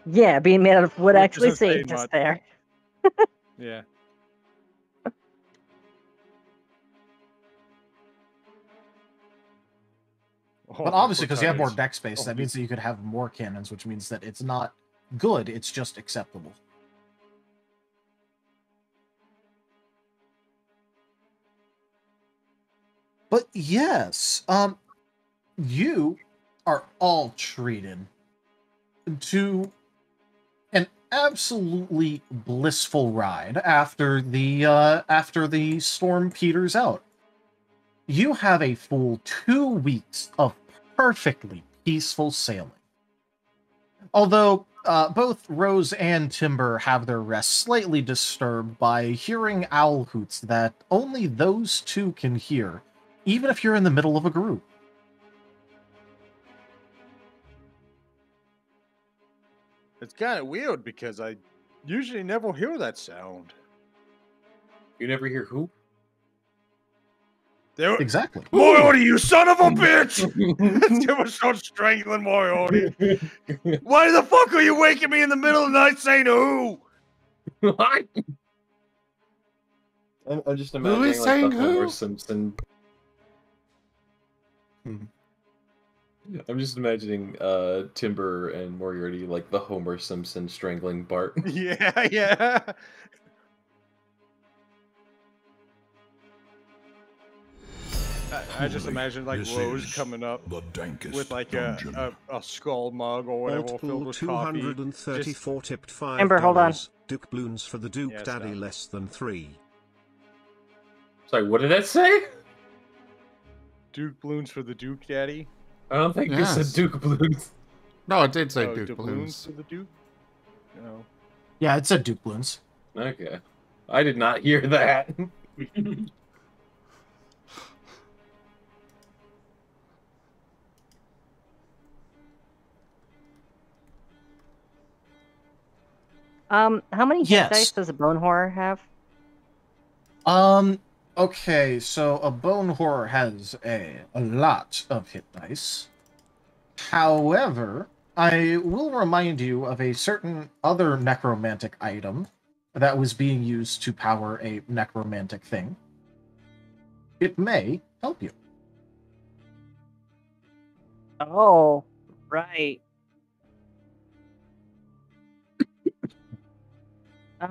Yeah, being made out of wood Which actually isn't saying saved us much. there. Yeah. But obviously, because you have more tonnage. deck space, that means that you could have more cannons, which means that it's not good, it's just acceptable. But yes, you are all treated to an absolutely blissful ride after the storm peters out. You have a full 2 weeks of perfectly peaceful sailing. Although, both Rose and Timber have their rest slightly disturbed by hearing owl hoots that only those two can hear, even if you're in the middle of a group. It's kind of weird because I usually never hear that sound. You never hear who? Exactly. Moriarty, you son of a bitch! Timber starts strangling Moriarty. Why the fuck are you waking me in the middle of the night saying who? What? I'm just imagining is like saying the who? Homer Simpson. I'm just imagining Timber and Moriarty like the Homer Simpson strangling Bart. Yeah, yeah. I just imagine like This Rose is coming up the dankest with like dungeon. a skull mug or whatever Alt filled pool with coffee. 234 tipped $5. Amber, hold on. Duke balloons for the Duke Yes, Daddy Scott. less than 3. Sorry, what did that say? Duke balloons for the Duke Daddy. I don't think this Yes. said Duke balloons. No, it did say Oh, Duke doubloons Balloons. for the Duke. No. Yeah, it said Duke Balloons. Okay, I did not hear that. How many hit Yes. dice does a bone horror have? Okay, so a bone horror has a lot of hit dice. However, I will remind you of a certain other necromantic item that was being used to power a necromantic thing. It may help you. Oh, right.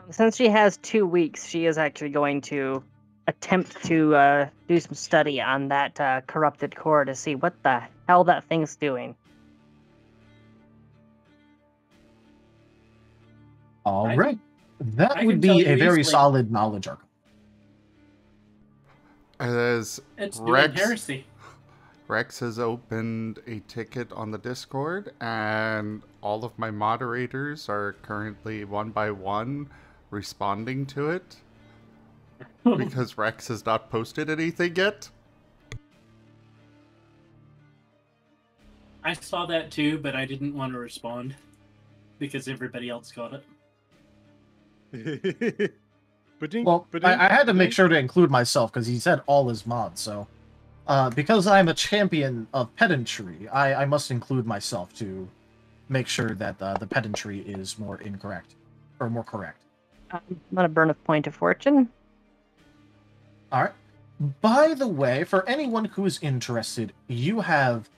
Since she has 2 weeks, she is actually going to attempt to do some study on that corrupted core to see what the hell that thing's doing. All I right. That I would can tell be you a very easily. solid knowledge arc. As It's doing Rex, heresy. Rex has opened a ticket on the Discord, and all of my moderators are currently one by one responding to it because Rex has not posted anything yet. I saw that too, but I didn't want to respond because everybody else got it. Well, I had to make sure to include myself because he said all his mods, so... because I'm a champion of pedantry, I must include myself to make sure that the pedantry is more incorrect. Or more correct. I'm gonna burn a point of fortune. Alright. By the way, for anyone who is interested, you have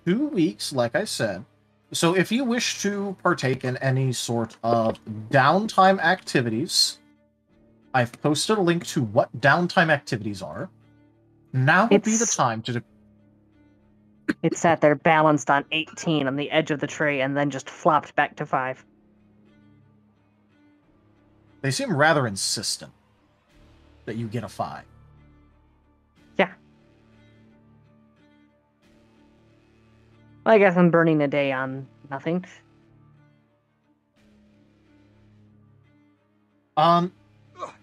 2 weeks, like I said. So if you wish to partake in any sort of downtime activities, I've posted a link to what downtime activities are. Now would be the time to... It sat there balanced on 18 on the edge of the tree and then just flopped back to 5. They seem rather insistent that you get a 5. Yeah. Well, I guess I'm burning a day on nothing.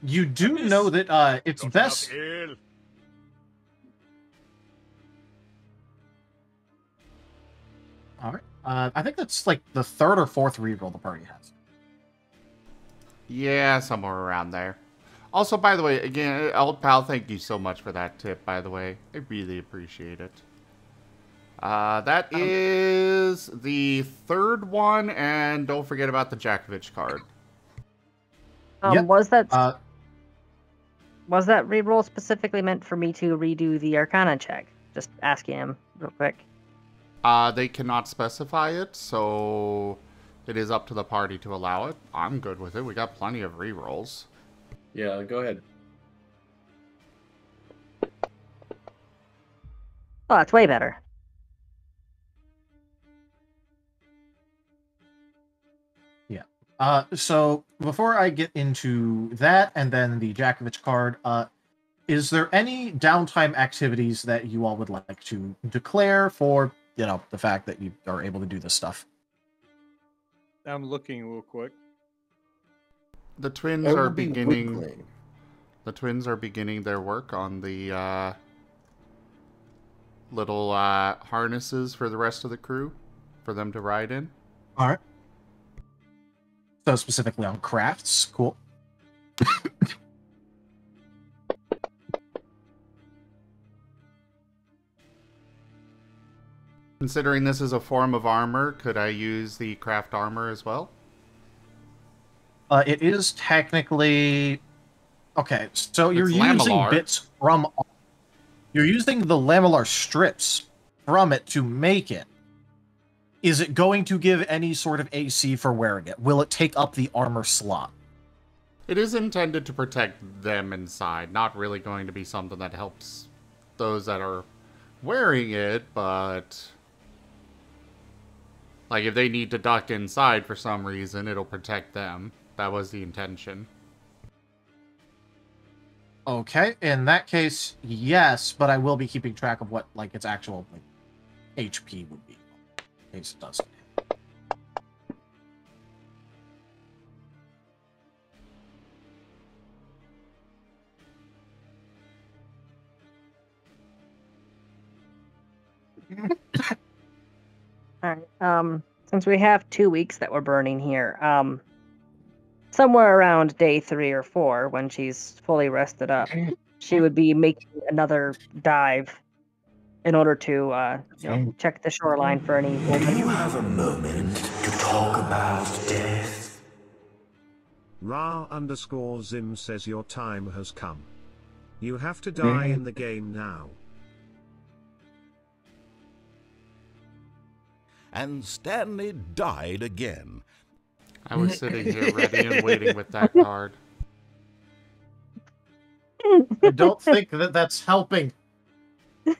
You do know that it's best... Alright. I think that's like the 3rd or 4th reroll the party has. Yeah, somewhere around there. Also, by the way, again, old pal, thank you so much for that tip, by the way. I really appreciate it. That is the 3rd one, and don't forget about the Jakovich card. Yep. Was that reroll specifically meant for me to redo the Arcana check? Just asking him real quick. They cannot specify it, so it is up to the party to allow it. I'm good with it. We got plenty of rerolls. Yeah, go ahead. Oh, that's way better. Yeah. So before I get into that and then the Jakovich card, is there any downtime activities that you all would like to declare for, the fact that you are able to do this stuff? I'm looking real quick. The twins I are will be beginning. whittling. The twins are beginning their work on the little harnesses for the rest of the crew, for them to ride in. All right. So specifically on crafts, cool. Considering this is a form of armor, could I use the craft armor as well? It is technically okay. So you're It's using lamellar. bits from. You're using the lamellar strips from it to make it. Is it going to give any sort of AC for wearing it? Will it take up the armor slot? It is intended to protect them inside, not really going to be something that helps those that are wearing it, but like if they need to duck inside for some reason, it'll protect them. That was the intention. Okay, in that case, yes, but I will be keeping track of what like its actual like, HP would be. In case it doesn't. All right. Since we have 2 weeks that we're burning here, somewhere around day 3 or 4, when she's fully rested up, she would be making another dive in order to check the shoreline for any. Do you have a moment to talk about death? Ra_Zim says your time has come. You have to die in the game now. And Stanley died again. I was sitting here ready and waiting with that card. I don't think that that's helping. Oh,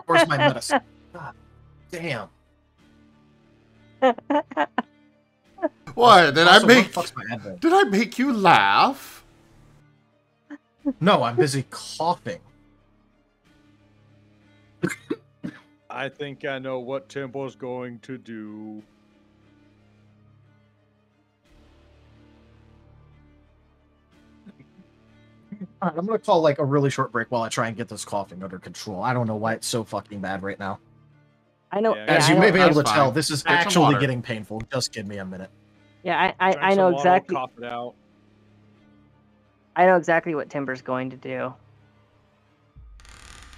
where's my medicine? God damn. What? Did I Also, where the make? fuck's my Advil? Did I make you laugh? No, I'm busy coughing. I think I know what Tempo's going to do. All right, I'm gonna call like a really short break while I try and get this coughing under control. I don't know why it's so fucking bad right now. I know. Yeah, As I you know, may be able to That's tell, fine. this is Get some actually water. getting painful. Just give me a minute. Yeah, Drink I some know water, exactly. Cough it out. I know exactly what Timber's going to do.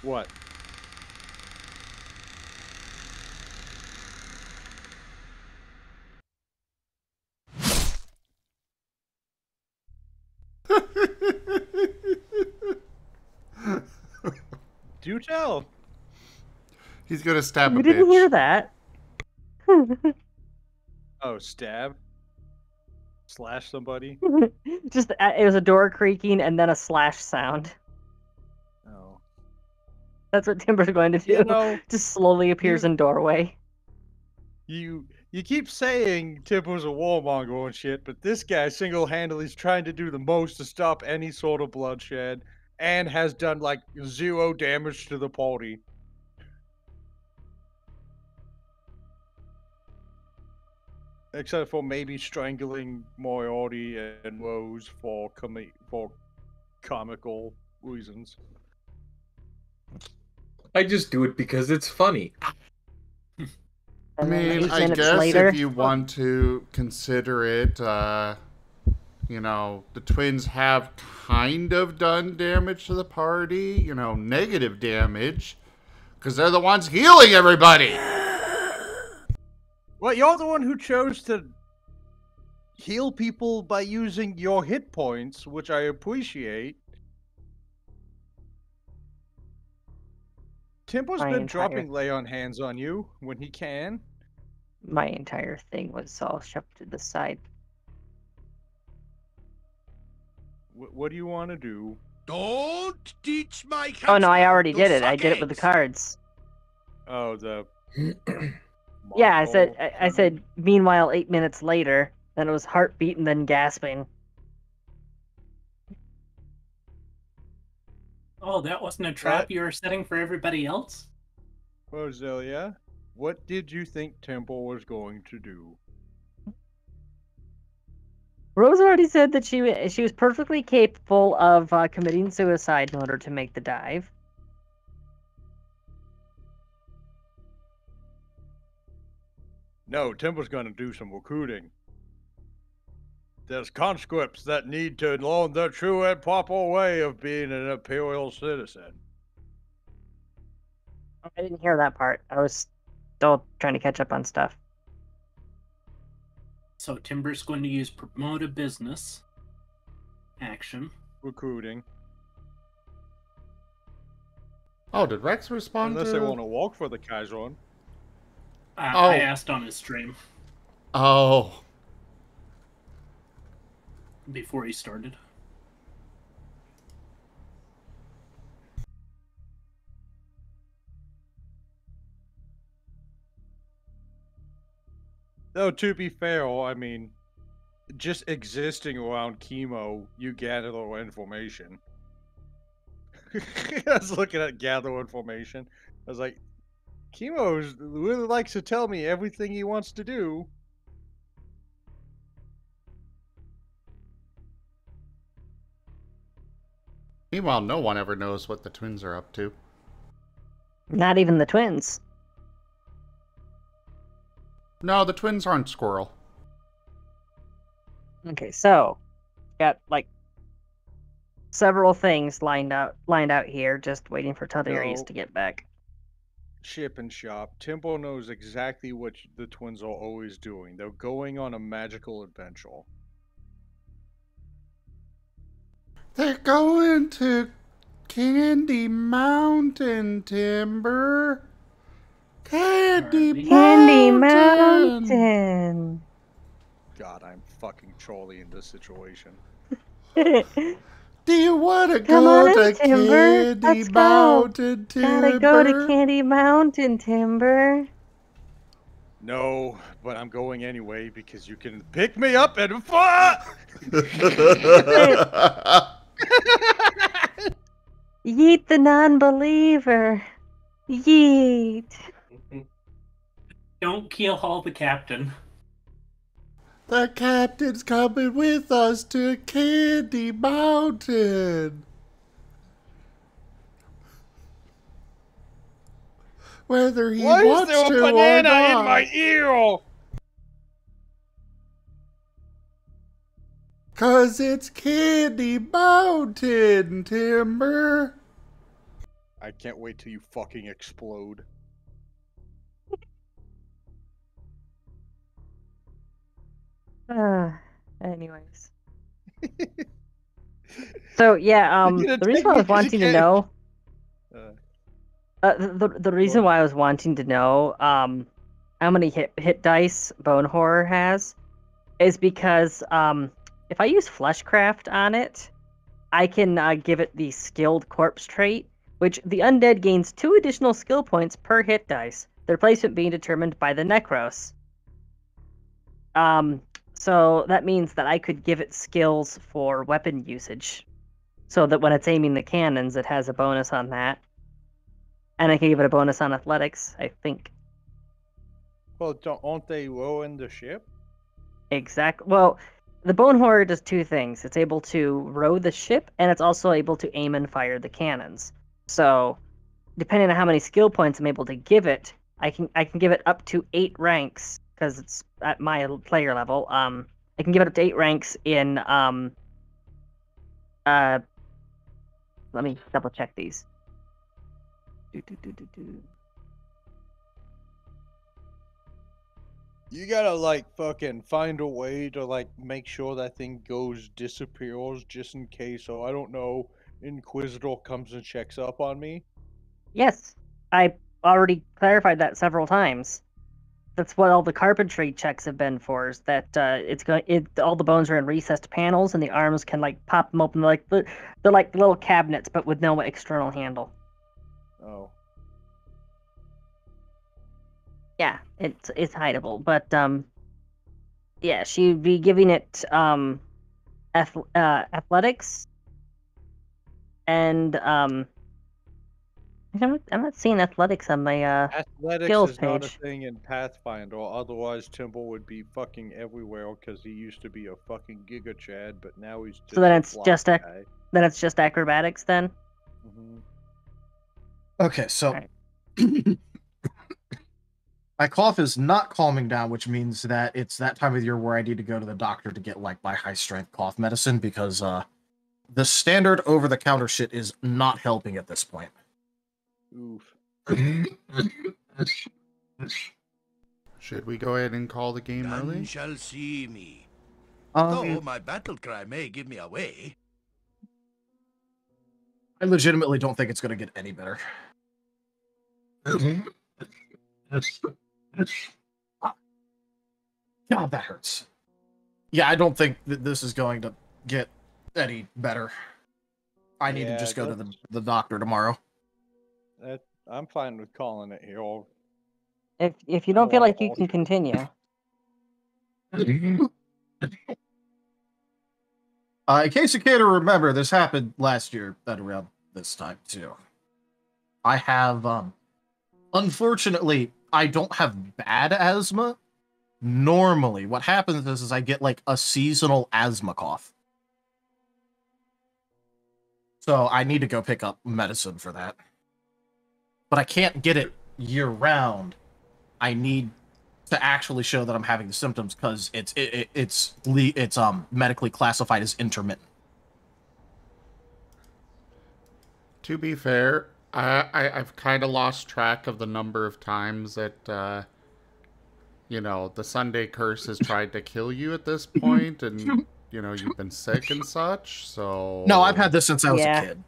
What? Do tell. He's gonna stab You a didn't bitch. hear that. Oh, stab? Slash somebody? Just it was a door creaking and then a slash sound. Oh. That's what Timber's going to do. You know, Just slowly appears in doorway. You keep saying Tempo's a warmonger and shit, but this guy single-handedly is trying to do the most to stop any sort of bloodshed, and has done like 0 damage to the party. Except for maybe strangling Moriarty and Rose for comical reasons. I just do it because it's funny. I And then mean, 8 I minutes guess later, if you want to consider it, you know, the twins have kind of done damage to the party, you know, negative damage, because they're the ones healing everybody. Well, you're the one who chose to heal people by using your hit points, which I appreciate. Tempo's My been entire- dropping lay on hands on you when he can. my entire thing was all shoved to the side. What do you want to do? Don't teach my Oh no, I already to did it. I suck did it with the eggs. cards. Oh, the... Yeah, I said. Marble I said. Meanwhile, 8 minutes later, then it was heartbeat and then gasping. Oh, that wasn't a trap you were setting for everybody else? Rosalia, What did you think Temple was going to do? Rose already said that she was perfectly capable of committing suicide in order to make the dive. No, Temple's going to do some recruiting. There's conscripts that need to learn the true and proper way of being an Imperial citizen. I didn't hear that part. I was still trying to catch up on stuff. So Timber's going to use promote a business action. Recruiting. Oh, did Rex respond Unless to... they want to walk for the Kaiser. I asked on his stream. Oh. Before he started. Though, to be fair, I mean, just existing around Kemo, you gather information. I was looking at gather information. I was like, Kemo really likes to tell me everything he wants to do. Meanwhile, no one ever knows what the twins are up to. Not even the twins. No, the twins aren't squirrel. Okay, so got like several things lined out here, just waiting for Tanya to get back. Ship and shop. Temple knows exactly what the twins are always doing. They're going on a magical adventure. They're going to Candy Mountain, Timber. Candy Mountain. God, I'm fucking Charlie in this situation. Do you want to go to Timber? Candy Mountain, Timber? Gotta go to Candy Mountain, Timber. No, but I'm going anyway because you can pick me up and fuck. Yeet the non-believer. Yeet. Don't keel-haul the captain. The captain's coming with us to Candy Mountain. Whether he wants to or not. Why is there a banana in my ear? 'Cause it's Candy Mountain, Timber. I can't wait till you fucking explode. Anyways. So yeah, the reason why I was wanting to know, the reason why I was wanting to know, how many hit dice Bone Horror has, is because if I use Fleshcraft on it, I can give it the Skilled Corpse trait, which the undead gains 2 additional skill points per hit dice. Their placement being determined by the Necros. So that means that I could give it skills for weapon usage, so that when it's aiming the cannons, it has a bonus on that. And I can give it a bonus on athletics, I think. Well, aren't they rowing the ship? Exactly. Well, the Bone Horror does 2 things. It's able to row the ship, and it's also able to aim and fire the cannons. So, depending on how many skill points I'm able to give it, I can give it up to 8 ranks, because it's at my player level. I can give it up to 8 ranks in let me double check these. You gotta, like, fucking find a way to, like, make sure that thing disappears just in case, so I don't know, Inquisitor comes and checks up on me. Yes, I already clarified that several times. That's what all the carpentry checks have been for, is that all the bones are in recessed panels, and the arms can, like, pop them open. They're like little cabinets, but with no external handle. Oh. Yeah, it's hideable, but yeah, she'd be giving it athletics and I'm not seeing athletics on my Athletics skills is not a page. thing in Pathfinder, otherwise Timble would be fucking everywhere because he used to be a fucking Giga Chad, but now he's just So then a it's block just guy. then it's just acrobatics then. Mhm. Okay, so Alright. my cough is not calming down, which means that it's that time of year where I need to go to the doctor to get like my high strength cough medicine because the standard over the counter shit is not helping at this point. Oof. Should we go ahead and call the game None early? shall see me. Though I my battle cry may give me away. legitimately don't think it's going to get any better. God, that hurts. Yeah, I don't think that this is going to get any better. I need to just go to the doctor tomorrow. I'm fine with calling it here. If you don't feel like you can continue. In case you care to remember, this happened last year at around this time too. I have, unfortunately, I don't have bad asthma. Normally, what happens is I get like a seasonal asthma cough. So I need to go pick up medicine for that. But I can't get it year round. I need to actually show that I'm having the symptoms because it's medically classified as intermittent. To be fair, I've kind of lost track of the number of times that, you know, the Sunday curse has tried to kill you at this point, and, you know, you've been sick and such, so... No, I've had this since I was a kid.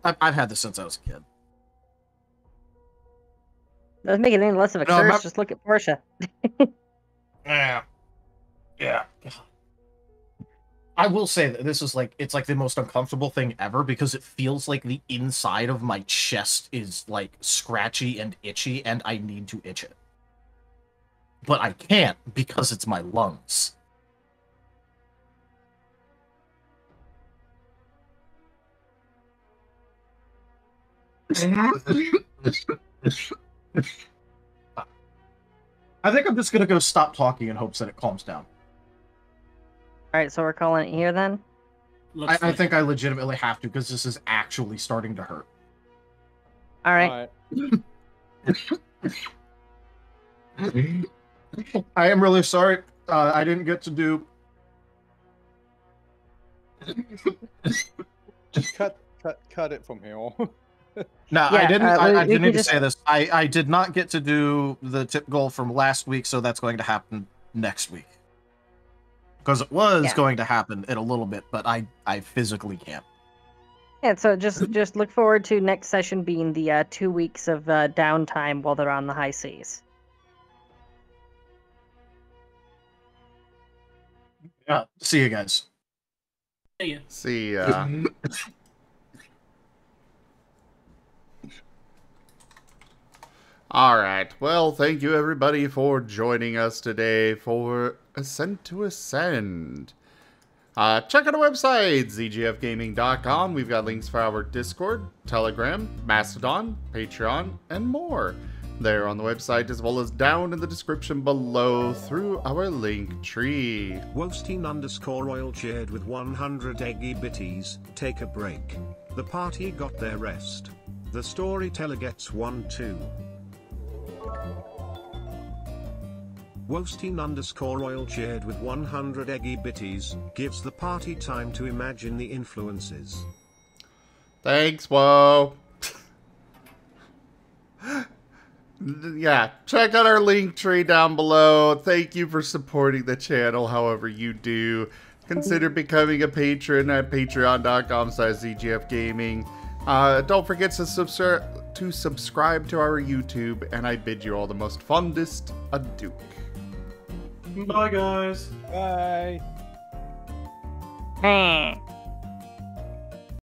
I've had this since I was a kid. Doesn't make it any less of a curse. Just look at Portia. Yeah. I will say that this is like, it's like the most uncomfortable thing ever because it feels like the inside of my chest is like scratchy and itchy and I need to itch it. But I can't because it's my lungs. I think I'm just gonna go stop talking in hopes that it calms down. Alright, so we're calling it here then? I think I legitimately have to because this is actually starting to hurt. Alright. I am really sorry. I didn't get to do... Just cut it from here. No, I didn't. I didn't need to say this. I did not get to do the tip goal from last week, so that's going to happen next week. Because it was going to happen in a little bit, but I physically can't. Yeah, so just look forward to next session being the 2 weeks of downtime while they're on the high seas. Yeah, see you guys. See ya. See ya. Alright, well, thank you everybody for joining us today for Ascent to Ascend. Check out our website, zgfgaming.com. We've got links for our Discord, Telegram, Mastodon, Patreon, and more. There on the website, as well as down in the description below through our link tree. Wolstein_Royal cheered with 100 eggy bitties. Take a break. The party got their rest. The storyteller gets 1 too. Wolstein_Royal cheered with 100 eggy bitties. Gives the party time to imagine the influences. Thanks, whoa. Yeah, check out our link tree down below. Thank you for supporting the channel however you do. Consider becoming a patron at patreon.com/zgfgaming. Don't forget to subscribe to our YouTube, and I bid you all the most fondest adieu. Bye, guys. Bye. Hmm.